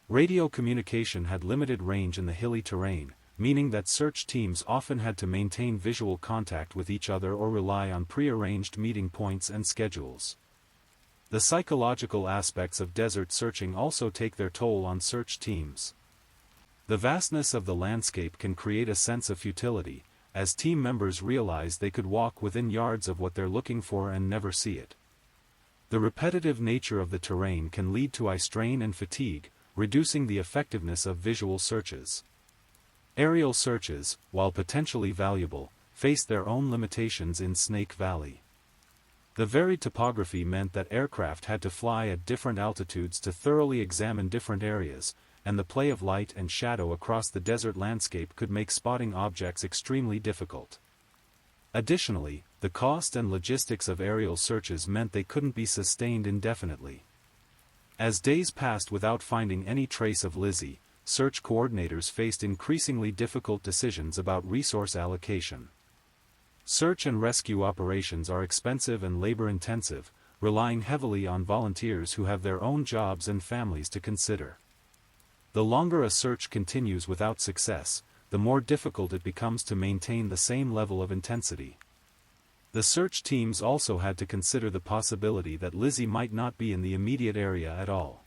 Speaker 1: Radio communication had limited range in the hilly terrain, meaning that search teams often had to maintain visual contact with each other or rely on pre-arranged meeting points and schedules. The psychological aspects of desert searching also take their toll on search teams. The vastness of the landscape can create a sense of futility, as team members realize they could walk within yards of what they're looking for and never see it. The repetitive nature of the terrain can lead to eye strain and fatigue, reducing the effectiveness of visual searches. Aerial searches, while potentially valuable, faced their own limitations in Snake Valley. The varied topography meant that aircraft had to fly at different altitudes to thoroughly examine different areas, and the play of light and shadow across the desert landscape could make spotting objects extremely difficult. Additionally, the cost and logistics of aerial searches meant they couldn't be sustained indefinitely. As days passed without finding any trace of Lizzie, search coordinators faced increasingly difficult decisions about resource allocation. Search and rescue operations are expensive and labor-intensive, relying heavily on volunteers who have their own jobs and families to consider. The longer a search continues without success, the more difficult it becomes to maintain the same level of intensity. The search teams also had to consider the possibility that Lizzie might not be in the immediate area at all.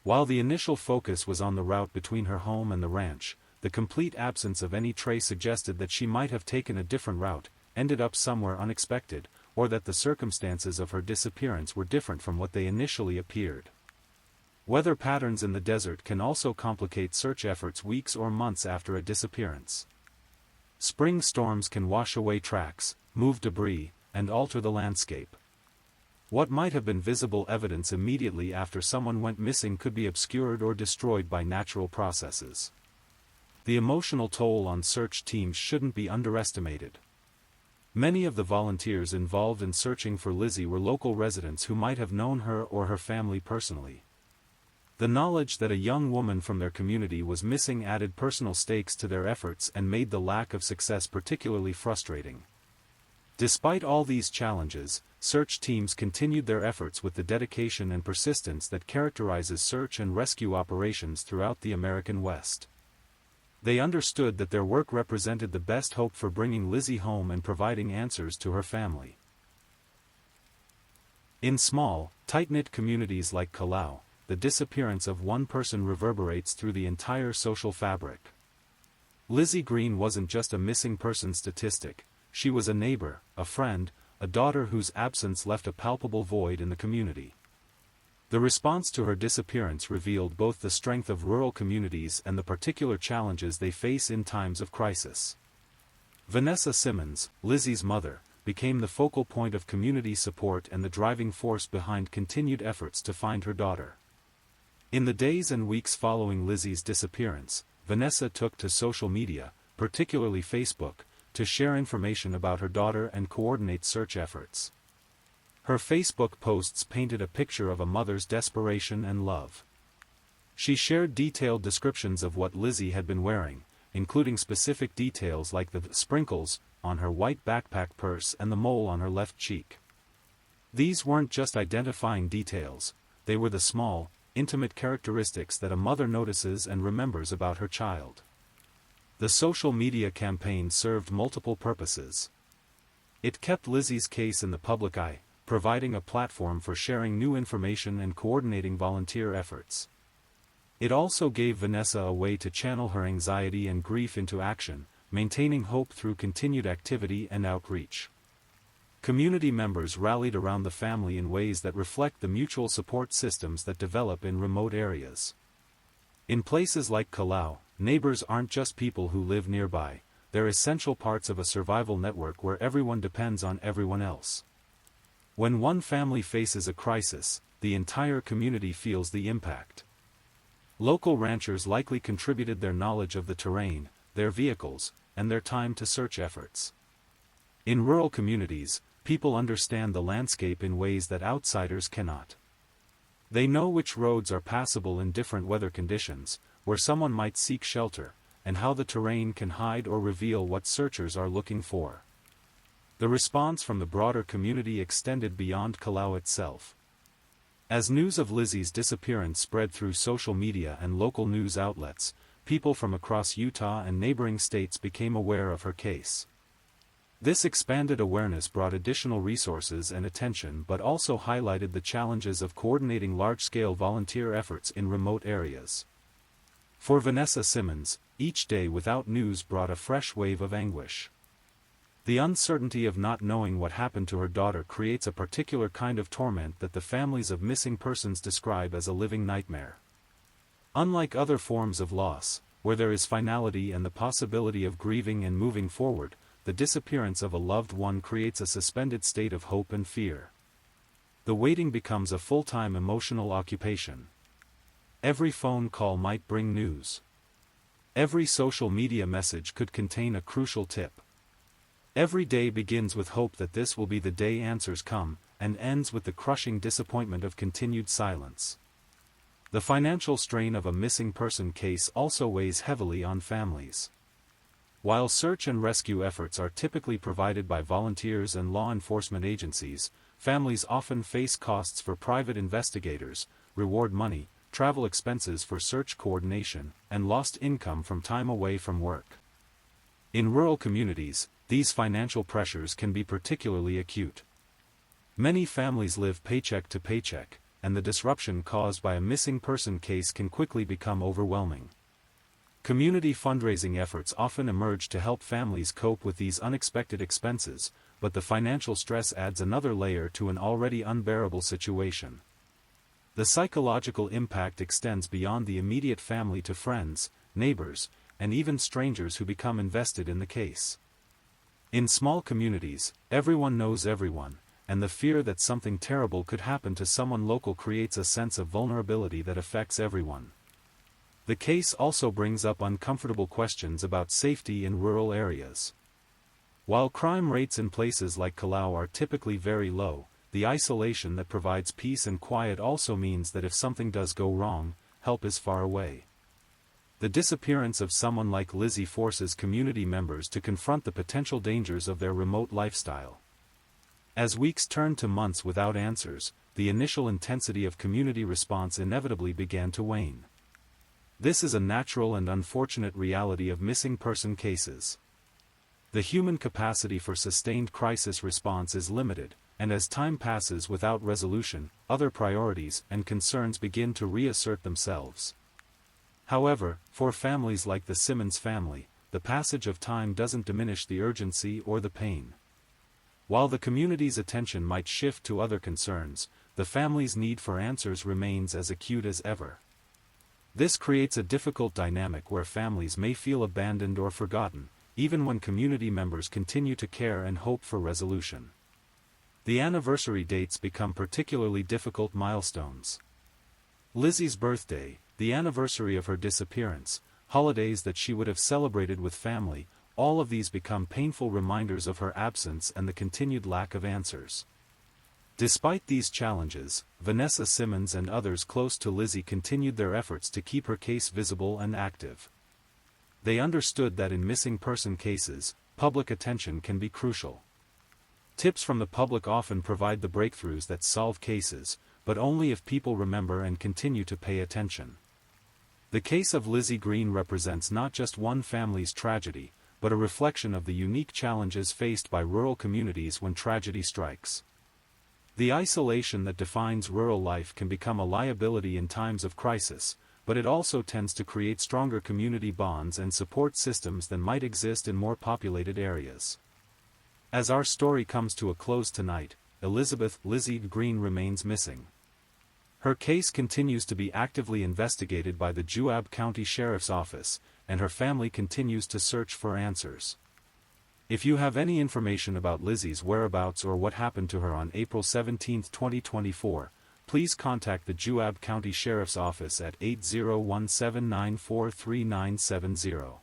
Speaker 1: While the initial focus was on the route between her home and the ranch, the complete absence of any trace suggested that she might have taken a different route, ended up somewhere unexpected, or that the circumstances of her disappearance were different from what they initially appeared. Weather patterns in the desert can also complicate search efforts weeks or months after a disappearance. Spring storms can wash away tracks, move debris, and alter the landscape. What might have been visible evidence immediately after someone went missing could be obscured or destroyed by natural processes. The emotional toll on search teams shouldn't be underestimated. Many of the volunteers involved in searching for Lizzie were local residents who might have known her or her family personally. The knowledge that a young woman from their community was missing added personal stakes to their efforts and made the lack of success particularly frustrating. Despite all these challenges, search teams continued their efforts with the dedication and persistence that characterizes search and rescue operations throughout the American West. They understood that their work represented the best hope for bringing Lizzie home and providing answers to her family. In small, tight-knit communities like Kalau, the disappearance of one person reverberates through the entire social fabric. Lizzie Green wasn't just a missing person statistic, she was a neighbor, a friend, a daughter whose absence left a palpable void in the community. The response to her disappearance revealed both the strength of rural communities and the particular challenges they face in times of crisis. Vanessa Simmons, Lizzie's mother, became the focal point of community support and the driving force behind continued efforts to find her daughter. In the days and weeks following Lizzie's disappearance, Vanessa took to social media, particularly Facebook, to share information about her daughter and coordinate search efforts. Her Facebook posts painted a picture of a mother's desperation and love. She shared detailed descriptions of what Lizzie had been wearing, including specific details like the sprinkles on her white backpack purse and the mole on her left cheek. These weren't just identifying details, they were the small, intimate characteristics that a mother notices and remembers about her child. The social media campaign served multiple purposes. It kept Lizzie's case in the public eye, providing a platform for sharing new information and coordinating volunteer efforts. It also gave Vanessa a way to channel her anxiety and grief into action, maintaining hope through continued activity and outreach. Community members rallied around the family in ways that reflect the mutual support systems that develop in remote areas. In places like Kalau, neighbors aren't just people who live nearby, they're essential parts of a survival network where everyone depends on everyone else. When one family faces a crisis, the entire community feels the impact. Local ranchers likely contributed their knowledge of the terrain, their vehicles, and their time-to-search efforts. In rural communities, people understand the landscape in ways that outsiders cannot. They know which roads are passable in different weather conditions, where someone might seek shelter, and how the terrain can hide or reveal what searchers are looking for. The response from the broader community extended beyond Kalau itself. As news of Lizzie's disappearance spread through social media and local news outlets, people from across Utah and neighboring states became aware of her case. This expanded awareness brought additional resources and attention but also highlighted the challenges of coordinating large-scale volunteer efforts in remote areas. For Vanessa Simmons, each day without news brought a fresh wave of anguish. The uncertainty of not knowing what happened to her daughter creates a particular kind of torment that the families of missing persons describe as a living nightmare. Unlike other forms of loss, where there is finality and the possibility of grieving and moving forward, the disappearance of a loved one creates a suspended state of hope and fear. The waiting becomes a full-time emotional occupation. Every phone call might bring news. Every social media message could contain a crucial tip. Every day begins with hope that this will be the day answers come, and ends with the crushing disappointment of continued silence. The financial strain of a missing person case also weighs heavily on families. While search and rescue efforts are typically provided by volunteers and law enforcement agencies, families often face costs for private investigators, reward money, travel expenses for search coordination, and lost income from time away from work. In rural communities, these financial pressures can be particularly acute. Many families live paycheck to paycheck, and the disruption caused by a missing person case can quickly become overwhelming. Community fundraising efforts often emerge to help families cope with these unexpected expenses, but the financial stress adds another layer to an already unbearable situation. The psychological impact extends beyond the immediate family to friends, neighbors, and even strangers who become invested in the case. In small communities, everyone knows everyone, and the fear that something terrible could happen to someone local creates a sense of vulnerability that affects everyone. The case also brings up uncomfortable questions about safety in rural areas. While crime rates in places like Kalau are typically very low, the isolation that provides peace and quiet also means that if something does go wrong, help is far away. The disappearance of someone like Lizzie forces community members to confront the potential dangers of their remote lifestyle. As weeks turned to months without answers, the initial intensity of community response inevitably began to wane. This is a natural and unfortunate reality of missing person cases. The human capacity for sustained crisis response is limited, and as time passes without resolution, other priorities and concerns begin to reassert themselves. However, for families like the Simmons family, the passage of time doesn't diminish the urgency or the pain. While the community's attention might shift to other concerns, the family's need for answers remains as acute as ever. This creates a difficult dynamic where families may feel abandoned or forgotten, even when community members continue to care and hope for resolution. The anniversary dates become particularly difficult milestones. Lizzie's birthday, the anniversary of her disappearance, holidays that she would have celebrated with family, all of these become painful reminders of her absence and the continued lack of answers. Despite these challenges, Vanessa Simmons and others close to Lizzie continued their efforts to keep her case visible and active. They understood that in missing person cases, public attention can be crucial. Tips from the public often provide the breakthroughs that solve cases, but only if people remember and continue to pay attention. The case of Lizzie Green represents not just one family's tragedy, but a reflection of the unique challenges faced by rural communities when tragedy strikes. The isolation that defines rural life can become a liability in times of crisis, but it also tends to create stronger community bonds and support systems than might exist in more populated areas. As our story comes to a close tonight, Elizabeth Lizzie Green remains missing. Her case continues to be actively investigated by the Juab County Sheriff's Office, and her family continues to search for answers. If you have any information about Lizzie's whereabouts or what happened to her on April 17, 2024, please contact the Juab County Sheriff's Office at 8017943970.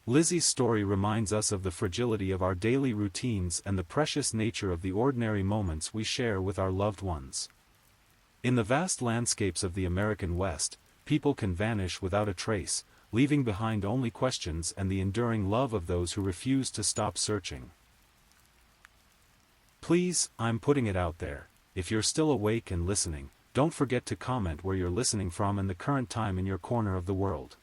Speaker 1: Lizzie's story reminds us of the fragility of our daily routines and the precious nature of the ordinary moments we share with our loved ones. In the vast landscapes of the American West, people can vanish without a trace, leaving behind only questions and the enduring love of those who refuse to stop searching. Please, I'm putting it out there, if you're still awake and listening, don't forget to comment where you're listening from and the current time in your corner of the world.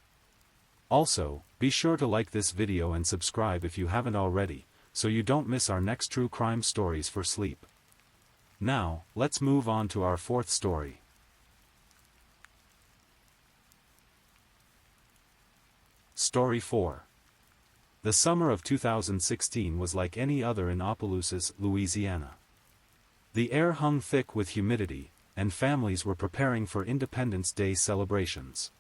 Speaker 1: Also, be sure to like this video and subscribe if you haven't already, so you don't miss our next true crime stories for sleep. Now, let's move on to our fourth story. Story 4. The summer of 2016 was like any other in Opelousas, Louisiana. The air hung thick with humidity, and families were preparing for Independence Day celebrations.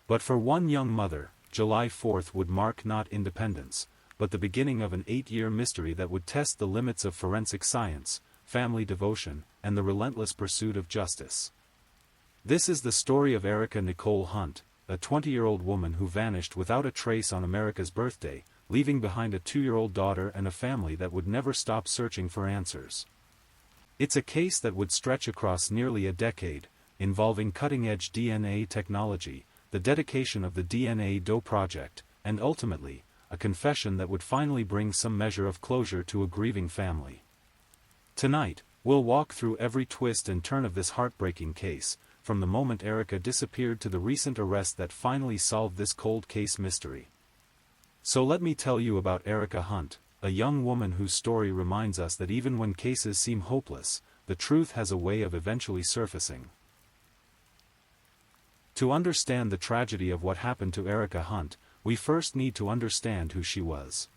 Speaker 1: But for one young mother, July 4th would mark not independence, but the beginning of an 8-year mystery that would test the limits of forensic science, family devotion, and the relentless pursuit of justice. This is the story of Erica Nicole Hunt, a 20-year-old woman who vanished without a trace on America's birthday, leaving behind a 2-year-old daughter and a family that would never stop searching for answers. It's a case that would stretch across nearly a decade, involving cutting-edge DNA technology, the dedication of the DNA Doe Project, and ultimately, a confession that would finally bring some measure of closure to a grieving family. Tonight, we'll walk through every twist and turn of this heartbreaking case, from the moment Erica disappeared to the recent arrest that finally solved this cold case mystery. So let me tell you about Erica Hunt, a young woman whose story reminds us that even when cases seem hopeless, the truth has a way of eventually surfacing. To understand the tragedy of what happened to Erica Hunt, we first need to understand who she was.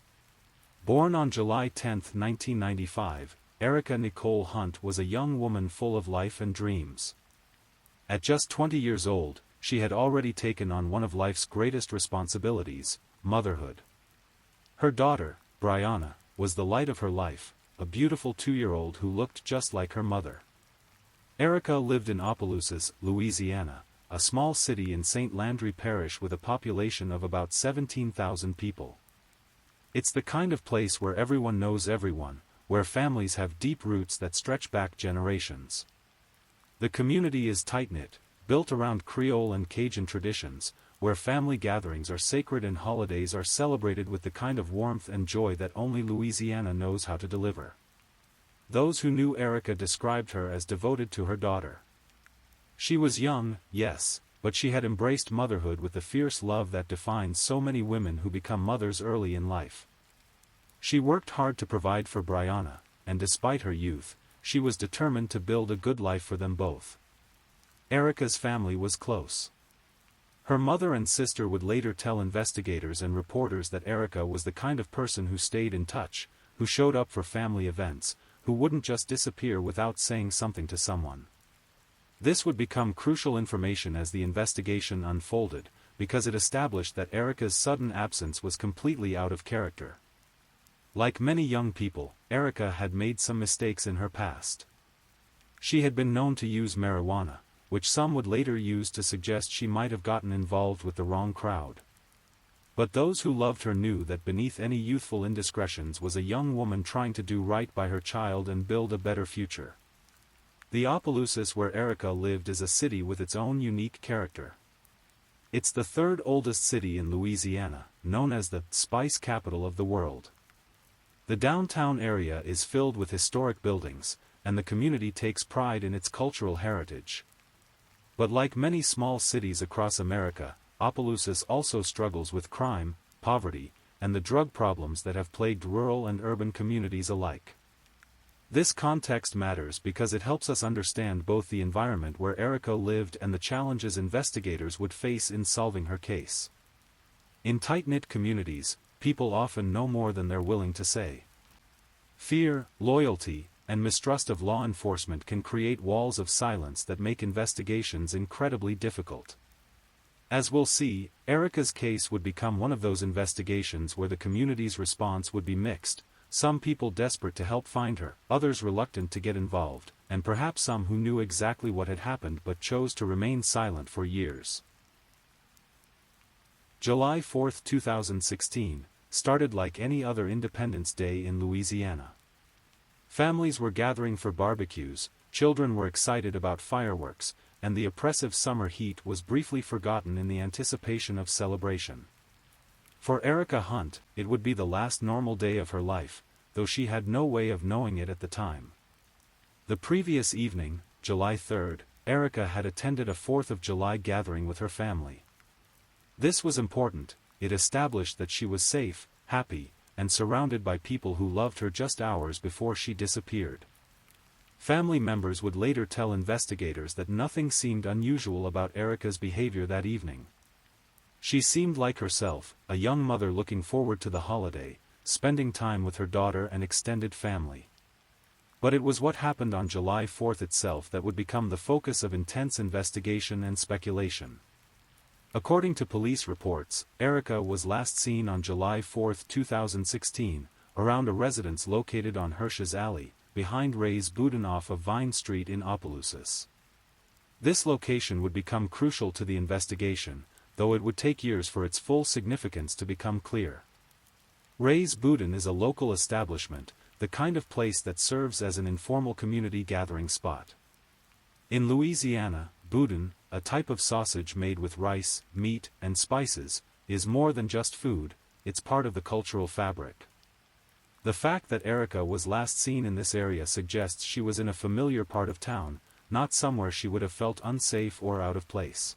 Speaker 1: Born on July 10, 1995, Erica Nicole Hunt was a young woman full of life and dreams. At just 20 years old, she had already taken on one of life's greatest responsibilities, motherhood. Her daughter, Brianna, was the light of her life, a beautiful 2-year-old who looked just like her mother. Erica lived in Opelousas, Louisiana, a small city in St. Landry Parish with a population of about 17,000 people. It's the kind of place where everyone knows everyone, where families have deep roots that stretch back generations. The community is tight-knit, built around Creole and Cajun traditions, where family gatherings are sacred and holidays are celebrated with the kind of warmth and joy that only Louisiana knows how to deliver. Those who knew Erica described her as devoted to her daughter. She was young, yes, but she had embraced motherhood with the fierce love that defines so many women who become mothers early in life. She worked hard to provide for Brianna, and despite her youth, she was determined to build a good life for them both. Erica's family was close. Her mother and sister would later tell investigators and reporters that Erica was the kind of person who stayed in touch, who showed up for family events, who wouldn't just disappear without saying something to someone. This would become crucial information as the investigation unfolded, because it established that Erica's sudden absence was completely out of character. Like many young people, Erica had made some mistakes in her past. She had been known to use marijuana, which some would later use to suggest she might have gotten involved with the wrong crowd. But those who loved her knew that beneath any youthful indiscretions was a young woman trying to do right by her child and build a better future. The Opelousas where Erica lived is a city with its own unique character. It's the third oldest city in Louisiana, known as the spice capital of the world. The downtown area is filled with historic buildings, and the community takes pride in its cultural heritage. But like many small cities across America, Opelousas also struggles with crime, poverty, and the drug problems that have plagued rural and urban communities alike. This context matters because it helps us understand both the environment where Erica lived and the challenges investigators would face in solving her case. In tight-knit communities, people often know more than they're willing to say. Fear, loyalty, and mistrust of law enforcement can create walls of silence that make investigations incredibly difficult. As we'll see, Erica's case would become one of those investigations where the community's response would be mixed, some people desperate to help find her, others reluctant to get involved, and perhaps some who knew exactly what had happened but chose to remain silent for years. July 4, 2016, started like any other Independence Day in Louisiana. Families were gathering for barbecues, children were excited about fireworks, and the oppressive summer heat was briefly forgotten in the anticipation of celebration. For Erica Hunt, it would be the last normal day of her life, though she had no way of knowing it at the time. The previous evening, July 3, Erica had attended a 4th of July gathering with her family. This was important. It established that she was safe, happy, and surrounded by people who loved her just hours before she disappeared. Family members would later tell investigators that nothing seemed unusual about Erica's behavior that evening. She seemed like herself, a young mother looking forward to the holiday, spending time with her daughter and extended family. But it was what happened on July 4 itself that would become the focus of intense investigation and speculation. According to police reports, Erica was last seen on July 4, 2016, around a residence located on Hirsch's Alley, behind Ray's Boudin off of Vine Street in Opelousas. This location would become crucial to the investigation, though it would take years for its full significance to become clear. Ray's Boudin is a local establishment, the kind of place that serves as an informal community gathering spot. In Louisiana, Boudin, a type of sausage made with rice, meat, and spices, is more than just food, it's part of the cultural fabric. The fact that Erica was last seen in this area suggests she was in a familiar part of town, not somewhere she would have felt unsafe or out of place.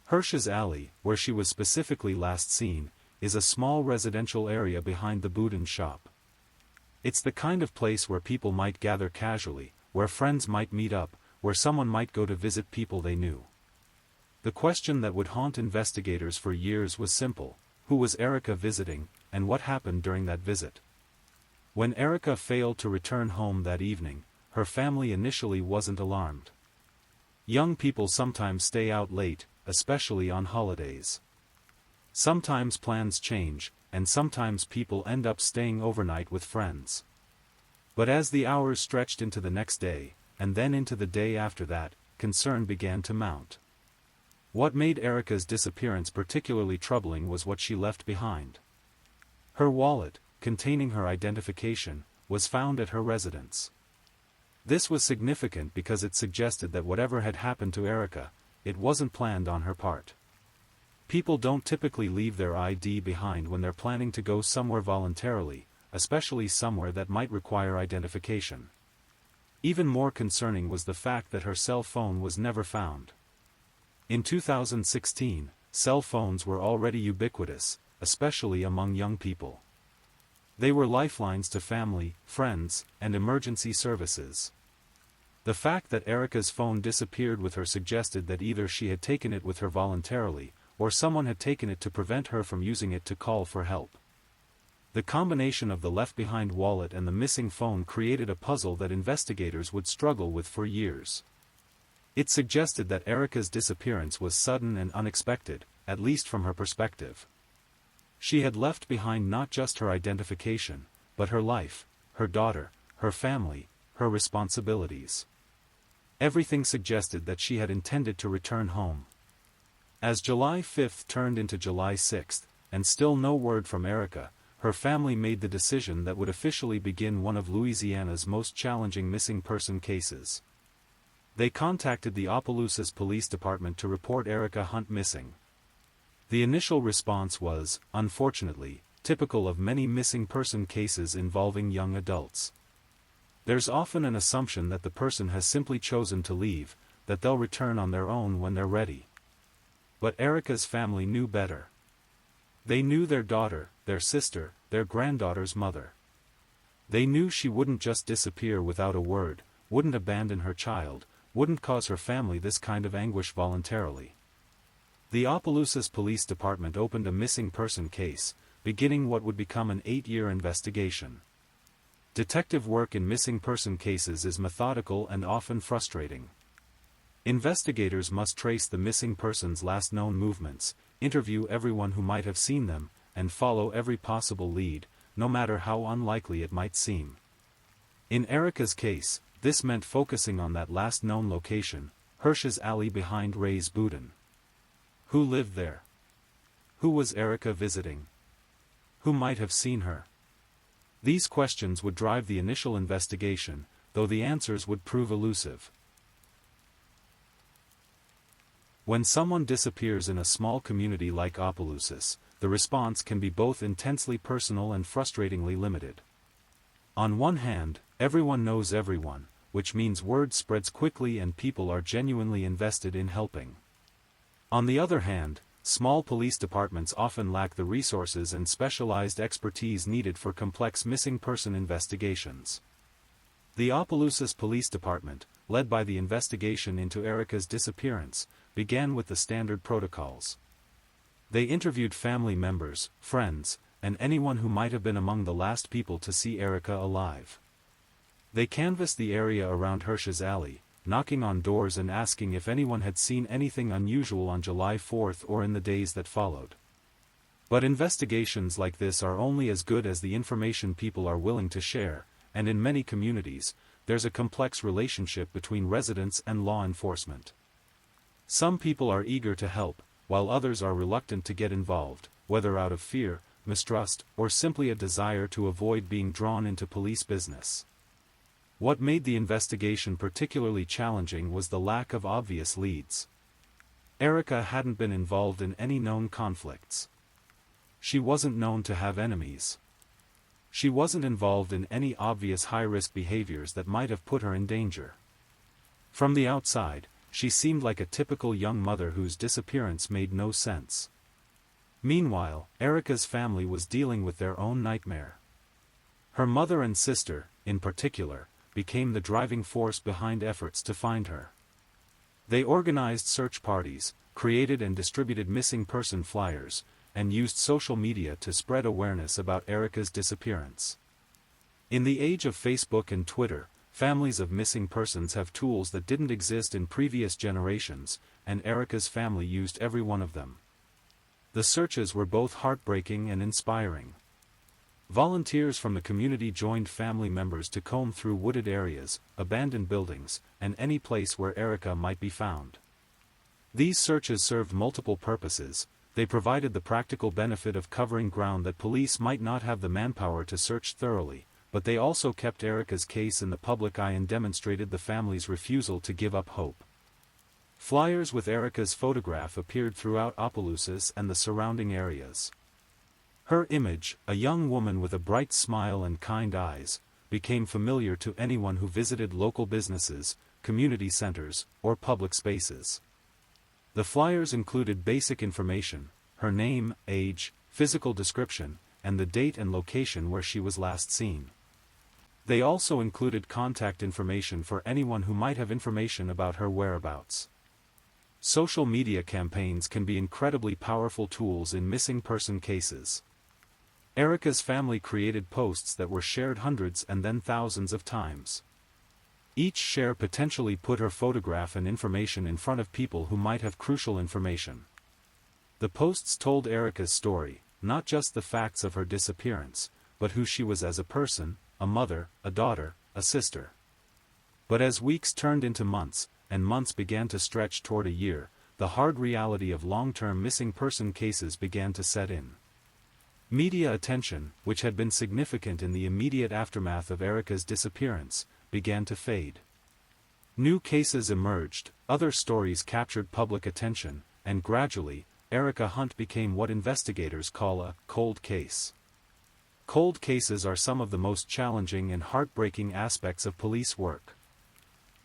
Speaker 1: Hirsch's Alley, where she was specifically last seen, is a small residential area behind the Boudin shop. It's the kind of place where people might gather casually, where friends might meet up, where someone might go to visit people they knew. The question that would haunt investigators for years was simple: who was Erica visiting, and what happened during that visit? When Erica failed to return home that evening, her family initially wasn't alarmed. Young people sometimes stay out late, especially on holidays. Sometimes plans change, and sometimes people end up staying overnight with friends. But as the hours stretched into the next day, and then into the day after that, concern began to mount. What made Erica's disappearance particularly troubling was what she left behind. Her wallet, containing her identification, was found at her residence. This was significant because it suggested that whatever had happened to Erica, it wasn't planned on her part. People don't typically leave their ID behind when they're planning to go somewhere voluntarily, especially somewhere that might require identification. Even more concerning was the fact that her cell phone was never found. In 2016, cell phones were already ubiquitous, especially among young people. They were lifelines to family, friends, and emergency services. The fact that Erica's phone disappeared with her suggested that either she had taken it with her voluntarily, or someone had taken it to prevent her from using it to call for help. The combination of the left-behind wallet and the missing phone created a puzzle that investigators would struggle with for years. It suggested that Erica's disappearance was sudden and unexpected, at least from her perspective. She had left behind not just her identification, but her life, her daughter, her family, her responsibilities. Everything suggested that she had intended to return home. As July 5 turned into July 6, and still no word from Erica, her family made the decision that would officially begin one of Louisiana's most challenging missing person cases. They contacted the Opelousas Police Department to report Erica Hunt missing. The initial response was, unfortunately, typical of many missing person cases involving young adults. There's often an assumption that the person has simply chosen to leave, that they'll return on their own when they're ready. But Erica's family knew better. They knew their daughter, their sister, their granddaughter's mother. They knew she wouldn't just disappear without a word, wouldn't abandon her child, wouldn't cause her family this kind of anguish voluntarily. The Opelousas Police Department opened a missing person case, beginning what would become an 8-year investigation. Detective work in missing person cases is methodical and often frustrating. Investigators must trace the missing person's last known movements, interview everyone who might have seen them, and follow every possible lead, no matter how unlikely it might seem. In Erica's case, this meant focusing on that last known location, Hirsch's alley behind Ray's Boudin. Who lived there? Who was Erica visiting? Who might have seen her? These questions would drive the initial investigation, though the answers would prove elusive. When someone disappears in a small community like Opelousas, the response can be both intensely personal and frustratingly limited. On one hand, everyone knows everyone, which means word spreads quickly and people are genuinely invested in helping. On the other hand, small police departments often lack the resources and specialized expertise needed for complex missing person investigations. The Opelousas Police Department, led by the investigation into Erica's disappearance, began with the standard protocols. They interviewed family members, friends, and anyone who might have been among the last people to see Erica alive. They canvassed the area around Hirsch's alley, knocking on doors and asking if anyone had seen anything unusual on July 4th or in the days that followed. But investigations like this are only as good as the information people are willing to share, and in many communities, there's a complex relationship between residents and law enforcement. Some people are eager to help, while others are reluctant to get involved, whether out of fear, mistrust, or simply a desire to avoid being drawn into police business. What made the investigation particularly challenging was the lack of obvious leads. Erica hadn't been involved in any known conflicts. She wasn't known to have enemies. She wasn't involved in any obvious high-risk behaviors that might have put her in danger. From the outside, she seemed like a typical young mother whose disappearance made no sense. Meanwhile, Erica's family was dealing with their own nightmare. Her mother and sister, in particular, became the driving force behind efforts to find her. They organized search parties, created and distributed missing person flyers, and used social media to spread awareness about Erica's disappearance. In the age of Facebook and Twitter, families of missing persons have tools that didn't exist in previous generations, and Erica's family used every one of them. The searches were both heartbreaking and inspiring. Volunteers from the community joined family members to comb through wooded areas, abandoned buildings, and any place where Erica might be found. These searches served multiple purposes. They provided the practical benefit of covering ground that police might not have the manpower to search thoroughly, but they also kept Erica's case in the public eye and demonstrated the family's refusal to give up hope. Flyers with Erica's photograph appeared throughout Opelousas and the surrounding areas. Her image, a young woman with a bright smile and kind eyes, became familiar to anyone who visited local businesses, community centers, or public spaces. The flyers included basic information: her name, age, physical description, and the date and location where she was last seen. They also included contact information for anyone who might have information about her whereabouts. Social media campaigns can be incredibly powerful tools in missing person cases. Erica's family created posts that were shared hundreds and then thousands of times. Each share potentially put her photograph and information in front of people who might have crucial information. The posts told Erica's story, not just the facts of her disappearance, but who she was as a person, a mother, a daughter, a sister. But as weeks turned into months, and months began to stretch toward a year, the hard reality of long-term missing person cases began to set in. Media attention, which had been significant in the immediate aftermath of Erica's disappearance, began to fade. New cases emerged, other stories captured public attention, and gradually, Erica Hunt became what investigators call a cold case. Cold cases are some of the most challenging and heartbreaking aspects of police work.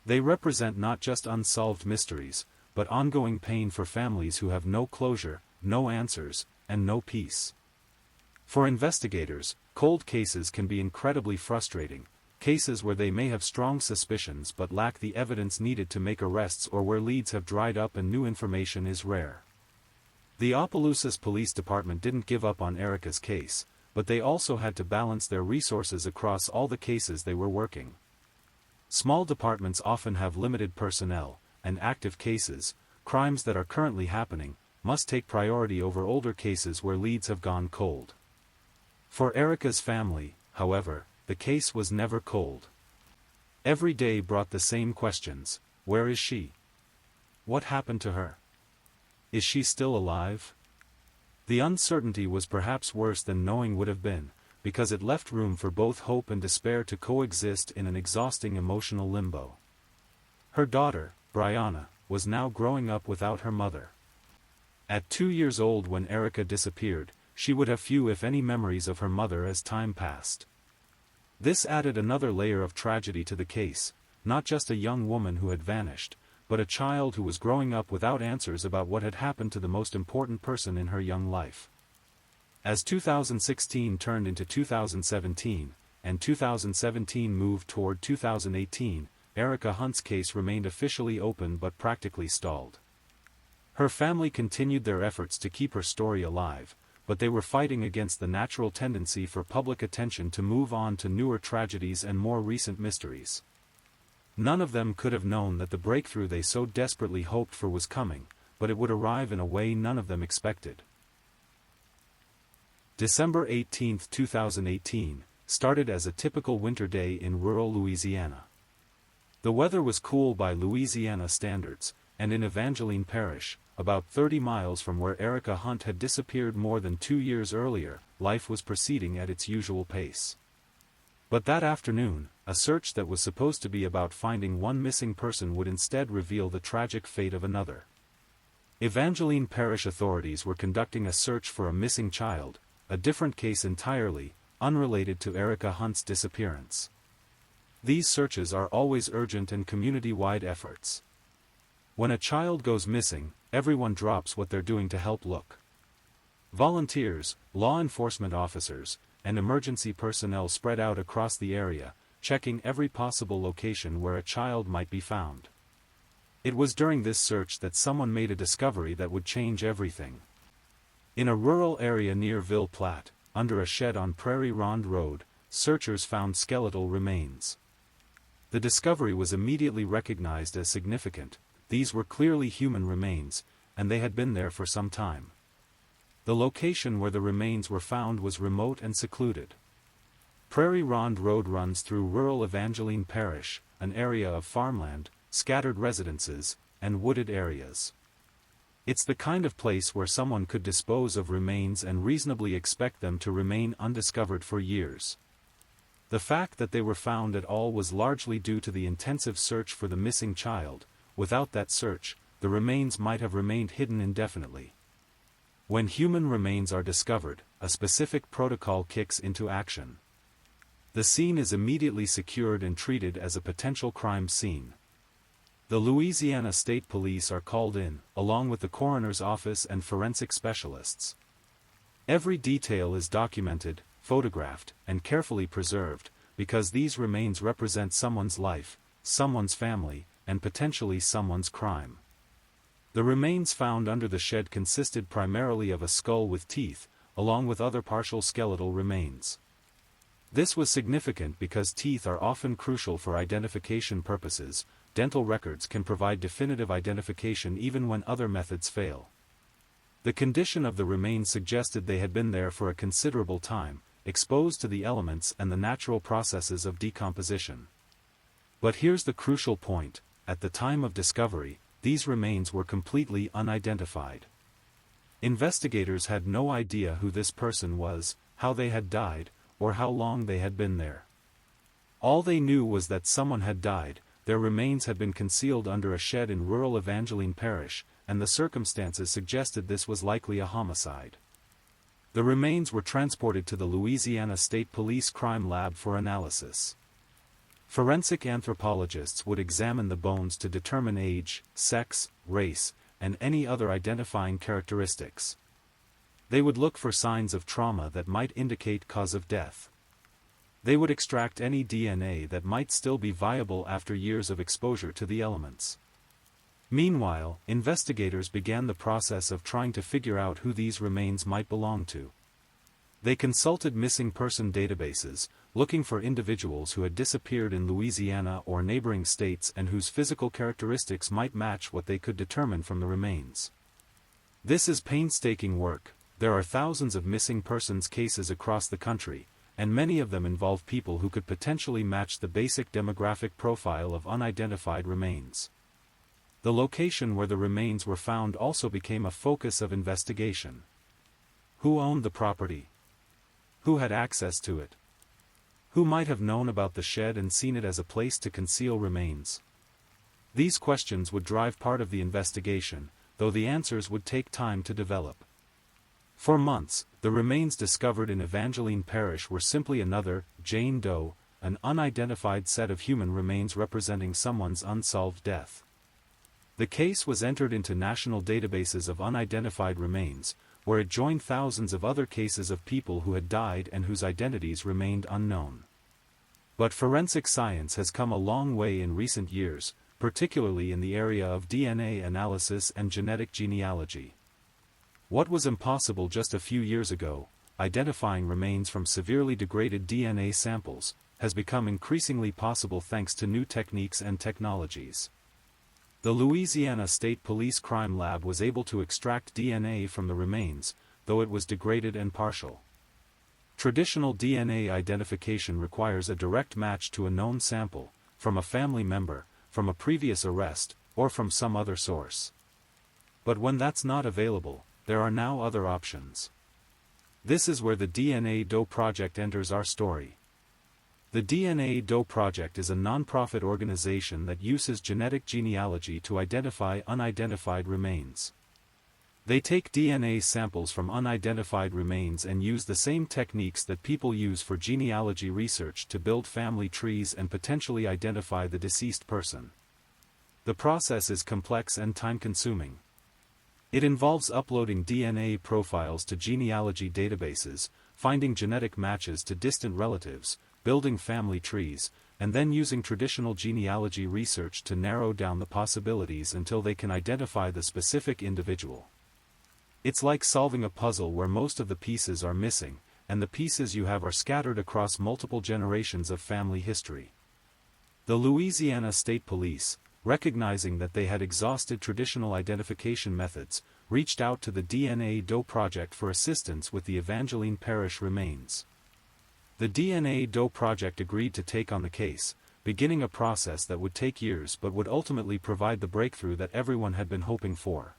Speaker 1: They represent not just unsolved mysteries, but ongoing pain for families who have no closure, no answers, and no peace. For investigators, cold cases can be incredibly frustrating, cases where they may have strong suspicions but lack the evidence needed to make arrests or where leads have dried up and new information is rare. The Opelousas Police Department didn't give up on Erica's case, but they also had to balance their resources across all the cases they were working. Small departments often have limited personnel, and active cases, crimes that are currently happening, must take priority over older cases where leads have gone cold. For Erica's family, however, the case was never cold. Every day brought the same questions: where is she? What happened to her? Is she still alive? The uncertainty was perhaps worse than knowing would have been, because it left room for both hope and despair to coexist in an exhausting emotional limbo. Her daughter, Brianna, was now growing up without her mother. At 2 years old when Erica disappeared, she would have few if any memories of her mother as time passed. This added another layer of tragedy to the case, not just a young woman who had vanished, but a child who was growing up without answers about what had happened to the most important person in her young life. As 2016 turned into 2017, and 2017 moved toward 2018, Erica Hunt's case remained officially open but practically stalled. Her family continued their efforts to keep her story alive, but they were fighting against the natural tendency for public attention to move on to newer tragedies and more recent mysteries. None of them could have known that the breakthrough they so desperately hoped for was coming, but it would arrive in a way none of them expected. December 18, 2018, started as a typical winter day in rural Louisiana. The weather was cool by Louisiana standards, and in Evangeline Parish, about 30 miles from where Erica Hunt had disappeared more than 2 years earlier, life was proceeding at its usual pace. But that afternoon, a search that was supposed to be about finding one missing person would instead reveal the tragic fate of another. Evangeline Parish authorities were conducting a search for a missing child, a different case entirely, unrelated to Erica Hunt's disappearance. These searches are always urgent and community-wide efforts. When a child goes missing, everyone drops what they're doing to help look. Volunteers, law enforcement officers, and emergency personnel spread out across the area, checking every possible location where a child might be found. It was during this search that someone made a discovery that would change everything. In a rural area near Ville Platte, under a shed on Prairie Ronde Road, searchers found skeletal remains. The discovery was immediately recognized as significant. These were clearly human remains, and they had been there for some time. The location where the remains were found was remote and secluded. Prairie Ronde Road runs through rural Evangeline Parish, an area of farmland, scattered residences, and wooded areas. It's the kind of place where someone could dispose of remains and reasonably expect them to remain undiscovered for years. The fact that they were found at all was largely due to the intensive search for the missing child. Without that search, the remains might have remained hidden indefinitely. When human remains are discovered, a specific protocol kicks into action. The scene is immediately secured and treated as a potential crime scene. The Louisiana State Police are called in, along with the coroner's office and forensic specialists. Every detail is documented, photographed, and carefully preserved, because these remains represent someone's life, someone's family, and potentially someone's crime. The remains found under the shed consisted primarily of a skull with teeth, along with other partial skeletal remains. This was significant because teeth are often crucial for identification purposes. Dental records can provide definitive identification even when other methods fail. The condition of the remains suggested they had been there for a considerable time, exposed to the elements and the natural processes of decomposition. But here's the crucial point: at the time of discovery, these remains were completely unidentified. Investigators had no idea who this person was, how they had died, or how long they had been there. All they knew was that someone had died. Their remains had been concealed under a shed in rural Evangeline Parish, and the circumstances suggested this was likely a homicide. The remains were transported to the Louisiana State Police Crime Lab for analysis. Forensic anthropologists would examine the bones to determine age, sex, race, and any other identifying characteristics. They would look for signs of trauma that might indicate cause of death. They would extract any DNA that might still be viable after years of exposure to the elements. Meanwhile, investigators began the process of trying to figure out who these remains might belong to. They consulted missing person databases, looking for individuals who had disappeared in Louisiana or neighboring states and whose physical characteristics might match what they could determine from the remains. This is painstaking work, there are thousands of missing persons cases across the country, and many of them involve people who could potentially match the basic demographic profile of unidentified remains. The location where the remains were found also became a focus of investigation. Who owned the property? Who had access to it? Who might have known about the shed and seen it as a place to conceal remains? These questions would drive part of the investigation, though the answers would take time to develop. For months, the remains discovered in Evangeline Parish were simply another Jane Doe, an unidentified set of human remains representing someone's unsolved death. The case was entered into national databases of unidentified remains, where it joined thousands of other cases of people who had died and whose identities remained unknown. But forensic science has come a long way in recent years, particularly in the area of DNA analysis and genetic genealogy. What was impossible just a few years ago, identifying remains from severely degraded DNA samples, has become increasingly possible thanks to new techniques and technologies. The Louisiana State Police Crime Lab was able to extract DNA from the remains, though it was degraded and partial. Traditional DNA identification requires a direct match to a known sample, from a family member, from a previous arrest, or from some other source. But when that's not available, there are now other options. This is where the DNA Doe Project enters our story. The DNA Doe Project is a non-profit organization that uses genetic genealogy to identify unidentified remains. They take DNA samples from unidentified remains and use the same techniques that people use for genealogy research to build family trees and potentially identify the deceased person. The process is complex and time-consuming. It involves uploading DNA profiles to genealogy databases, finding genetic matches to distant relatives, building family trees, and then using traditional genealogy research to narrow down the possibilities until they can identify the specific individual. It's like solving a puzzle where most of the pieces are missing, and the pieces you have are scattered across multiple generations of family history. The Louisiana State Police, recognizing that they had exhausted traditional identification methods, reached out to the DNA Doe Project for assistance with the Evangeline Parish remains. The DNA Doe Project agreed to take on the case, beginning a process that would take years but would ultimately provide the breakthrough that everyone had been hoping for.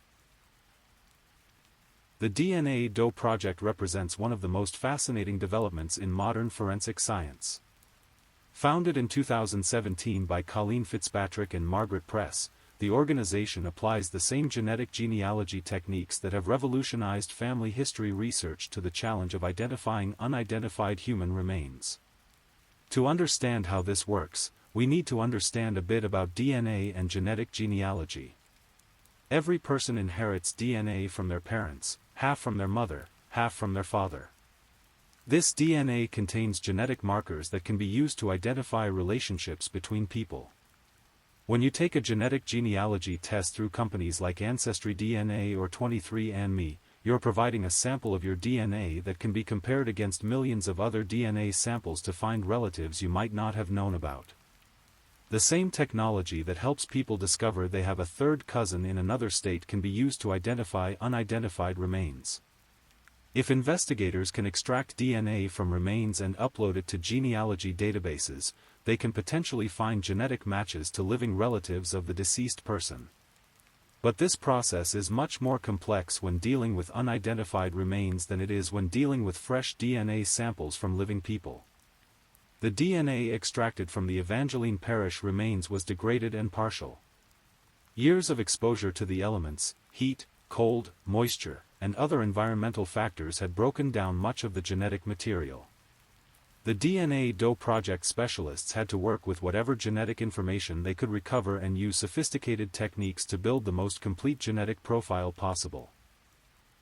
Speaker 1: The DNA Doe Project represents one of the most fascinating developments in modern forensic science. Founded in 2017 by Colleen Fitzpatrick and Margaret Press, the organization applies the same genetic genealogy techniques that have revolutionized family history research to the challenge of identifying unidentified human remains. To understand how this works, we need to understand a bit about DNA and genetic genealogy. Every person inherits DNA from their parents, half from their mother, half from their father. This DNA contains genetic markers that can be used to identify relationships between people. When you take a genetic genealogy test through companies like Ancestry DNA or 23andMe, you're providing a sample of your DNA that can be compared against millions of other DNA samples to find relatives you might not have known about. The same technology that helps people discover they have a third cousin in another state can be used to identify unidentified remains. If investigators can extract DNA from remains and upload it to genealogy databases, they can potentially find genetic matches to living relatives of the deceased person. But this process is much more complex when dealing with unidentified remains than it is when dealing with fresh DNA samples from living people. The DNA extracted from the Evangeline Parish remains was degraded and partial. Years of exposure to the elements, heat, cold, moisture, and other environmental factors had broken down much of the genetic material. The DNA Doe Project specialists had to work with whatever genetic information they could recover and use sophisticated techniques to build the most complete genetic profile possible.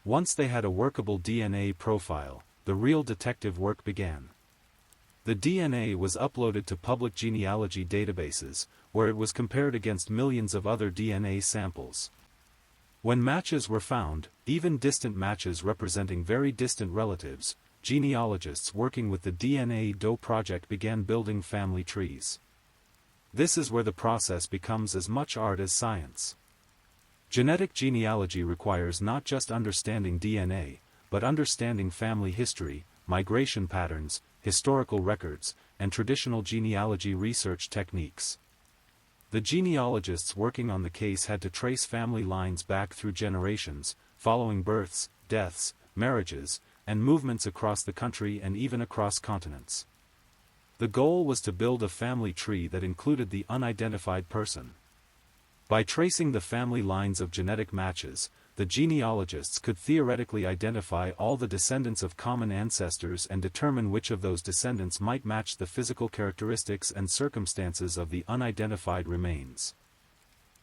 Speaker 1: Once they had a workable DNA profile, the real detective work began. The DNA was uploaded to public genealogy databases, where it was compared against millions of other DNA samples. When matches were found, even distant matches representing very distant relatives, genealogists working with the DNA Doe Project began building family trees. This is where the process becomes as much art as science. Genetic genealogy requires not just understanding DNA, but understanding family history, migration patterns, historical records, and traditional genealogy research techniques. The genealogists working on the case had to trace family lines back through generations, following births, deaths, marriages, and movements across the country and even across continents. The goal was to build a family tree that included the unidentified person. By tracing the family lines of genetic matches, the genealogists could theoretically identify all the descendants of common ancestors and determine which of those descendants might match the physical characteristics and circumstances of the unidentified remains.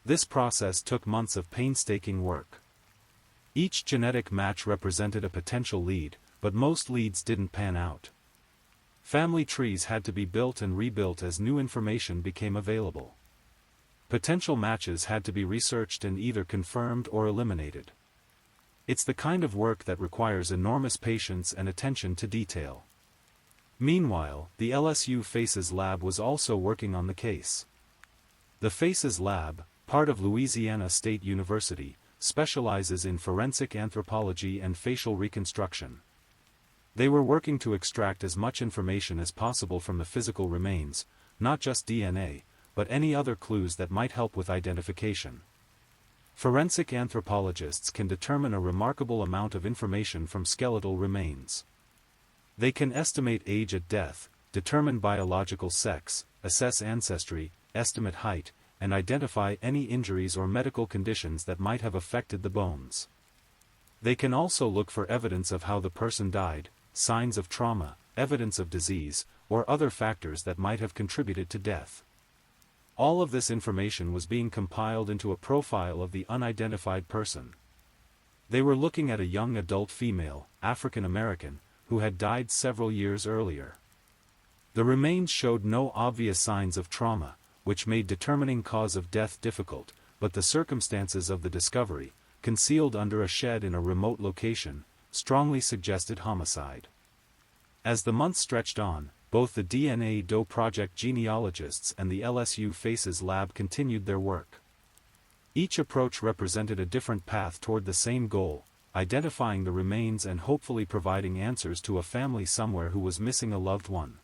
Speaker 1: This process took months of painstaking work. Each genetic match represented a potential lead, but most leads didn't pan out. Family trees had to be built and rebuilt as new information became available. Potential matches had to be researched and either confirmed or eliminated. It's the kind of work that requires enormous patience and attention to detail. Meanwhile, the LSU Faces Lab was also working on the case. The Faces Lab, part of Louisiana State University, specializes in forensic anthropology and facial reconstruction. They were working to extract as much information as possible from the physical remains, not just DNA, but any other clues that might help with identification. Forensic anthropologists can determine a remarkable amount of information from skeletal remains. They can estimate age at death, determine biological sex, assess ancestry, estimate height, and identify any injuries or medical conditions that might have affected the bones. They can also look for evidence of how the person died, signs of trauma, evidence of disease, or other factors that might have contributed to death. All of this information was being compiled into a profile of the unidentified person. They were looking at a young adult female, African American, who had died several years earlier. The remains showed no obvious signs of trauma, which made determining cause of death difficult, but the circumstances of the discovery, concealed under a shed in a remote location, strongly suggested homicide. As the months stretched on, both the DNA Doe Project genealogists and the LSU Faces Lab continued their work. Each approach represented a different path toward the same goal, identifying the remains and hopefully providing answers to a family somewhere who was missing a loved one.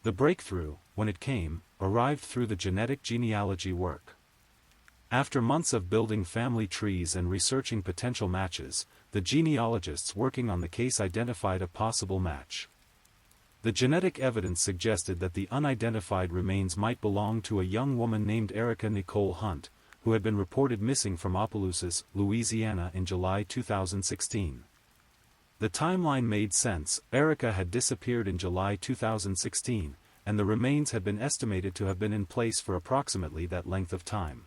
Speaker 1: The breakthrough, when it came, arrived through the genetic genealogy work. After months of building family trees and researching potential matches, the genealogists working on the case identified a possible match. The genetic evidence suggested that the unidentified remains might belong to a young woman named Erica Nicole Hunt, who had been reported missing from Opelousas, Louisiana in July 2016. The timeline made sense. Erica had disappeared in July 2016, and the remains had been estimated to have been in place for approximately that length of time.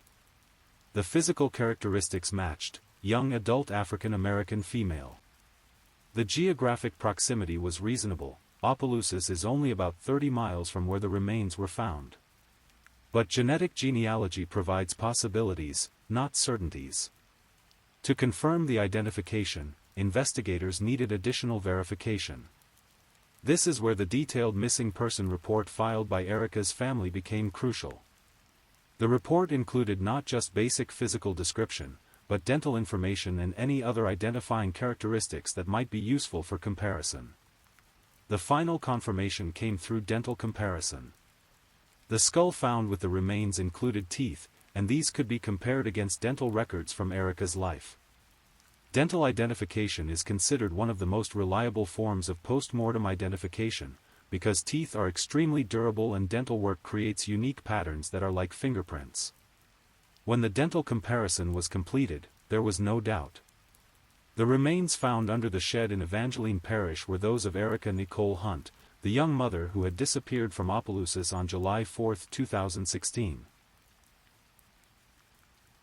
Speaker 1: The physical characteristics matched: young adult African American female. The geographic proximity was reasonable. Opelousas is only about 30 miles from where the remains were found. But genetic genealogy provides possibilities, not certainties. To confirm the identification, investigators needed additional verification. This is where the detailed missing person report filed by Erica's family became crucial. The report included not just basic physical description, but dental information and any other identifying characteristics that might be useful for comparison. The final confirmation came through dental comparison. The skull found with the remains included teeth, and these could be compared against dental records from Erica's life. Dental identification is considered one of the most reliable forms of post-mortem identification, because teeth are extremely durable and dental work creates unique patterns that are like fingerprints. When the dental comparison was completed, there was no doubt. The remains found under the shed in Evangeline Parish were those of Erica Nicole Hunt, the young mother who had disappeared from Opelousas on July 4, 2016.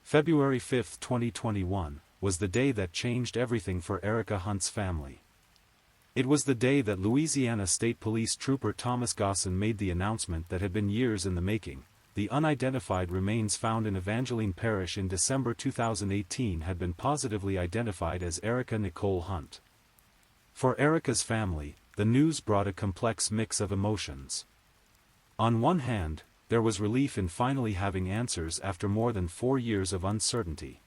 Speaker 1: February 5, 2021, was the day that changed everything for Erica Hunt's family. It was the day that Louisiana State Police Trooper Thomas Gosson made the announcement that had been years in the making. The unidentified remains found in Evangeline Parish in December 2018 had been positively identified as Erica Nicole Hunt. For Erica's family, the news brought a complex mix of emotions. On one hand, there was relief in finally having answers after more than 4 years of uncertainty.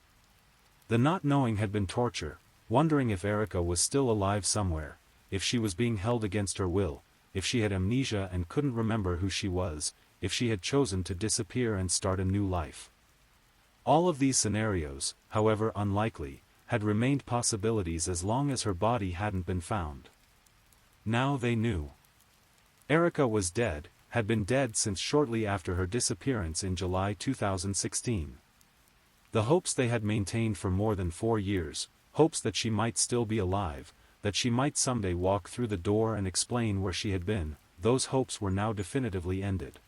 Speaker 1: The not knowing had been torture, wondering if Erica was still alive somewhere, if she was being held against her will, if she had amnesia and couldn't remember who she was, if she had chosen to disappear and start a new life. All of these scenarios, however unlikely, had remained possibilities as long as her body hadn't been found. Now they knew. Erica was dead, had been dead since shortly after her disappearance in July 2016. The hopes they had maintained for more than 4 years, hopes that she might still be alive, that she might someday walk through the door and explain where she had been, those hopes were now definitively ended.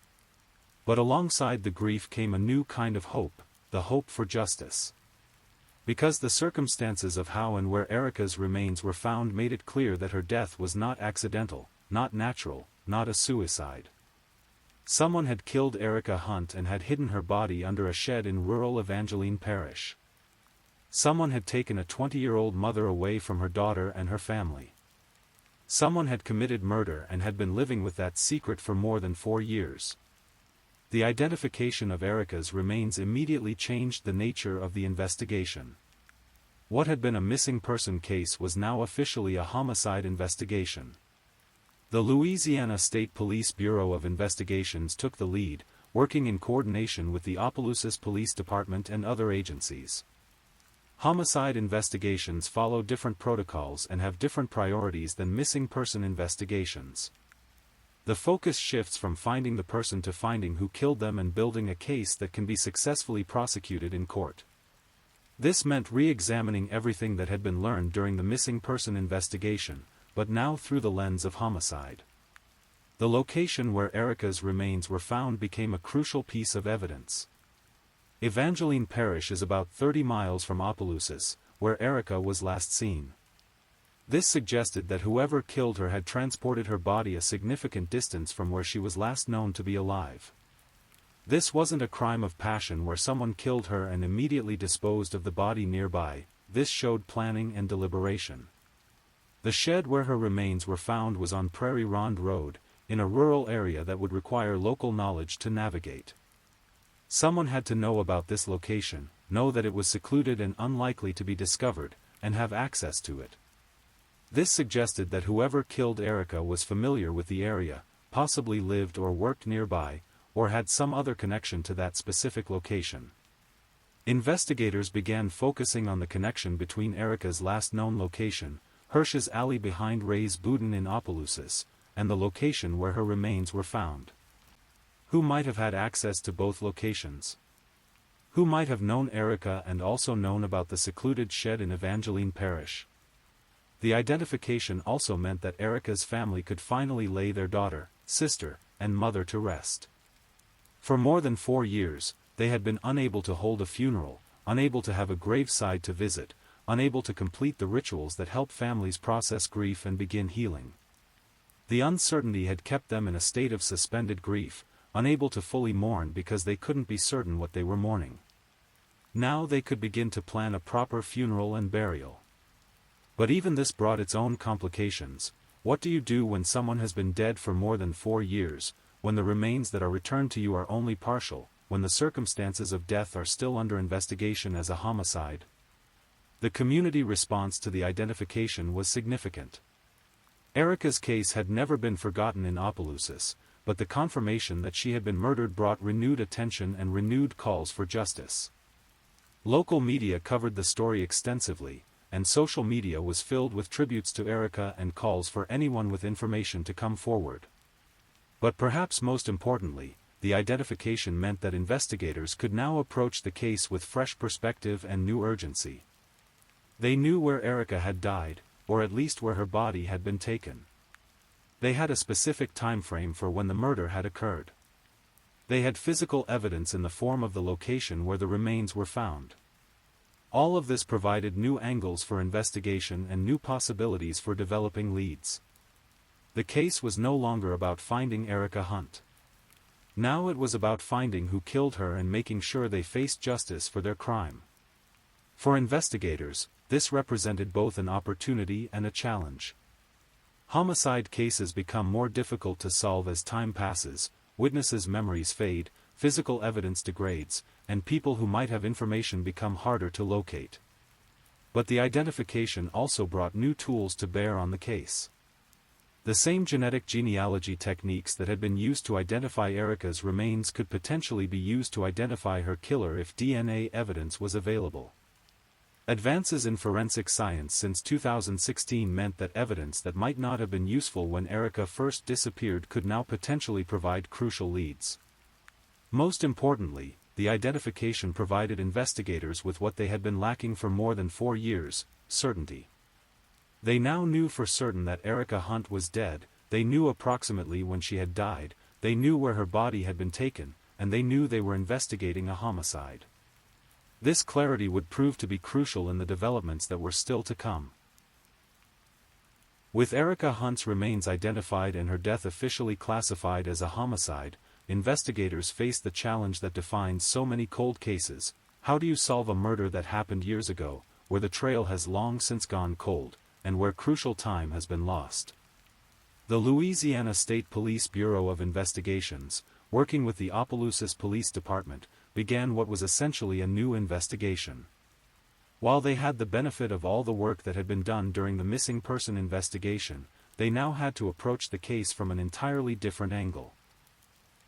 Speaker 1: But alongside the grief came a new kind of hope, the hope for justice. Because the circumstances of how and where Erica's remains were found made it clear that her death was not accidental, not natural, not a suicide. Someone had killed Erica Hunt and had hidden her body under a shed in rural Evangeline Parish. Someone had taken a 20-year-old mother away from her daughter and her family. Someone had committed murder and had been living with that secret for more than 4 years. The identification of Erica's remains immediately changed the nature of the investigation. What had been a missing person case was now officially a homicide investigation. The Louisiana State Police Bureau of Investigations took the lead, working in coordination with the Opelousas Police Department and other agencies. Homicide investigations follow different protocols and have different priorities than missing person investigations. The focus shifts from finding the person to finding who killed them and building a case that can be successfully prosecuted in court. This meant re-examining everything that had been learned during the missing person investigation, but now through the lens of homicide. The location where Erica's remains were found became a crucial piece of evidence. Evangeline Parish is about 30 miles from Opelousas, where Erica was last seen. This suggested that whoever killed her had transported her body a significant distance from where she was last known to be alive. This wasn't a crime of passion where someone killed her and immediately disposed of the body nearby, this showed planning and deliberation. The shed where her remains were found was on Prairie Ronde Road, in a rural area that would require local knowledge to navigate. Someone had to know about this location, know that it was secluded and unlikely to be discovered, and have access to it. This suggested that whoever killed Erica was familiar with the area, possibly lived or worked nearby, or had some other connection to that specific location. Investigators began focusing on the connection between Erica's last known location, Hirsch's Alley behind Ray's Boudin in Opelousas, and the location where her remains were found. Who might have had access to both locations? Who might have known Erica and also known about the secluded shed in Evangeline Parish? The identification also meant that Erica's family could finally lay their daughter, sister, and mother to rest. For more than 4 years, they had been unable to hold a funeral, unable to have a graveside to visit, unable to complete the rituals that help families process grief and begin healing. The uncertainty had kept them in a state of suspended grief, unable to fully mourn because they couldn't be certain what they were mourning. Now they could begin to plan a proper funeral and burial. But even this brought its own complications. What do you do when someone has been dead for more than 4 years, when the remains that are returned to you are only partial, when the circumstances of death are still under investigation as a homicide? The community response to the identification was significant. Erica's case had never been forgotten in Opelousas, but the confirmation that she had been murdered brought renewed attention and renewed calls for justice. Local media covered the story extensively, and social media was filled with tributes to Erica and calls for anyone with information to come forward. But perhaps most importantly, the identification meant that investigators could now approach the case with fresh perspective and new urgency. They knew where Erica had died, or at least where her body had been taken. They had a specific time frame for when the murder had occurred. They had physical evidence in the form of the location where the remains were found. All of this provided new angles for investigation and new possibilities for developing leads. The case was no longer about finding Erica Hunt. Now it was about finding who killed her and making sure they faced justice for their crime. For investigators, this represented both an opportunity and a challenge. Homicide cases become more difficult to solve as time passes, witnesses' memories fade, physical evidence degrades, and people who might have information become harder to locate. But the identification also brought new tools to bear on the case. The same genetic genealogy techniques that had been used to identify Erica's remains could potentially be used to identify her killer if DNA evidence was available. Advances in forensic science since 2016 meant that evidence that might not have been useful when Erica first disappeared could now potentially provide crucial leads. Most importantly, the identification provided investigators with what they had been lacking for more than 4 years: certainty. They now knew for certain that Erica Hunt was dead, they knew approximately when she had died, they knew where her body had been taken, and they knew they were investigating a homicide. This clarity would prove to be crucial in the developments that were still to come. With Erica Hunt's remains identified and her death officially classified as a homicide, investigators faced the challenge that defines so many cold cases: how do you solve a murder that happened years ago, where the trail has long since gone cold, and where crucial time has been lost? The Louisiana State Police Bureau of Investigations, working with the Opelousas Police Department, began what was essentially a new investigation. While they had the benefit of all the work that had been done during the missing person investigation, they now had to approach the case from an entirely different angle.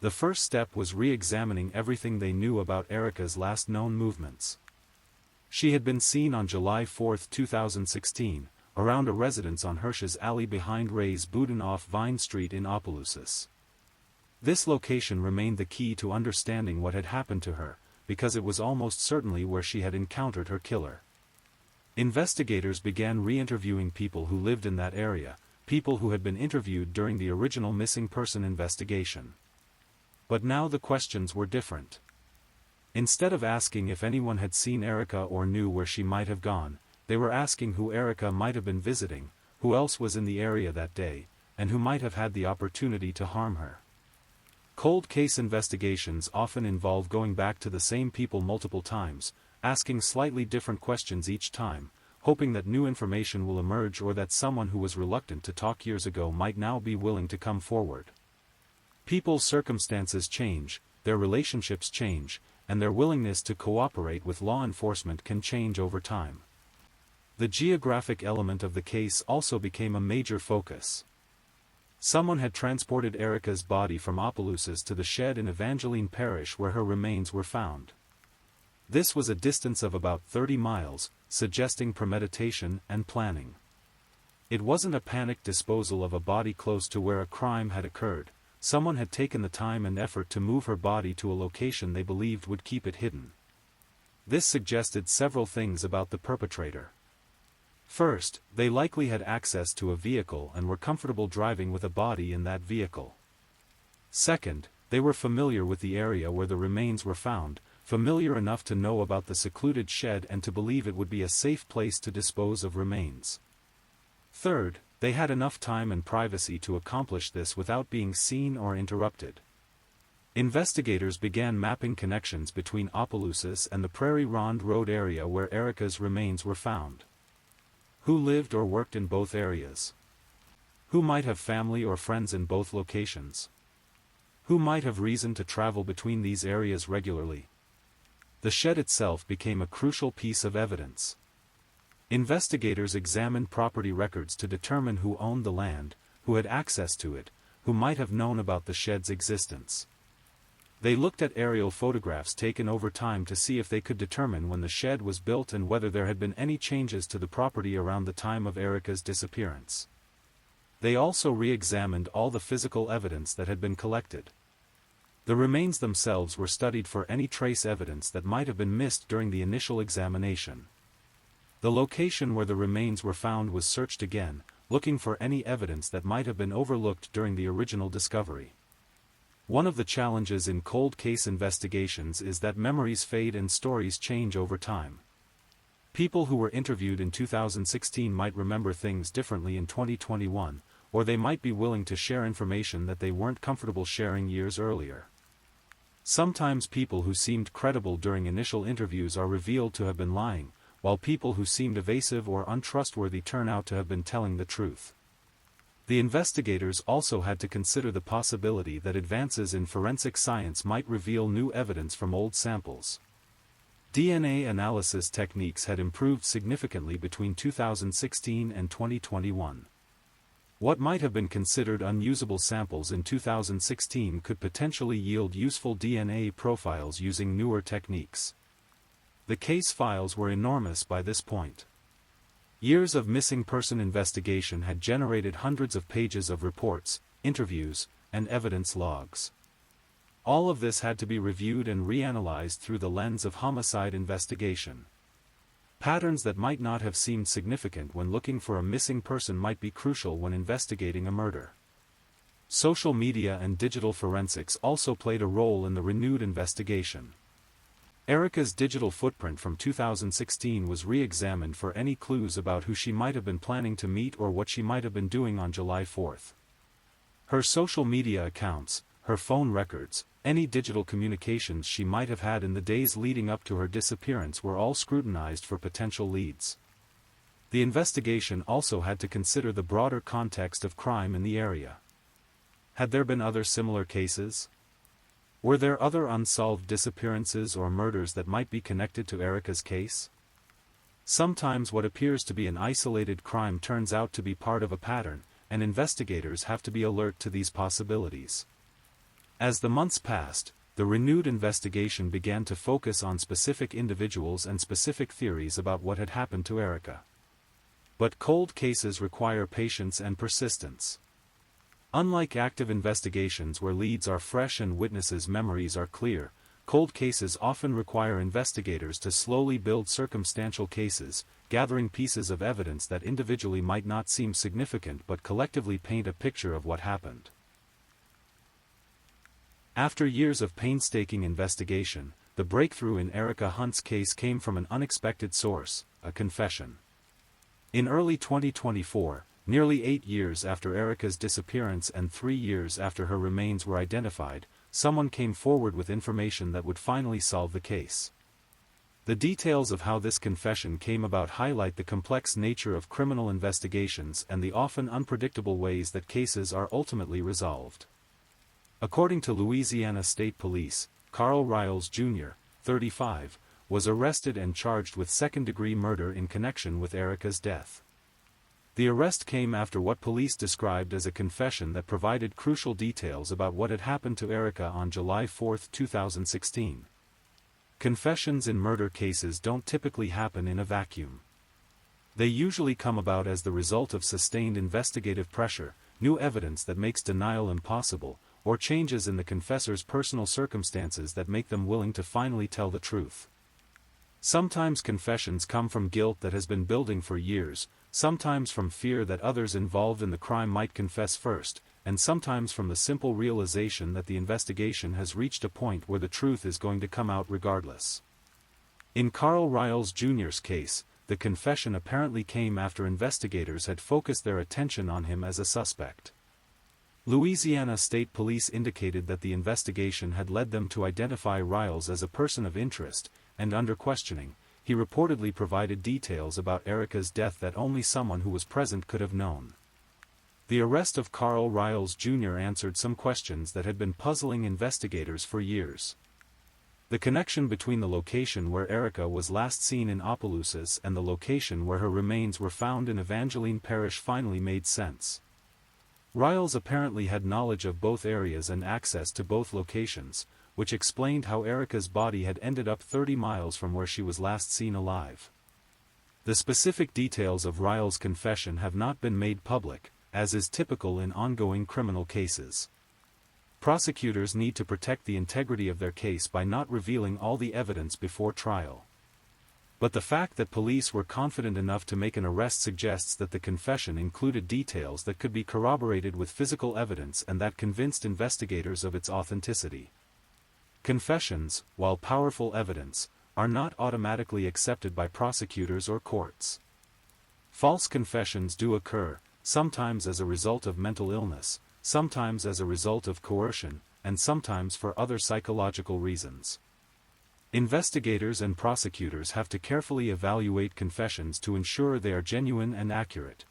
Speaker 1: The first step was re-examining everything they knew about Erica's last known movements. She had been seen on July 4, 2016, around a residence on Hirsch's Alley behind Ray's Boudin off Vine Street in Opelousas. This location remained the key to understanding what had happened to her, because it was almost certainly where she had encountered her killer. Investigators began re-interviewing people who lived in that area, people who had been interviewed during the original missing person investigation. But now the questions were different. Instead of asking if anyone had seen Erica or knew where she might have gone, they were asking who Erica might have been visiting, who else was in the area that day, and who might have had the opportunity to harm her. Cold case investigations often involve going back to the same people multiple times, asking slightly different questions each time, hoping that new information will emerge or that someone who was reluctant to talk years ago might now be willing to come forward. People's circumstances change, their relationships change, and their willingness to cooperate with law enforcement can change over time. The geographic element of the case also became a major focus. Someone had transported Erica's body from Opelousas to the shed in Evangeline Parish where her remains were found. This was a distance of about 30 miles, suggesting premeditation and planning. It wasn't a panicked disposal of a body close to where a crime had occurred. Someone had taken the time and effort to move her body to a location they believed would keep it hidden. This suggested several things about the perpetrator. First, they likely had access to a vehicle and were comfortable driving with a body in that vehicle. Second, they were familiar with the area where the remains were found, familiar enough to know about the secluded shed and to believe it would be a safe place to dispose of remains. Third, they had enough time and privacy to accomplish this without being seen or interrupted. Investigators began mapping connections between Opelousas and the Prairie Ronde Road area where Erica's remains were found. Who lived or worked in both areas? Who might have family or friends in both locations? Who might have reason to travel between these areas regularly? The shed itself became a crucial piece of evidence. Investigators examined property records to determine who owned the land, who had access to it, who might have known about the shed's existence. They looked at aerial photographs taken over time to see if they could determine when the shed was built and whether there had been any changes to the property around the time of Erica's disappearance. They also re-examined all the physical evidence that had been collected. The remains themselves were studied for any trace evidence that might have been missed during the initial examination. The location where the remains were found was searched again, looking for any evidence that might have been overlooked during the original discovery. One of the challenges in cold case investigations is that memories fade and stories change over time. People who were interviewed in 2016 might remember things differently in 2021, or they might be willing to share information that they weren't comfortable sharing years earlier. Sometimes people who seemed credible during initial interviews are revealed to have been lying, while people who seemed evasive or untrustworthy turn out to have been telling the truth. The investigators also had to consider the possibility that advances in forensic science might reveal new evidence from old samples. DNA analysis techniques had improved significantly between 2016 and 2021. What might have been considered unusable samples in 2016 could potentially yield useful DNA profiles using newer techniques. The case files were enormous by this point. Years of missing person investigation had generated hundreds of pages of reports, interviews, and evidence logs. All of this had to be reviewed and reanalyzed through the lens of homicide investigation. Patterns that might not have seemed significant when looking for a missing person might be crucial when investigating a murder. Social media and digital forensics also played a role in the renewed investigation. Erica's digital footprint from 2016 was re-examined for any clues about who she might have been planning to meet or what she might have been doing on July 4. Her social media accounts, her phone records, any digital communications she might have had in the days leading up to her disappearance were all scrutinized for potential leads. The investigation also had to consider the broader context of crime in the area. Had there been other similar cases? Were there other unsolved disappearances or murders that might be connected to Erica's case? Sometimes what appears to be an isolated crime turns out to be part of a pattern, and investigators have to be alert to these possibilities. As the months passed, the renewed investigation began to focus on specific individuals and specific theories about what had happened to Erica. But cold cases require patience and persistence. Unlike active investigations where leads are fresh and witnesses' memories are clear, cold cases often require investigators to slowly build circumstantial cases, gathering pieces of evidence that individually might not seem significant but collectively paint a picture of what happened. After years of painstaking investigation, the breakthrough in Erica Hunt's case came from an unexpected source, a confession. In early 2024, nearly 8 years after Erica's disappearance and 3 years after her remains were identified, someone came forward with information that would finally solve the case. The details of how this confession came about highlight the complex nature of criminal investigations and the often unpredictable ways that cases are ultimately resolved. According to Louisiana State Police, Carl Riles Jr., 35, was arrested and charged with second-degree murder in connection with Erica's death. The arrest came after what police described as a confession that provided crucial details about what had happened to Erica on July 4, 2016. Confessions in murder cases don't typically happen in a vacuum. They usually come about as the result of sustained investigative pressure, new evidence that makes denial impossible, or changes in the confessor's personal circumstances that make them willing to finally tell the truth. Sometimes confessions come from guilt that has been building for years, sometimes from fear that others involved in the crime might confess first, and sometimes from the simple realization that the investigation has reached a point where the truth is going to come out regardless. In Carl Riles Jr.'s case, the confession apparently came after investigators had focused their attention on him as a suspect. Louisiana State Police indicated that the investigation had led them to identify Riles as a person of interest, and under questioning, he reportedly provided details about Erica's death that only someone who was present could have known. The arrest of Carl Riles Jr. answered some questions that had been puzzling investigators for years. The connection between the location where Erica was last seen in Opelousas and the location where her remains were found in Evangeline Parish finally made sense. Riles apparently had knowledge of both areas and access to both locations, which explained how Erica's body had ended up 30 miles from where she was last seen alive. The specific details of Riles' confession have not been made public, as is typical in ongoing criminal cases. Prosecutors need to protect the integrity of their case by not revealing all the evidence before trial. But the fact that police were confident enough to make an arrest suggests that the confession included details that could be corroborated with physical evidence and that convinced investigators of its authenticity. Confessions, while powerful evidence, are not automatically accepted by prosecutors or courts. False confessions do occur, sometimes as a result of mental illness, sometimes as a result of coercion, and sometimes for other psychological reasons. Investigators and prosecutors have to carefully evaluate confessions to ensure they are genuine and accurate.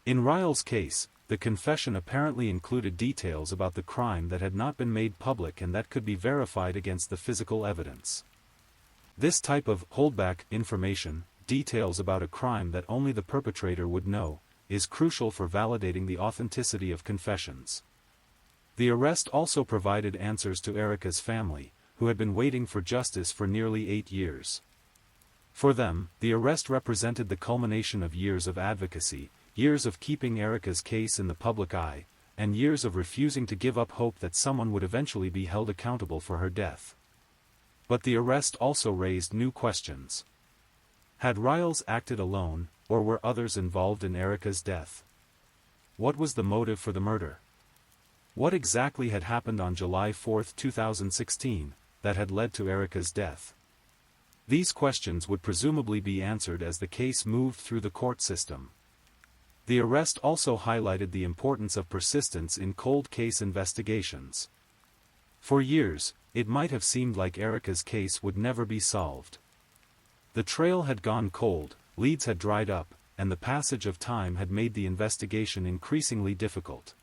Speaker 1: In Riles' case, the confession apparently included details about the crime that had not been made public and that could be verified against the physical evidence. This type of holdback information, details about a crime that only the perpetrator would know, is crucial for validating the authenticity of confessions. The arrest also provided answers to Erica's family, who had been waiting for justice for nearly 8 years. For them, the arrest represented the culmination of years of advocacy, years of keeping Erica's case in the public eye, and years of refusing to give up hope that someone would eventually be held accountable for her death. But the arrest also raised new questions. Had Riles acted alone, or were others involved in Erica's death? What was the motive for the murder? What exactly had happened on July 4, 2016, that had led to Erica's death? These questions would presumably be answered as the case moved through the court system. The arrest also highlighted the importance of persistence in cold case investigations. For years, it might have seemed like Erica's case would never be solved. The trail had gone cold, leads had dried up, and the passage of time had made the investigation increasingly difficult.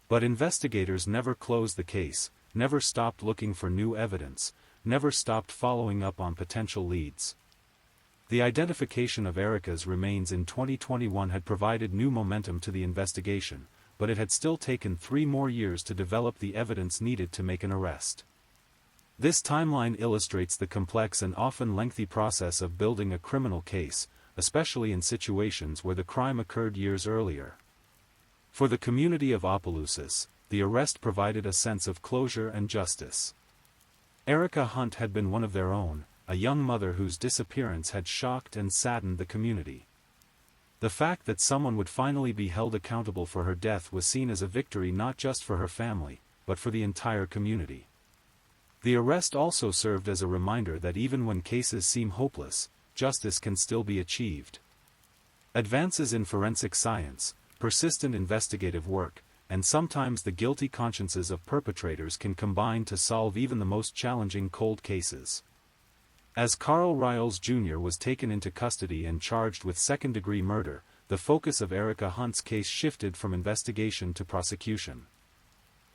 Speaker 1: But investigators never closed the case, never stopped looking for new evidence, never stopped following up on potential leads. The identification of Erica's remains in 2021 had provided new momentum to the investigation, but it had still taken 3 more years to develop the evidence needed to make an arrest. This timeline illustrates the complex and often lengthy process of building a criminal case, especially in situations where the crime occurred years earlier. For the community of Opelousas, the arrest provided a sense of closure and justice. Erica Hunt had been one of their own, a young mother whose disappearance had shocked and saddened the community. The fact that someone would finally be held accountable for her death was seen as a victory not just for her family, but for the entire community. The arrest also served as a reminder that even when cases seem hopeless, justice can still be achieved. Advances in forensic science, persistent investigative work, and sometimes the guilty consciences of perpetrators can combine to solve even the most challenging cold cases. As Carl Riles Jr. was taken into custody and charged with second-degree murder, the focus of Erica Hunt's case shifted from investigation to prosecution.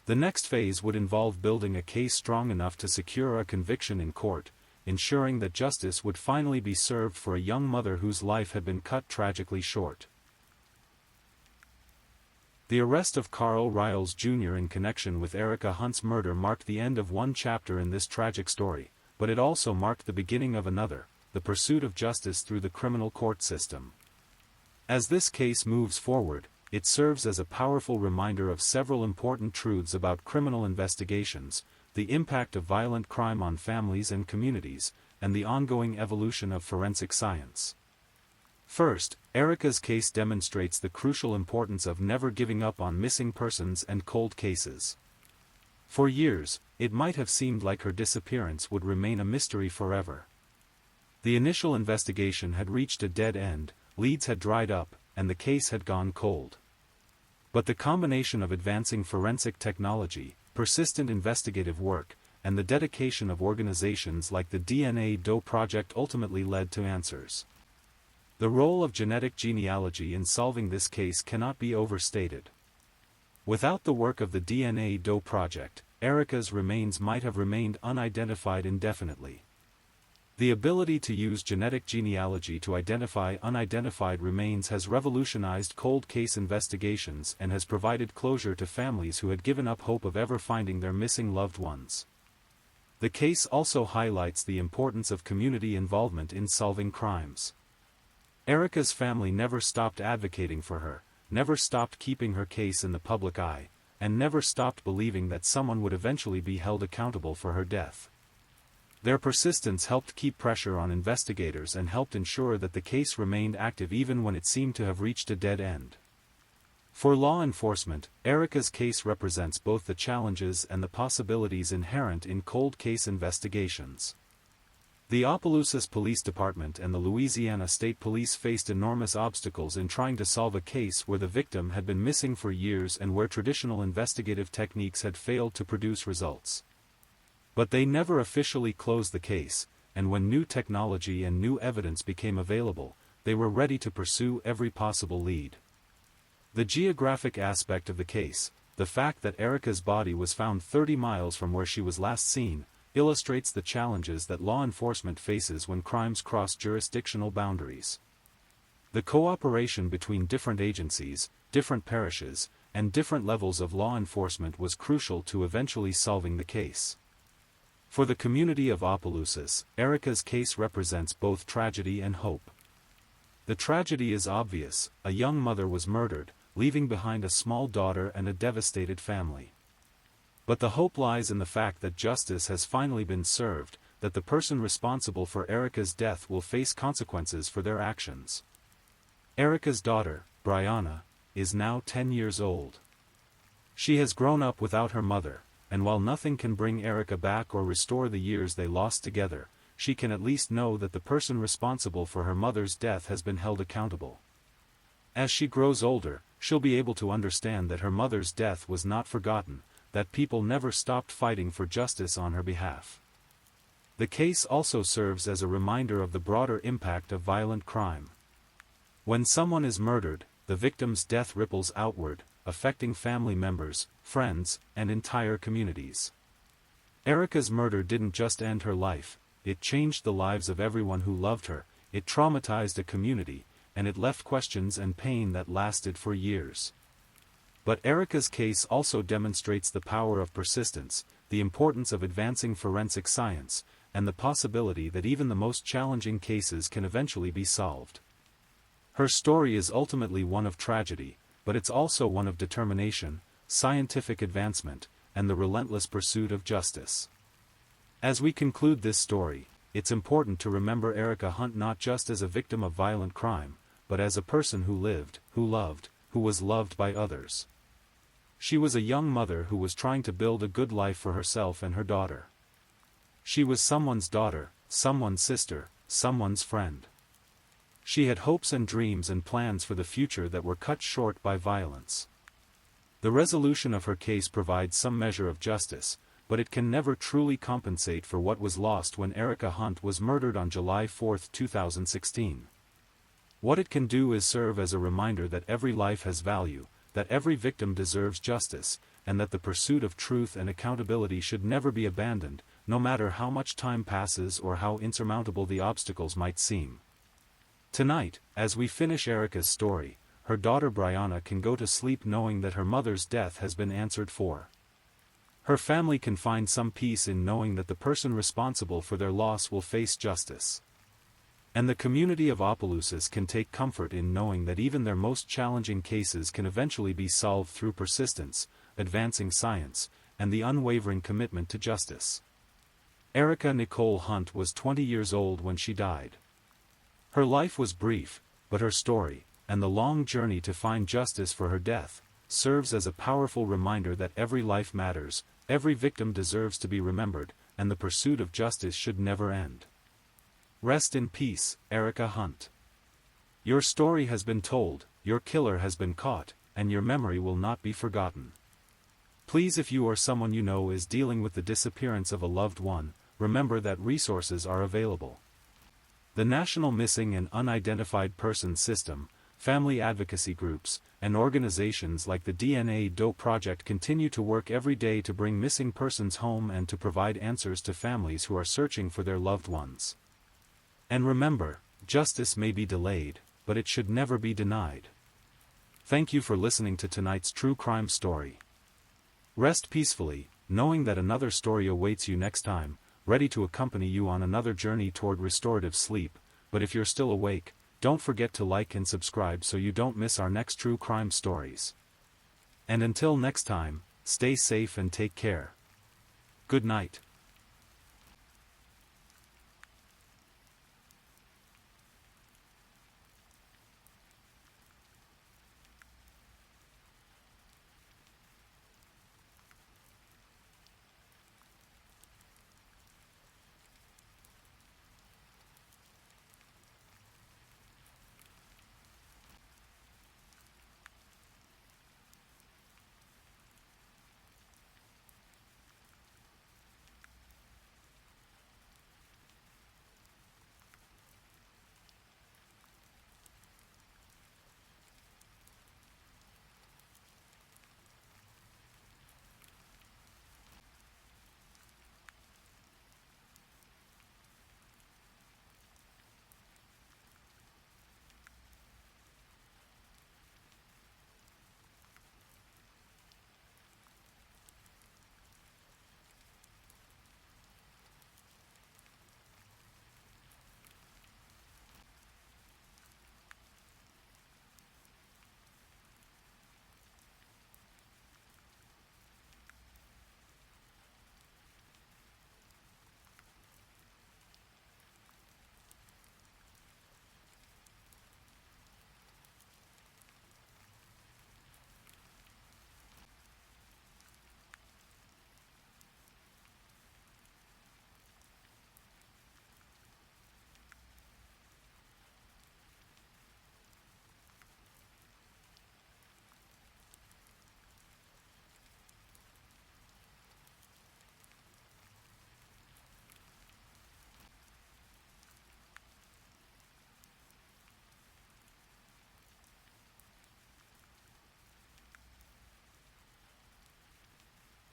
Speaker 1: The next phase would involve building a case strong enough to secure a conviction in court, ensuring that justice would finally be served for a young mother whose life had been cut tragically short. The arrest of Carl Riles Jr. in connection with Erica Hunt's murder marked the end of one chapter in this tragic story, but it also marked the beginning of another, the pursuit of justice through the criminal court system. As this case moves forward, it serves as a powerful reminder of several important truths about criminal investigations, the impact of violent crime on families and communities, and the ongoing evolution of forensic science. First, Erica's case demonstrates the crucial importance of never giving up on missing persons and cold cases. For years, it might have seemed like her disappearance would remain a mystery forever. The initial investigation had reached a dead end, leads had dried up, and the case had gone cold. But the combination of advancing forensic technology, persistent investigative work, and the dedication of organizations like the DNA Doe Project ultimately led to answers. The role of genetic genealogy in solving this case cannot be overstated. Without the work of the DNA Doe Project, Erica's remains might have remained unidentified indefinitely. The ability to use genetic genealogy to identify unidentified remains has revolutionized cold case investigations and has provided closure to families who had given up hope of ever finding their missing loved ones. The case also highlights the importance of community involvement in solving crimes. Erica's family never stopped advocating for her, never stopped keeping her case in the public eye, and never stopped believing that someone would eventually be held accountable for her death. Their persistence helped keep pressure on investigators and helped ensure that the case remained active even when it seemed to have reached a dead end. For law enforcement, Erica's case represents both the challenges and the possibilities inherent in cold case investigations. The Opelousas Police Department and the Louisiana State Police faced enormous obstacles in trying to solve a case where the victim had been missing for years and where traditional investigative techniques had failed to produce results. But they never officially closed the case, and when new technology and new evidence became available, they were ready to pursue every possible lead. The geographic aspect of the case, the fact that Erica's body was found 30 miles from where she was last seen, illustrates the challenges that law enforcement faces when crimes cross jurisdictional boundaries. The cooperation between different agencies, different parishes, and different levels of law enforcement was crucial to eventually solving the case. For the community of Opelousas, Erica's case represents both tragedy and hope. The tragedy is obvious: a young mother was murdered, leaving behind a small daughter and a devastated family. But the hope lies in the fact that justice has finally been served, that the person responsible for Erica's death will face consequences for their actions. Erica's daughter, Brianna, is now 10 years old. She has grown up without her mother, and while nothing can bring Erica back or restore the years they lost together, she can at least know that the person responsible for her mother's death has been held accountable. As she grows older, she'll be able to understand that her mother's death was not forgotten, that people never stopped fighting for justice on her behalf. The case also serves as a reminder of the broader impact of violent crime. When someone is murdered, the victim's death ripples outward, affecting family members, friends, and entire communities. Erica's murder didn't just end her life, it changed the lives of everyone who loved her, it traumatized a community, and it left questions and pain that lasted for years. But Erica's case also demonstrates the power of persistence, the importance of advancing forensic science, and the possibility that even the most challenging cases can eventually be solved. Her story is ultimately one of tragedy, but it's also one of determination, scientific advancement, and the relentless pursuit of justice. As we conclude this story, it's important to remember Erica Hunt not just as a victim of violent crime, but as a person who lived, who loved, who was loved by others. She was a young mother who was trying to build a good life for herself and her daughter. She was someone's daughter, someone's sister, someone's friend. She had hopes and dreams and plans for the future that were cut short by violence. The resolution of her case provides some measure of justice, but it can never truly compensate for what was lost when Erica Hunt was murdered on July 4, 2016. What it can do is serve as a reminder that every life has value, that every victim deserves justice, and that the pursuit of truth and accountability should never be abandoned, no matter how much time passes or how insurmountable the obstacles might seem. Tonight, as we finish Erica's story, her daughter Brianna can go to sleep knowing that her mother's death has been answered for. Her family can find some peace in knowing that the person responsible for their loss will face justice. And the community of Opelousas can take comfort in knowing that even their most challenging cases can eventually be solved through persistence, advancing science, and the unwavering commitment to justice. Erica Nicole Hunt was 20 years old when she died. Her life was brief, but her story, and the long journey to find justice for her death, serves as a powerful reminder that every life matters, every victim deserves to be remembered, and the pursuit of justice should never end. Rest in peace, Erica Hunt. Your story has been told, your killer has been caught, and your memory will not be forgotten. Please, if you or someone you know is dealing with the disappearance of a loved one, remember that resources are available. The National Missing and Unidentified Persons System, family advocacy groups, and organizations like the DNA DOE Project continue to work every day to bring missing persons home and to provide answers to families who are searching for their loved ones. And remember, justice may be delayed, but it should never be denied. Thank you for listening to tonight's true crime story. Rest peacefully, knowing that another story awaits you next time, ready to accompany you on another journey toward restorative sleep. But if you're still awake, don't forget to like and subscribe so you don't miss our next true crime stories. And until next time, stay safe and take care. Good night.